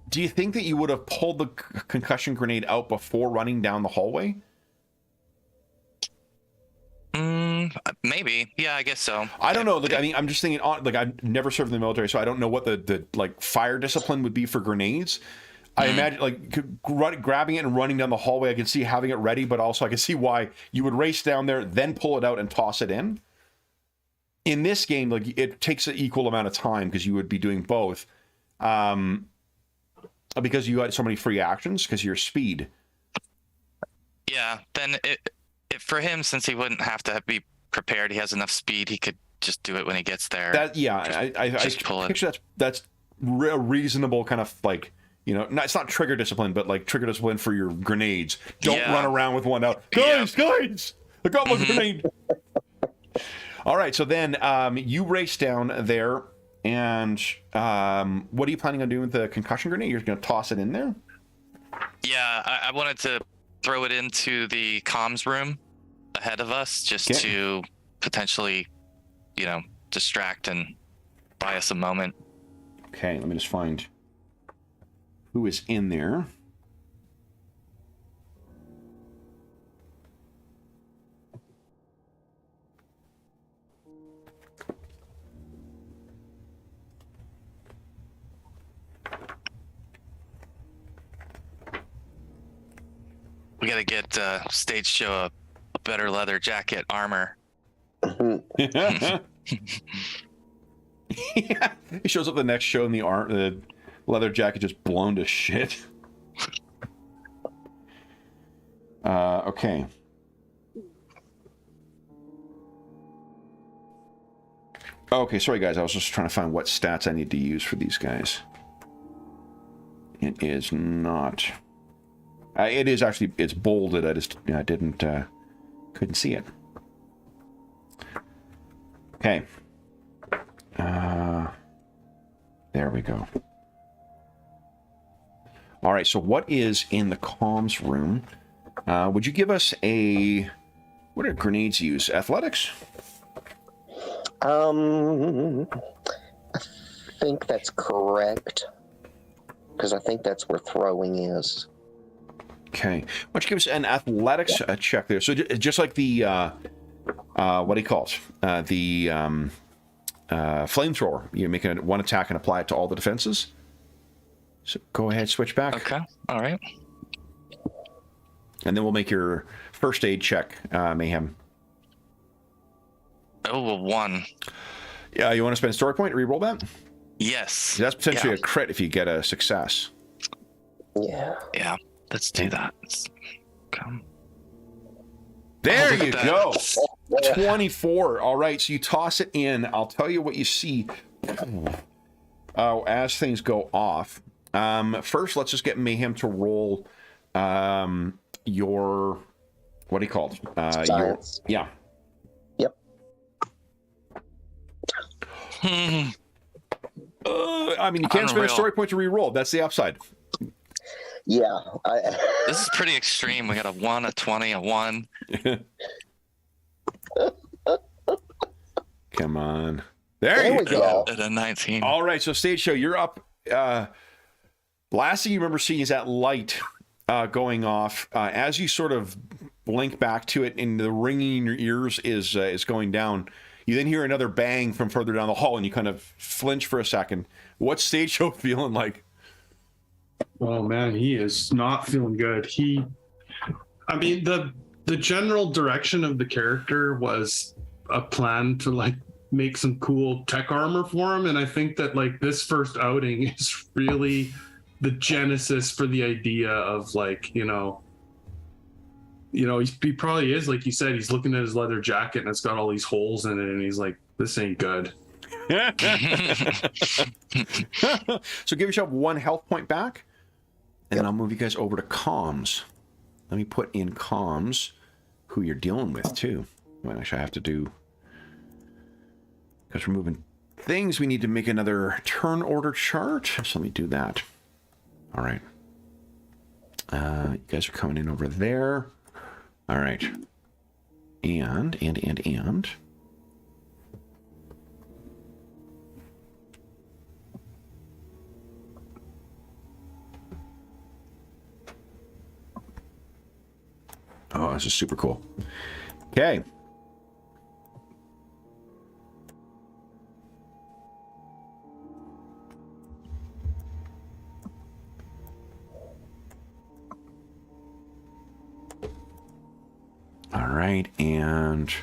Do you think that you would have pulled the concussion grenade out before running down the hallway? Maybe. Yeah, I guess so. I don't know. I'm just thinking. I've never served in the military, so I don't know what the fire discipline would be for grenades. I imagine grabbing it and running down the hallway. I can see having it ready, but also I can see why you would race down there, then pull it out and toss it in. In this game, it takes an equal amount of time because you would be doing both. Because you had so many free actions because of your speed. Yeah, then for him, since he wouldn't have to be prepared, he has enough speed. He could just do it when he gets there. I picture that's a reasonable kind of it's not trigger discipline, but trigger discipline for your grenades. Don't run around with one out. Guys, I got my grenade. All right, so then you race down there. And what are you planning on doing with the concussion grenade? You're going to toss it in there? Yeah, I wanted to throw it into the comms room ahead of us just to potentially, distract and buy us a moment. Okay, let me just find who is in there. We gotta get Stage Show a better leather jacket armor. Yeah. He shows up the next show in the leather jacket just blown to shit. Okay. Okay, sorry guys, I was just trying to find what stats I need to use for these guys. It is not... it is actually, it's bolded. I just couldn't see it. Okay. There we go. All right, so what is in the comms room? Would you give us what do grenades use? Athletics? I think that's correct. Because I think that's where throwing is. Okay. Why don't you give us an athletics check there? So just like the, what do you call it? The flamethrower. You make one attack and apply it to all the defenses. So go ahead, switch back. Okay. All right. And then we'll make your first aid check, Mayhem. Oh, a 1. Yeah, you want to spend a story point to reroll that? Yes. That's potentially a crit if you get a success. Yeah. Yeah. Let's do that. Come. There you go. 24. All right, so you toss it in. I'll tell you what you see as things go off. First, let's just get Mayhem to roll your, what do you call it? Science. Yeah. Yep. I mean, you can't spend a story point to re-roll. That's the upside. Yeah. This is pretty extreme. We got a 1, a 20, a 1. Come on. There you go. At a 19. All right, so Stage Show, you're up. Last thing you remember seeing is that light going off. As you sort of blink back to it and the ringing in your ears is going down, you then hear another bang from further down the hall and you kind of flinch for a second. What's Stage Show feeling like? Oh man, he is not feeling good. I mean, the general direction of the character was a plan to like make some cool tech armor for him, and I think that like this first outing is really the genesis for the idea of like, you know, he probably is, like you said, he's looking at his leather jacket and it's got all these holes in it, and he's like, this ain't good. So give yourself 1 health point back, and then I'll move you guys over to comms. Let me put in comms who you're dealing with too. Well, actually, I have to do, because we're moving things, we need to make another turn order chart. So let me do that. All right. You guys are coming in over there. All right. And. Oh, this is super cool. Okay. All right, and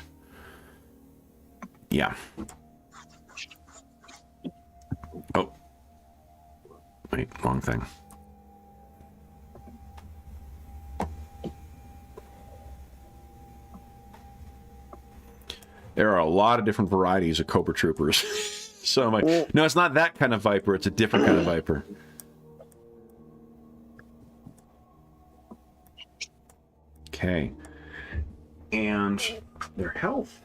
yeah. Oh, wait, wrong thing. There are a lot of different varieties of Cobra Troopers. So I'm like, no, it's not that kind of Viper. It's a different kind of Viper. Okay. And their health.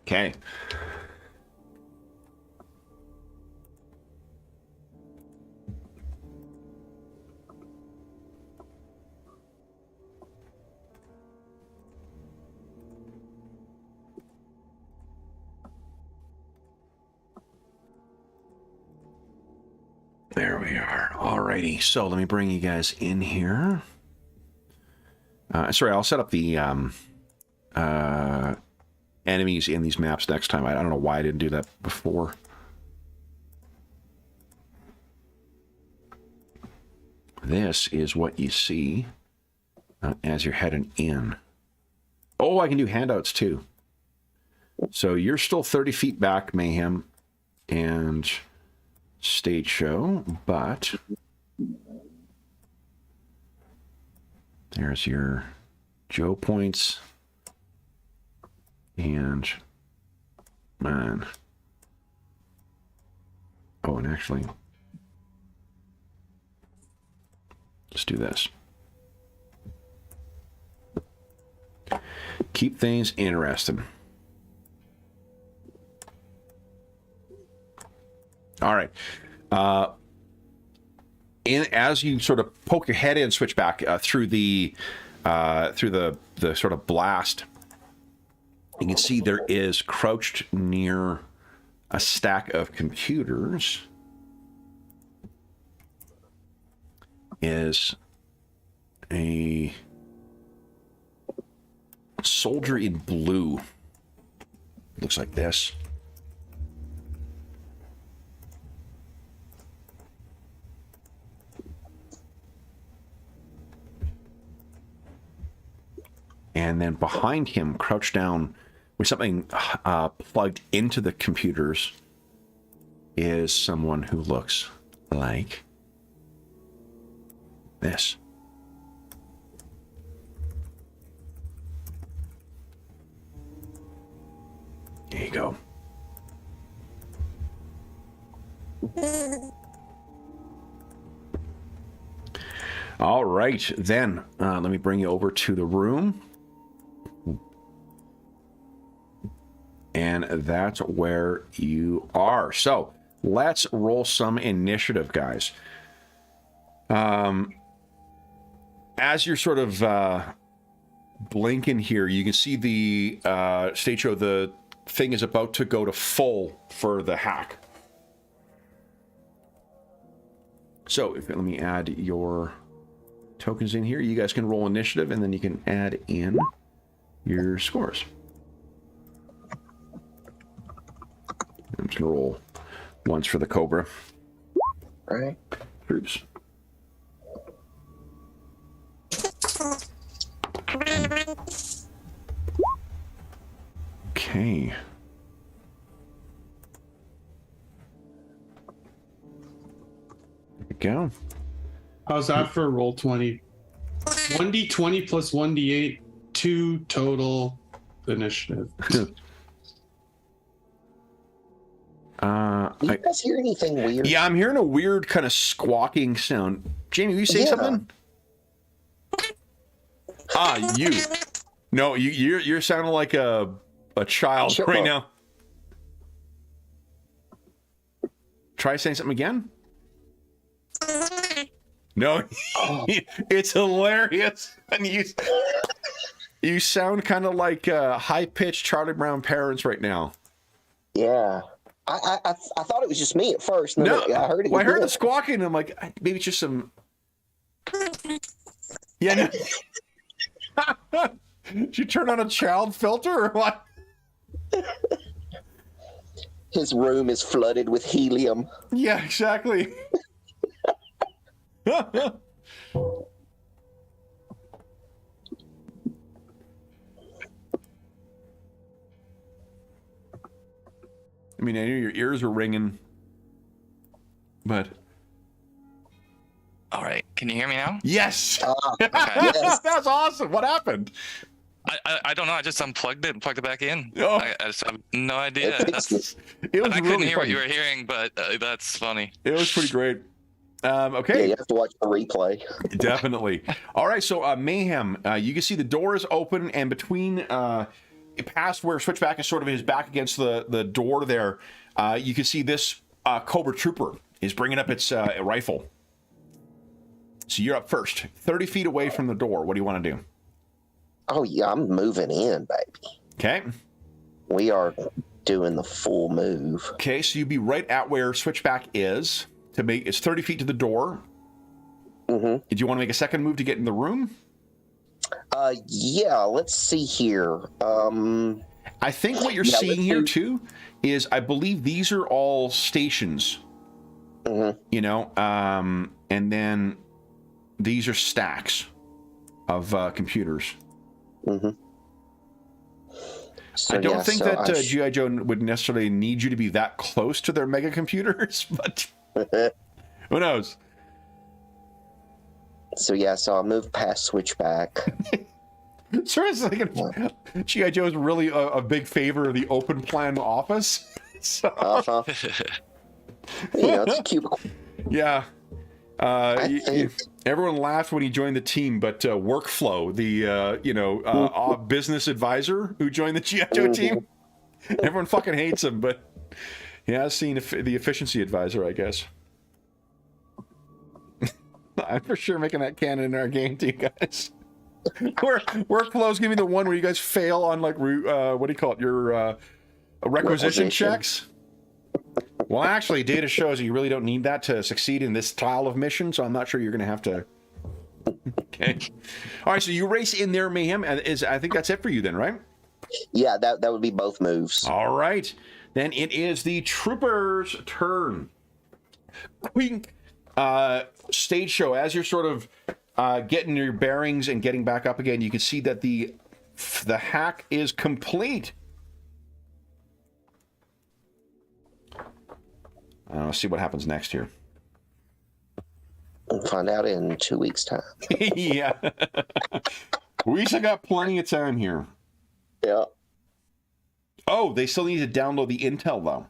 Okay. There we are. Alrighty. So let me bring you guys in here. Sorry, I'll set up the enemies in these maps next time. I don't know why I didn't do that before. This is what you see as you're heading in. Oh, I can do handouts too. So you're still 30 feet back, Mayhem, and Stage Show, but there's your Joe points, and man, oh, and actually, let's do this. Keep things interesting. All right. As you sort of poke your head in, switch back through the sort of blast, you can see there is crouched near a stack of computers is a soldier in blue. Looks like this. And then behind him, crouched down with something plugged into the computers, is someone who looks like this. There you go. All right, then let me bring you over to the room. And that's where you are. So let's roll some initiative, guys. As you're sort of blinking here, you can see the stage show, the thing is about to go to full for the hack. So let me add your tokens in here. You guys can roll initiative, and then you can add in your scores. I'm just gonna roll once for the Cobra. All right. Oops. Okay. There we go. How's that for roll 20? 1d20 plus 1d8, 2 total initiative. Do you guys hear anything weird? Yeah, I'm hearing a weird kind of squawking sound. Jamie, will you say something? You. No, you're sounding like a child right now. Try saying something again. No, it's hilarious, and you sound kind of like high-pitched Charlie Brown parents right now. Yeah. I thought it was just me at first. And No, I heard it. Well, I heard the squawking, and I'm like, maybe it's just some. Yeah. No. Did you turn on a child filter or what? His room is flooded with helium. Yeah, exactly. I mean, I knew your ears were ringing, but... All right. Can you hear me now? Yes! Okay. Yes. That's awesome. What happened? I don't know. I just unplugged it and plugged it back in. Oh. I just have no idea. It was I couldn't really hear funny. what you were hearing, but that's funny. It was pretty great. Okay. Yeah, you have to watch the replay. Definitely. All right, so Mayhem, you can see the door is open, and between past where Switchback is sort of his back against the door there, you can see this Cobra Trooper is bringing up its rifle. So you're up first, 30 feet away from the door. What do you want to do? Oh, yeah, I'm moving in, baby. Okay. We are doing the full move. Okay, so you'd be right at where Switchback is. It's 30 feet to the door. Mm-hmm. Do you want to make a second move to get in the room? Yeah, let's see here. I think what you're seeing here too is I believe these are all stations. Mm-hmm. You know, and then these are stacks of computers. Mm-hmm. So, I don't think that GI Joe would necessarily need you to be that close to their mega computers, but who knows? So yeah, so I'll move past Switchback. Seriously, GI Joe is really a big favor of the open plan office. So, You know, it's a cubicle. yeah. Everyone laughed when he joined the team, but Workflow, the business advisor who joined the GI Joe team, everyone fucking hates him, but he has seen the efficiency advisor, I guess. I'm for sure making that canon in our game to you guys. Workflow's gonna be the one where you guys fail on like what do you call it? Your requisition checks. Well, actually, data shows you really don't need that to succeed in this style of mission, so I'm not sure you're going to have to. Okay. All right, so you race in there, Mayhem. I think that's it for you then, right? Yeah, that would be both moves. All right. Then it is the Trooper's turn. Quink. Stage show. As you're sort of getting your bearings and getting back up again, you can see that the hack is complete. Let's see what happens next here. We'll find out in 2 weeks' time. Yeah. We still got plenty of time here. Yeah. Oh, they still need to download the intel, though.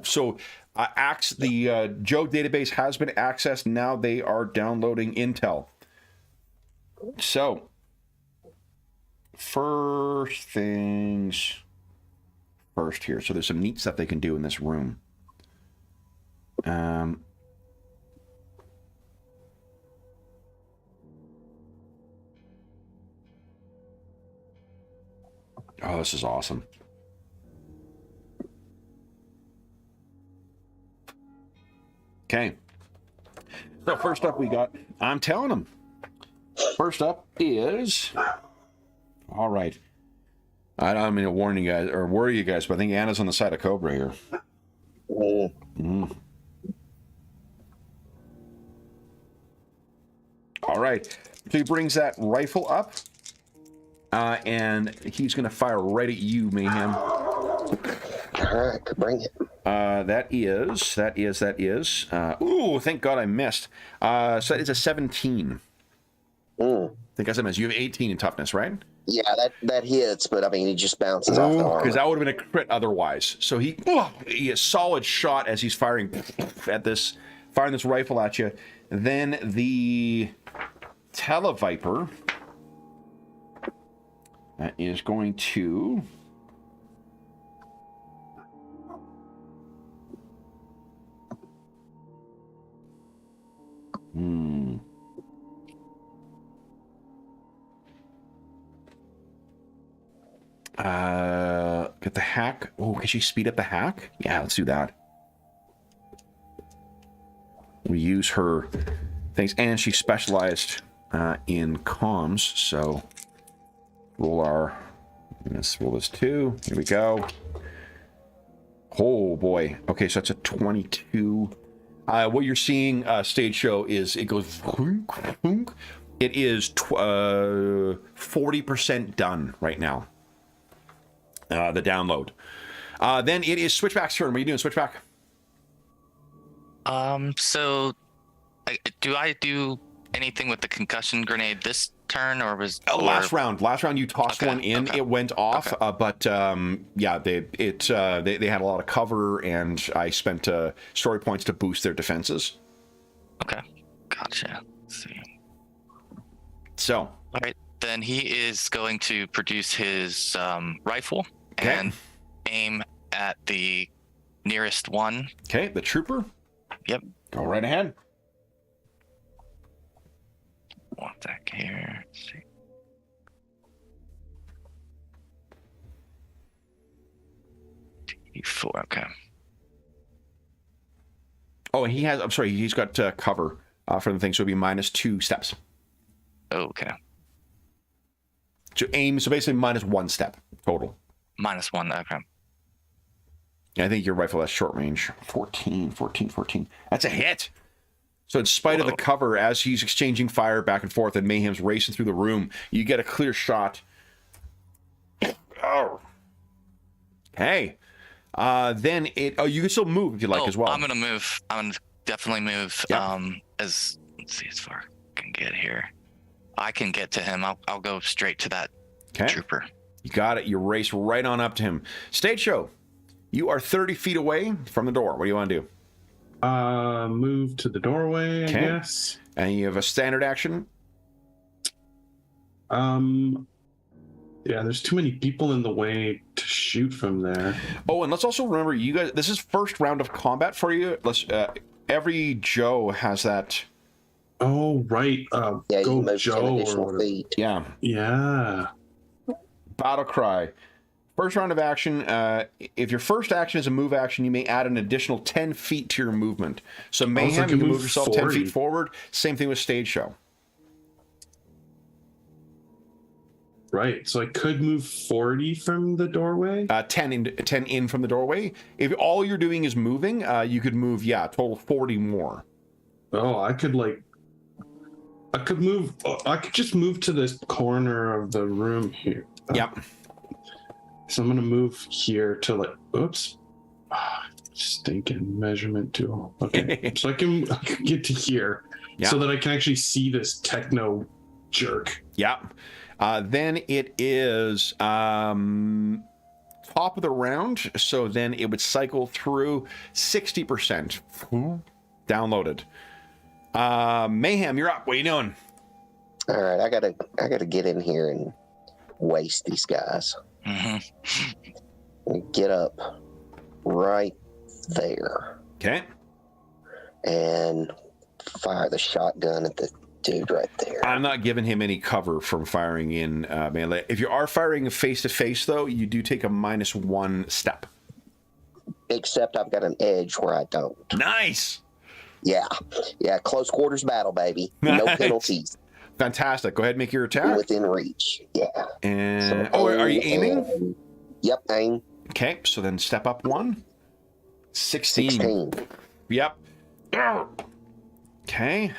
So the Joe database has been accessed. Now they are downloading intel. So, first things first here. So there's some neat stuff they can do in this room. Oh, this is awesome. Okay. So first up we got, I'm telling them. First up is, all right. I don't mean to warn you guys or worry you guys, but I think Anna's on the side of Cobra here. All right. So he brings that rifle up. And he's going to fire right at you, Mayhem. All right, could bring it. That is. Ooh, thank God I missed. So that is a 17. I think I said miss. You have 18 in toughness, right? Yeah, that hits, but I mean, he just bounces off the armor. Because that would have been a crit otherwise. So he a solid shot as he's firing this rifle at you. Then the Televiper is going to get the hack. Oh, can she speed up the hack? Yeah, let's do that. We use her things, and she's specialized in comms, so let's roll this 2. Here we go. Oh boy. Okay, so that's a 22. What you're seeing, stage show, is it goes. It is 40% done right now. The download. Then it is Switchback's turn. What are you doing, Switchback? So do I do anything with the concussion grenade this turn, or was last round you tossed one in, it went off, but yeah, they had a lot of cover, and I spent story points to boost their defenses. Okay, gotcha. Let's see. So all right, then he is going to produce his rifle and aim at the nearest one. Okay, the trooper. Yep. Go right ahead. Want that here. Let's see. T4. Okay. Oh, and he's got cover for the thing, so it'll be -2 steps. Okay. To aim, so basically -1 step total. -1. Okay. I think your rifle has short range. 14. That's a hit. So in spite of the cover, as he's exchanging fire back and forth and Mayhem's racing through the room, you get a clear shot. Oh. Hey. Then you can still move if you like as well. I'm gonna move. I'm gonna definitely move. Yep. Let's see as far as I can get here. I can get to him. I'll go straight to that trooper. You got it. You race right on up to him. Stage show. You are 30 feet away from the door. What do you want to do? Move to the doorway, I guess. And you have a standard action. Yeah, there's too many people in the way to shoot from there. Oh, and let's also remember, you guys, this is first round of combat for you. Every Joe has that. Oh, right. Yeah, go you move Joe 10 additional or feet. Yeah. Yeah. Battle cry. First round of action, if your first action is a move action, you may add an additional 10 feet to your movement. So Mayhem, you can move yourself 10 feet forward. Same thing with stage show. Right, so I could move 40 from the doorway? 10 in from the doorway. If all you're doing is moving, you could move, total 40 more. Oh, I could just move to this corner of the room here. Yep. So I'm going to move here to oops. Stinking measurement tool. Okay. So I can get to here Yeah. so that I can actually see this techno jerk. Yeah. Then it is top of the round. So then it would cycle through 60%. Downloaded. Mayhem, you're up. What are you doing? All right, I gotta get in here and waste these guys. Get up right there. Okay. And fire the shotgun at the dude right there. I'm not giving him any cover from firing in melee. If you are firing face to face, though, you do take a -1 step. Except I've got an edge where I don't. Nice. Yeah, close quarters battle, baby. No Nice. penalties. Fantastic. Go ahead and make your attack. Within reach. Yeah. And So are you aiming? Yep, aim. Okay, so then step up 1. 16. 16. Yep. Okay.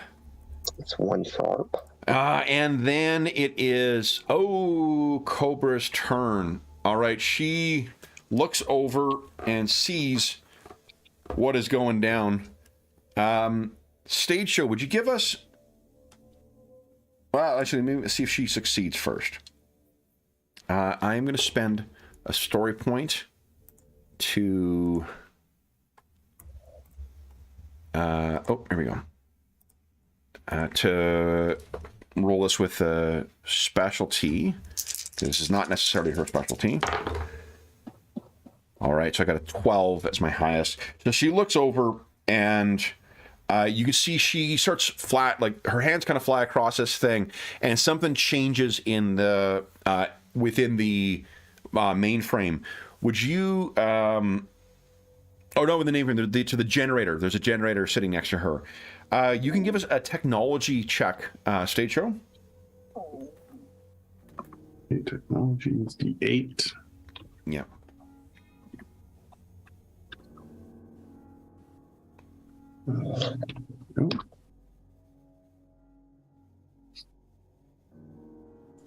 It's 1 sharp. And then it is Cobra's turn. All right, she looks over and sees what is going down. Stage show, would you give us? Well, actually, maybe see if she succeeds first. I am going to spend a story point to. Here we go. To roll this with a specialty. This is not necessarily her specialty. All right, so I got a 12 as my highest. So she looks over and you can see she starts flat, like her hands kind of fly across this thing, and something changes in the within the mainframe. Would you? In the name to the generator. There's a generator sitting next to her. You can give us a technology check, Stage Show. Technology is the 8. Yeah.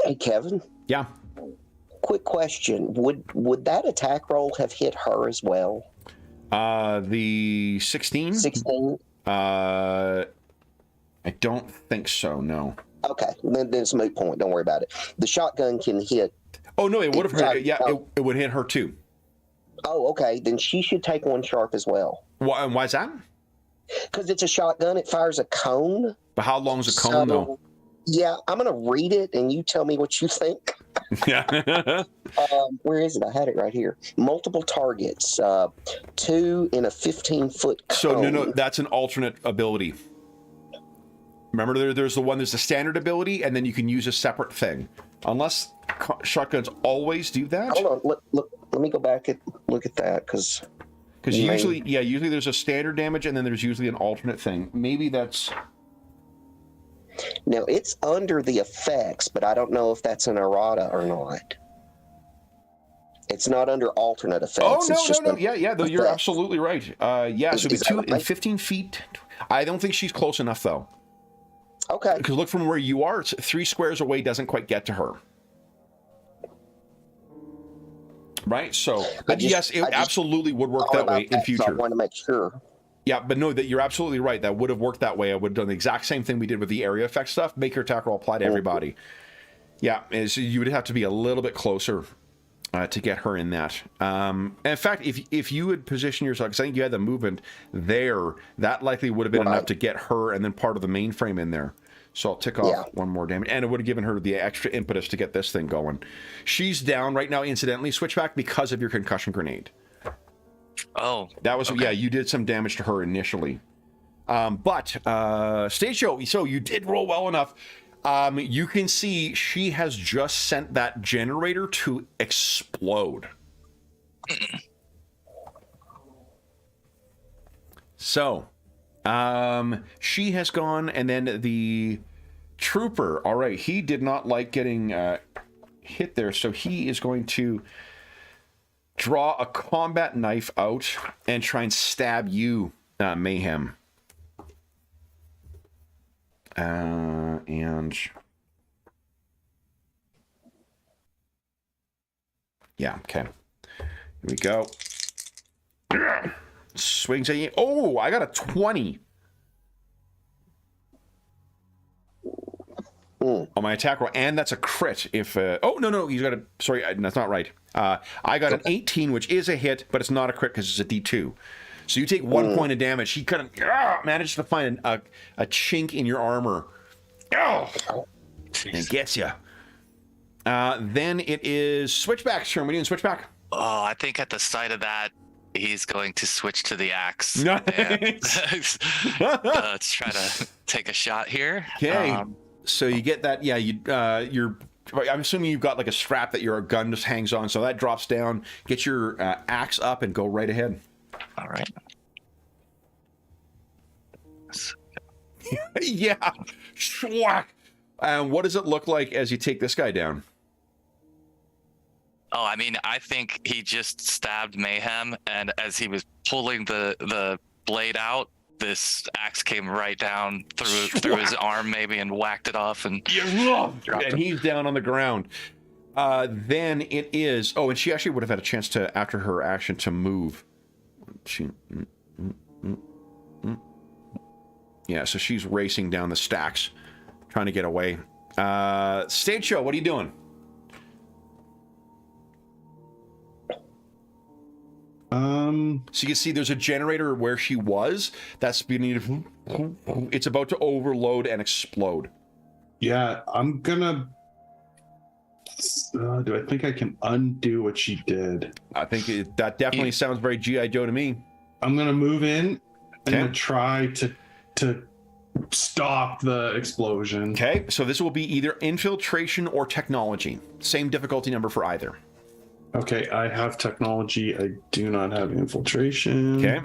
Hey, Kevin. Yeah. Quick question: Would that attack roll have hit her as well? The 16. 16. I don't think so. No. Okay, then it's a moot point. Don't worry about it. The shotgun can hit. Oh no, it would have hurt. Yeah, it would hit her too. Oh, okay. Then she should take 1 sharp as well. Why is that? Because it's a shotgun. It fires a cone. But how long is a cone though? Yeah, I'm gonna read it, and you tell me what you think. Yeah. Where is it? I had it right here. Multiple targets. 2 in a 15-foot cone. So no, that's an alternate ability. Remember, there's the standard ability, and then you can use a separate thing. Unless shotguns always do that. Hold on. Look. Let me go back and look at that because usually there's a standard damage, and then there's usually an alternate thing. Maybe that's. Now it's under the effects, but I don't know if that's an errata or not. It's not under alternate effects. Oh no. Yeah. Though you're absolutely right. So the 2 in 15 feet. I don't think she's close enough though. Okay. Because look from where you are, it's 3 squares away. Doesn't quite get to her. Right. So, but yes, it absolutely would work that way in future. So I want to make sure. Yeah, but no, that you're absolutely right. That would have worked that way. I would have done the exact same thing we did with the area effect stuff. Make your attack roll apply to everybody. Yeah, so you would have to be a little bit closer to get her in that. In fact, if you would position yourself, because I think you had the movement there, that likely would have been enough to get her and then part of the mainframe in there. So I'll tick off 1 more damage, and it would have given her the extra impetus to get this thing going. She's down right now, incidentally, Switchback, because of your concussion grenade. Oh, that was okay. You did some damage to her initially, but Stage Show. So you did roll well enough. You can see she has just sent that generator to explode. So she has gone, and then the trooper. All right, he did not like getting hit there, so he is going to draw a combat knife out and try and stab you, Mayhem. And yeah, okay. Here we go. swings at you. Oh, I got a 20 on my attack roll, and that's a crit. If oh no, he's got a, sorry, that's not right. I got an 18, which is a hit, but it's not a crit because it's a D2. So you take 1 point of damage. He kind of managed to find a chink in your armor. Oh, and gets you. Then it is Switchback's turn. What are you doing, Switchback? Oh, I think at the sight of that, he's going to switch to the axe. Nice. And, let's try to take a shot here. Okay. So you get that. Yeah, you're. I'm assuming you've got like a strap that your gun just hangs on. So that drops down. Get your axe up and go right ahead. All right. Yeah. Schwack. And what does it look like as you take this guy down? Oh, I mean, I think he just stabbed Mayhem, and as he was pulling the blade out, this axe came right down through his arm, maybe, and whacked it off, and dropped him. He's down on the ground. Then it is. Oh, and she actually would have had a chance to, after her action, to move. Yeah, so she's racing down the stacks, trying to get away. Stage Show, what are you doing? So you can see there's a generator where she was. That's beginning to. It's about to overload and explode. Yeah, I'm gonna. Do I think I can undo what she did? I think that definitely sounds very GI Joe to me. I'm gonna move in and Okay. try to stop the explosion. Okay, so this will be either infiltration or technology. Same difficulty number for either. Okay, I have technology. I do not have infiltration. Okay.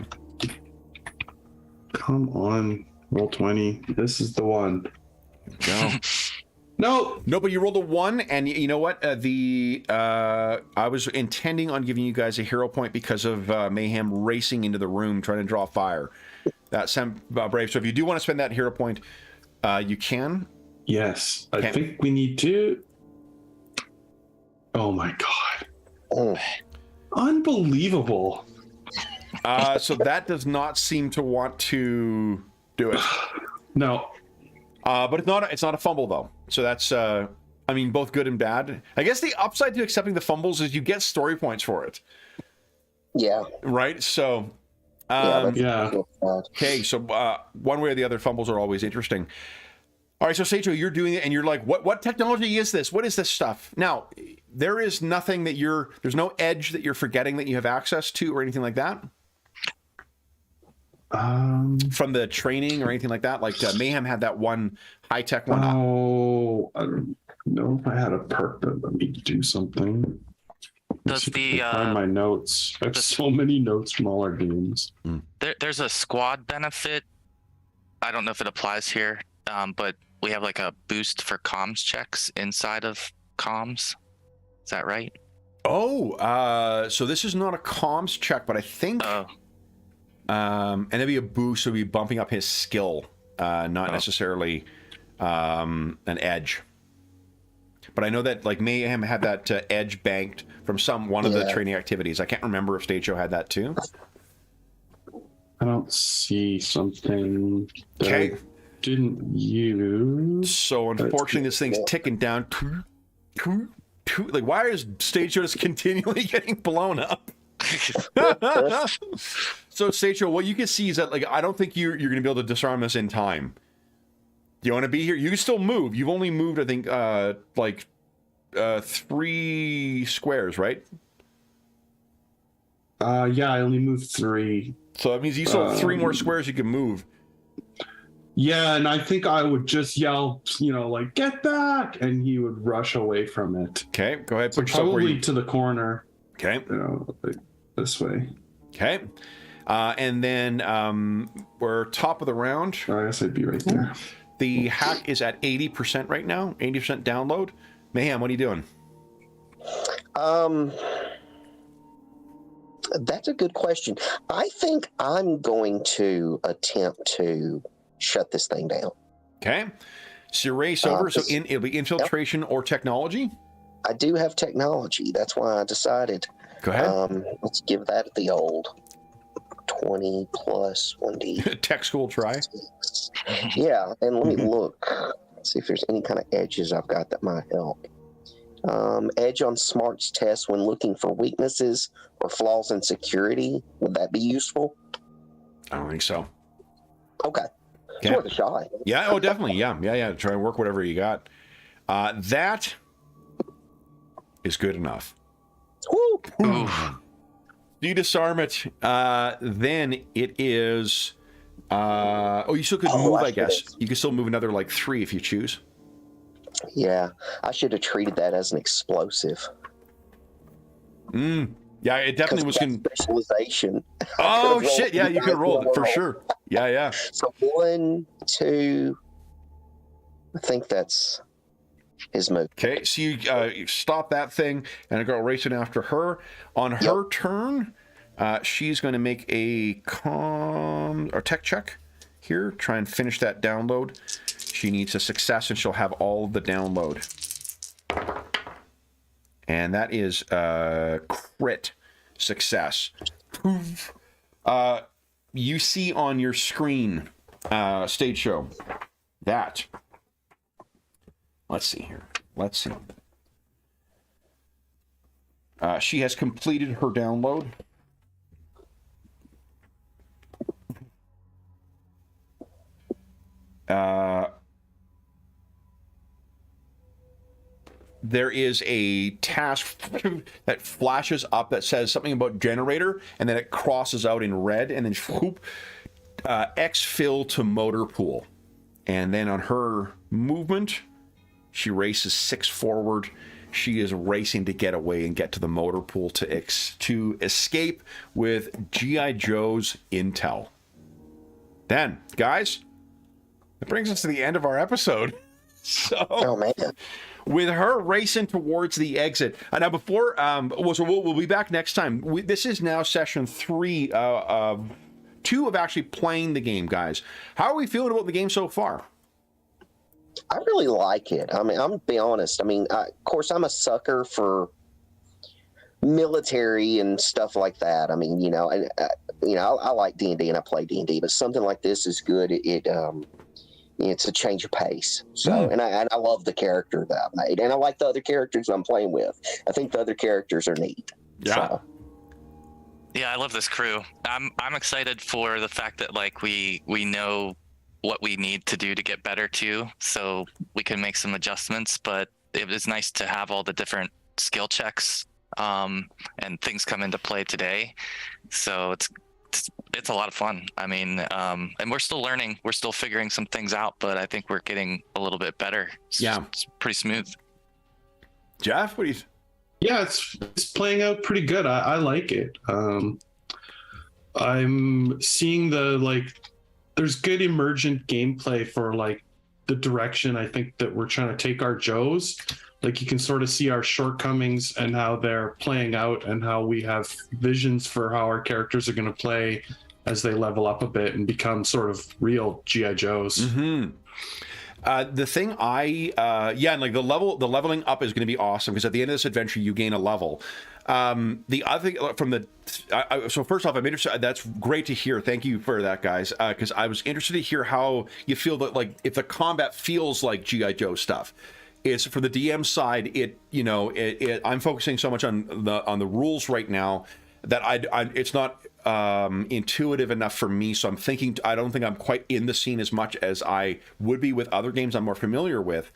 Come on, roll 20. This is the one. Go. No, but you rolled a 1, and you know what? I was intending on giving you guys a hero point because of Mayhem racing into the room trying to draw fire. That sounds brave. So if you do want to spend that hero point, you can. Yes, I Okay. think we need to. Oh my god. Unbelievable. So that does not seem to want to do it. No. But it's not a fumble though. So that's I mean, both good and bad. I guess the upside to accepting the fumbles is you get story points for it. Yeah. Right? So Yeah. okay, so one way or the other, fumbles are always interesting. All right, so Seicho, you're doing it, and you're like, what technology is this? What is this stuff? Now, there is nothing that there's no edge that you're forgetting that you have access to or anything like that? From the training or anything like that? Like Mayhem had that one high-tech one. Oh, I don't know if I had a perk that let me do something. Does the find my notes? I have so many notes from all our games. there's a squad benefit. I don't know if it applies here, but we have like a boost for comms checks inside of comms. Is that right? Oh, so this is not a comms check, but I think and it'd be a boost, so it'd be bumping up his skill, not necessarily an edge. But I know that like Mayhem had that edge banked from one of the training activities. I can't remember if Stage Show had that too. I don't see something that Okay. I didn't use. So unfortunately, this thing's ticking down. Like, why is Stage Show just continually getting blown up? So Stage Show, what you can see is that like I don't think you're going to be able to disarm this in time. Do you want to be here? You can still move. You've only moved, I think, 3 squares, right? Yeah, I only moved 3. So that means you still have 3 more squares you can move. Yeah, and I think I would just yell, like, get back! And he would rush away from it. Okay, go ahead. So Put yourself where probably you... to the corner, Okay. like this way. Okay. And then we're top of the round. I guess I'd be right there. The hack is at 80% right now, 80% download. Mayhem, what are you doing? That's a good question. I think I'm going to attempt to shut this thing down. Okay. So you race over. So it'll be infiltration or technology. I do have technology. That's why I decided. Go ahead. Let's give that the old 20 plus 1d. Tech school try. Yeah, and let me look. See if there's any kind of edges I've got that might help. Edge on smarts test when looking for weaknesses or flaws in security. Would that be useful? I don't think so. Okay. It's Okay. worth a shot. Yeah, oh, definitely. Yeah. Try and work whatever you got. That is good enough. Woo! You disarm it. Then it is. You still could move, I guess. You can still move another like 3 if you choose. Yeah, I should have treated that as an explosive. Yeah, it definitely was. Specialization. Oh shit! Yeah, you could roll it for sure. Yeah. So 1, 2. I think that's his move. Okay, so you stop that thing and I go racing after her. On her turn, she's going to make a tech check here. Try and finish that download. She needs a success and she'll have all of the download. And that is crit success. You see on your screen, stage show, that. Let's see here. She has completed her download. There is a task that flashes up that says something about generator, and then it crosses out in red, and then whoop, exfil to motor pool. And then on her movement, she races 6 forward. She is racing to get away and get to the motor pool to escape with GI Joe's intel. Then, guys, it brings us to the end of our episode. So, Oh man. with her racing towards the exit. Now, before, so we'll be back next time. This is now session 3 of 2 of actually playing the game, guys. How are we feeling about the game so far? I really like it. I mean, I'm gonna be honest. I mean, of course, I'm a sucker for military and stuff like that. I mean, I like D&D and I play D&D, but something like this is good. It's a change of pace. So, and I love the character that I made, and I like the other characters I'm playing with. I think the other characters are neat. Yeah. So. Yeah, I love this crew. I'm excited for the fact that like we know what we need to do to get better too, so we can make some adjustments. But it was nice to have all the different skill checks and things come into play today. So it's a lot of fun. I mean, and we're still learning. We're still figuring some things out, but I think we're getting a little bit better. It's pretty smooth. Jeff, what do you? Yeah, it's playing out pretty good. I like it. I'm seeing there's good emergent gameplay for like the direction I think that we're trying to take our Joes. Like you can sort of see our shortcomings and how they're playing out, and how we have visions for how our characters are going to play as they level up a bit and become sort of real GI Joes. Mm-hmm. The thing and like the leveling up is going to be awesome, because at the end of this adventure you gain a level. The other thing so first off, I'm interested. That's great to hear. Thank you for that, guys. Because I was interested to hear how you feel that, like, if the combat feels like GI Joe stuff. It's for the DM side. I'm focusing so much on the rules right now that it's not intuitive enough for me. So I don't think I'm quite in the scene as much as I would be with other games I'm more familiar with.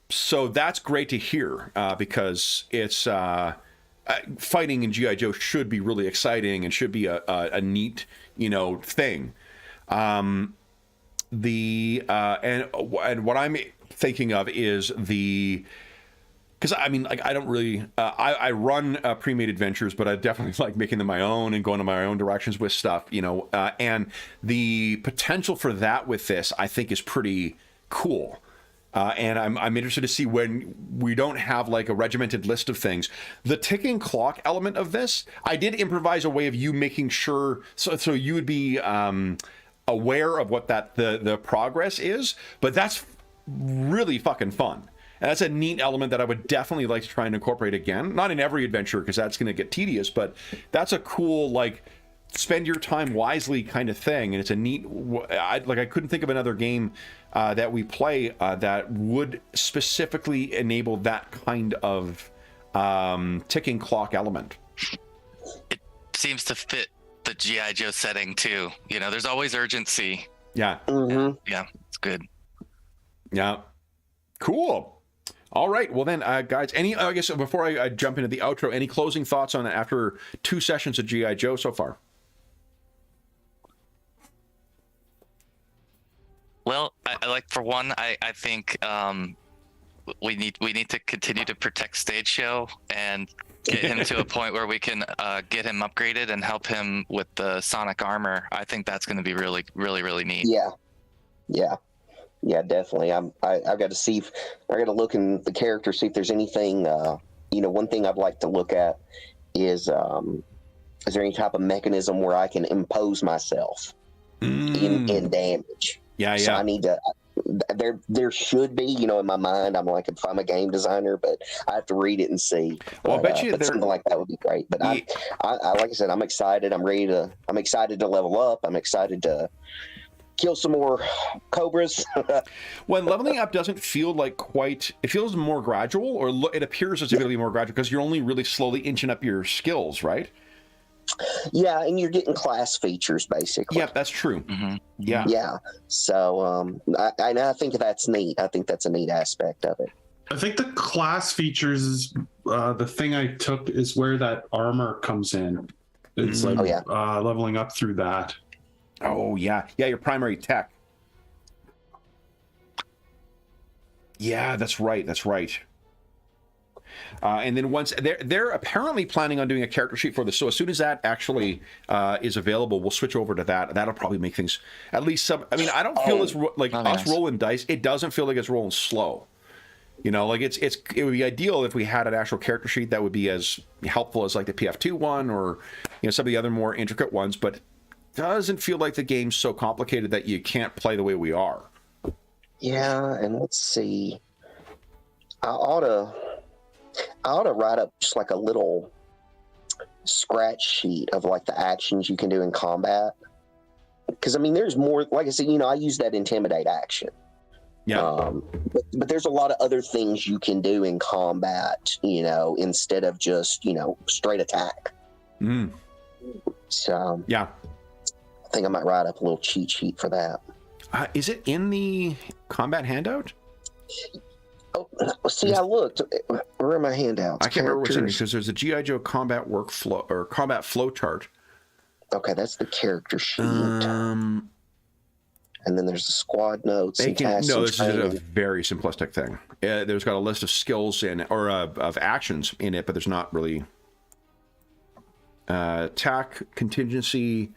So that's great to hear, because it's fighting in GI Joe should be really exciting and should be a neat thing. And what I'm thinking of is because I mean, like, I don't really I run pre-made adventures, but I definitely like making them my own and going in my own directions with stuff, and the potential for that with this I think is pretty cool. And I'm interested to see, when we don't have like a regimented list of things, the ticking clock element of this. I did improvise a way of you making sure so you would be aware of what the progress is, but that's really fucking fun. And that's a neat element that I would definitely like to try and incorporate again. Not in every adventure, because that's going to get tedious, but that's a cool, like, spend your time wisely kind of thing, and it's a neat. I couldn't think of another game that we play that would specifically enable that kind of ticking clock element. It seems to fit the GI Joe setting too. You know, there's always urgency. Yeah. Mm-hmm. Yeah, it's good. Yeah. Cool. All right. Well then, guys, I guess before I jump into the outro, any closing thoughts on it after 2 sessions of GI Joe so far? Well, I like, for one, I think we need to continue to protect Stage Show and get him to a point where we can get him upgraded and help him with the sonic armor. I think that's going to be really, really, really neat. Yeah, definitely. I've got to see if I got to look in the character, see if there's anything. One thing I'd like to look at is there any type of mechanism where I can impose myself in damage? Yeah. So I need to. There should be, in my mind, I'm like, if I'm a game designer, but I have to read it and see. Well, I bet you something like that would be great. But I like I said, I'm excited. I'm excited to level up. I'm excited to kill some more cobras. When leveling up doesn't feel like it feels more gradual, or it appears as if it'll be more gradual because you're only really slowly inching up your skills, right? Yeah, and you're getting class features basically. Yeah, that's true. Mm-hmm. Yeah. So I think that's neat. I think that's a neat aspect of it. I think the class features is the thing I took is where that armor comes in. It's leveling up through that. Oh yeah, your primary tech. Yeah, that's right. And then once they're apparently planning on doing a character sheet for this, so as soon as that actually is available, we'll switch over to that. That'll probably make things at least some. I mean, I don't feel it's like us rolling dice. It doesn't feel like it's rolling slow. It would be ideal if we had an actual character sheet that would be as helpful as like the PF2 one or some of the other more intricate ones, but it doesn't feel like the game's so complicated that you can't play the way we are. Yeah, and let's see. I ought to write up just like a little scratch sheet of like the actions you can do in combat. Because I mean, there's more. Like I said, I use that intimidate action. Yeah. But there's a lot of other things you can do in combat. Instead of just straight attack. Mm. So yeah, I think I might write up a little cheat sheet for that. Is it in the combat handout? Oh, see, I looked. Where are my handouts? I can't remember what's in it because there's a GI Joe combat workflow or combat flow chart. Okay, that's the character sheet. And then there's the squad notes. This is a very simplistic thing. There's got a list of skills or of actions in it, but there's not really attack, contingency,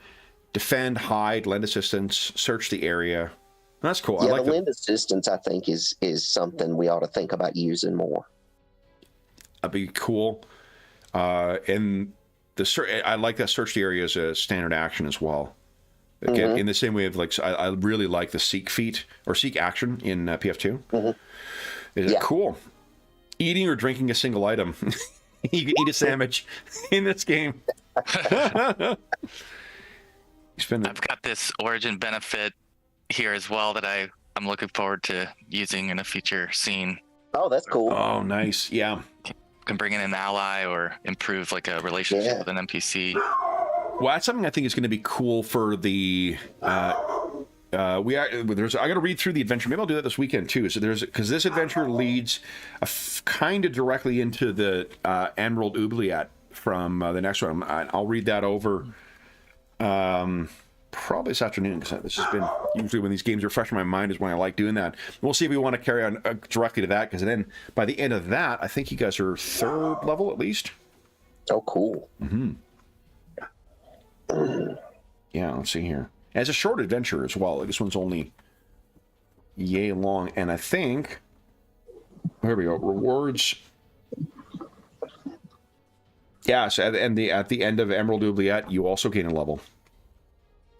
defend, hide, lend assistance, search the area. That's cool. Yeah, I like the lend assistance, I think, is something we ought to think about using more. That'd be cool. And I like that search the area as a standard action as well. Again, in the same way of I really like the seek feat or seek action in PF2. Mm-hmm. Is it cool? Eating or drinking a single item. You can eat a sandwich in this game. I've got this origin benefit here as well that I'm looking forward to using in a future scene. Oh, that's cool. Oh, nice. Yeah. Can bring in an ally or improve like a relationship with an NPC. Well, that's something I think is going to be cool for the. I got to read through the adventure. Maybe I'll do that this weekend too. So because this adventure leads kind of directly into the Emerald Oubliette from the next one. I'll read that over. Probably this afternoon because this has been usually when these games are fresh in my mind is when I like doing that. We'll see if we want to carry on directly to that because then by the end of that, I think you guys are 3rd level at least. Oh, cool. Mm-hmm. Yeah, let's see here. And it's a short adventure as well. This one's only yay long, and I think here we go. Rewards. Yeah, so at the end of Emerald Oubliette, you also gain a level.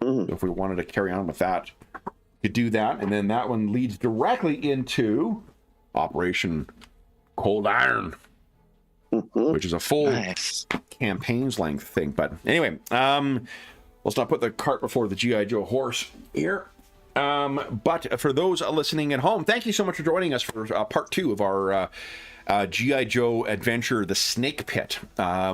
So if we wanted to carry on with that, you could do that, and then that one leads directly into Operation Cold Iron, which is a full campaign's length thing. But anyway, let's not put the cart before the GI Joe horse here. But for those listening at home, thank you so much for joining us for part 2 of our GI Joe adventure, The Snake Pit.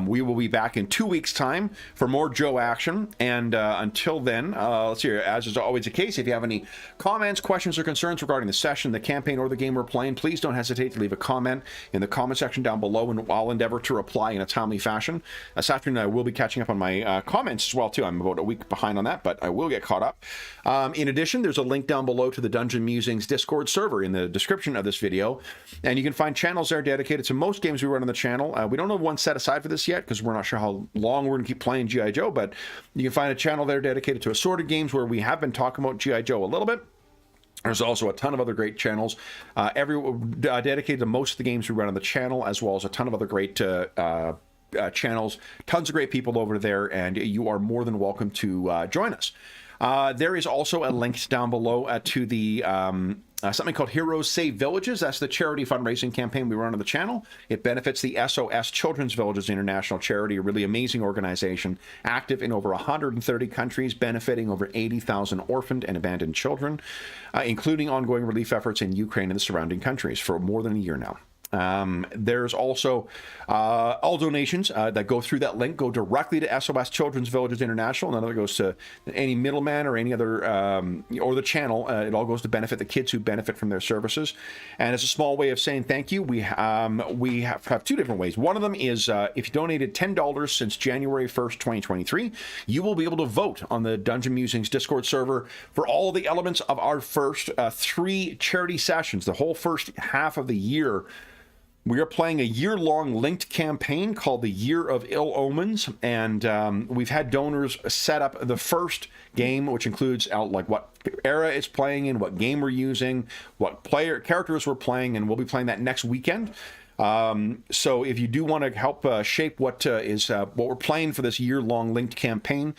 We will be back in 2 weeks' time for more Joe action. And until then, let's see, as is always the case, if you have any comments, questions, or concerns regarding the session, the campaign, or the game we're playing, please don't hesitate to leave a comment in the comment section down below, and I'll endeavor to reply in a timely fashion. This afternoon, I will be catching up on my comments as well, too. I'm about a week behind on that, but I will get caught up. In addition, there's a link down below to the Dungeon Musings Discord server in the description of this video, and you can find channels there dedicated to most games we run on the channel. We don't have one set aside for this yet because we're not sure how long we're going to keep playing GI Joe, but you can find a channel there dedicated to assorted games where we have been talking about GI Joe a little bit. There's also a ton of other great channels dedicated to most of the games we run on the channel, as well as a ton of other great channels. Tons of great people over there, and you are more than welcome to join us. There is also a link down below to the something called Heroes Save Villages. That's the charity fundraising campaign we run on the channel. It benefits the SOS Children's Villages International Charity, a really amazing organization, active in over 130 countries, benefiting over 80,000 orphaned and abandoned children, including ongoing relief efforts in Ukraine and the surrounding countries for more than a year now. There's also all donations that go through that link go directly to SOS Children's Villages International. None of it goes to any middleman or any other or the channel. It all goes to benefit the kids who benefit from their services. And as a small way of saying thank you, we have 2 different ways. One of them is if you donated $10 since January 1st, 2023, you will be able to vote on the Dungeon Musings Discord server for all the elements of our first 3 charity sessions, the whole first half of the year. We are playing a year-long linked campaign called the Year of Ill Omens, and we've had donors set up the first game, which includes like what era it's playing in, what game we're using, what characters we're playing, and we'll be playing that next weekend. So if you do want to help shape what we're playing for this year-long linked campaign,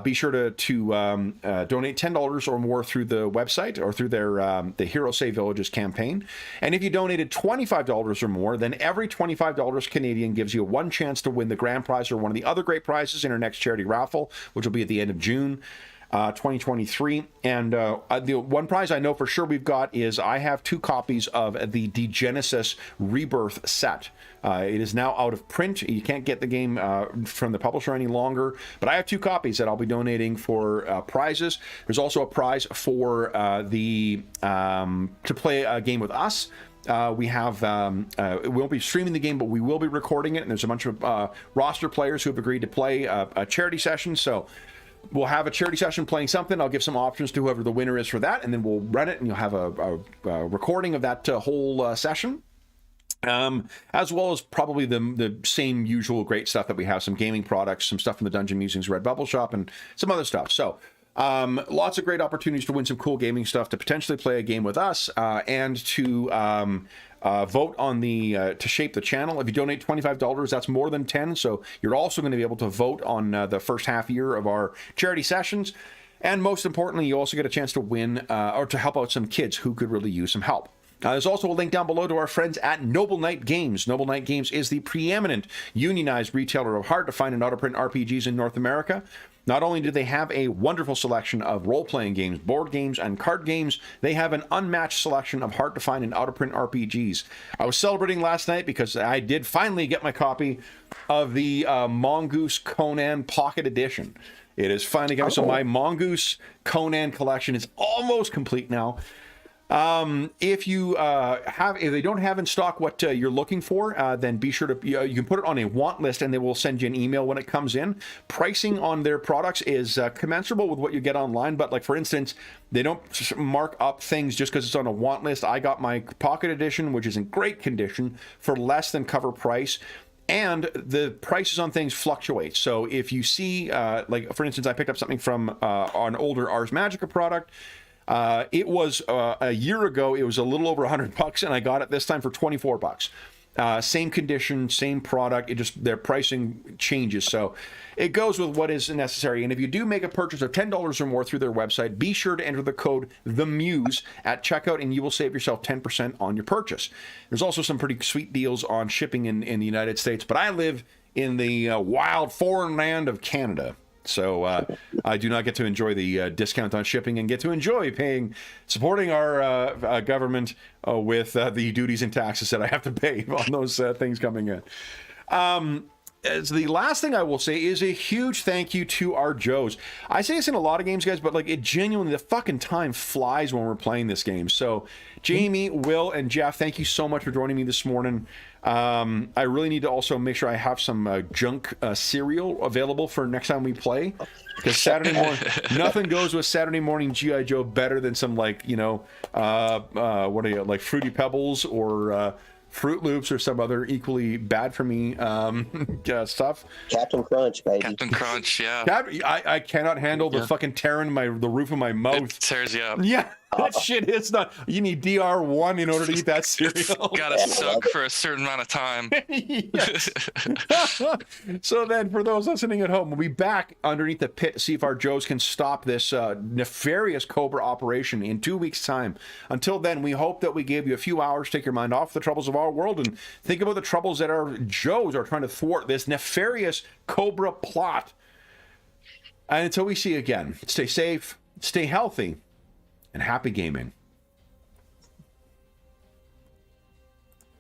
be sure to donate $10 or more through the website or through their the Hero Save Villages campaign. And if you donated $25 or more, then every $25 Canadian gives you 1 chance to win the grand prize or one of the other great prizes in our next charity raffle, which will be at the end of June 2023. And the one prize I know for sure we've got is I have 2 copies of the Degenesis Rebirth set. It is now out of print. You can't get the game from the publisher any longer, but I have 2 copies that I'll be donating for prizes. There's also a prize for to play a game with us. We won't be streaming the game, but we will be recording it, and there's a bunch of roster players who have agreed to play a charity session. So we'll have a charity session playing something. I'll give some options to whoever the winner is for that, and then we'll run it, and you'll have a recording of that whole session. As well as probably the same usual great stuff that we have, some gaming products, some stuff from the Dungeon Musings Redbubble shop, and some other stuff. So lots of great opportunities to win some cool gaming stuff, to potentially play a game with us, and to vote on to shape the channel. If you donate $25, that's more than 10. So you're also going to be able to vote on the first half year of our charity sessions. And most importantly, you also get a chance to win or to help out some kids who could really use some help. There's also a link down below to our friends at Noble Knight Games. Noble Knight Games is the preeminent unionized retailer of hard-to-find and out-of-print RPGs in North America. Not only do they have a wonderful selection of role-playing games, board games, and card games, they have an unmatched selection of hard-to-find and out-of-print RPGs. I was celebrating last night because I did finally get my copy of the Mongoose Conan Pocket Edition. It is finally coming. So my Mongoose Conan collection is almost complete now. If they don't have in stock what you're looking for, then be sure to you can put it on a want list, and they will send you an email when it comes in. Pricing on their products is commensurable with what you get online, but like for instance, they don't mark up things just because it's on a want list. I got my Pocket Edition, which is in great condition, for less than cover price. And the prices on things fluctuate. So if you see, like for instance, I picked up something from an older Ars Magica product. It was a year ago, it was a little over $100, and I got it this time for $24. Same condition, same product, it just their pricing changes. So it goes with what is necessary. And if you do make a purchase of $10 or more through their website, be sure to enter the code THEMUSE at checkout, and you will save yourself 10% on your purchase. There's also some pretty sweet deals on shipping in the United States, but I live in the wild foreign land of Canada. So I do not get to enjoy the discount on shipping and get to enjoy supporting our government with the duties and taxes that I have to pay on those things coming in. As the last thing I will say is a huge thank you to our Joes. I say this in a lot of games, guys, but like it genuinely, the fucking time flies when we're playing this game. So Jamie, Will, and Jeff, thank you so much for joining me this morning. I really need to also make sure I have some junk cereal available for next time we play, because Saturday morning, nothing goes with Saturday morning GI Joe better than some like, you know, what are you, like Fruity Pebbles or Fruit Loops or some other equally bad for me stuff. Captain Crunch, baby. Captain Crunch, yeah. I cannot handle the fucking tearing the roof of my mouth. It tears you up. Yeah, that shit is not. You need DR1 in order to eat that cereal. Gotta soak for a certain amount of time. So then, for those listening at home, we'll be back underneath the pit to see if our Joes can stop this nefarious Cobra operation in 2 weeks' time. Until then, we hope that we gave you a few hours to take your mind off the troubles of our world and think about the troubles that our Joes are trying to thwart this nefarious Cobra plot. And until we see you again, stay safe, stay healthy, and happy gaming.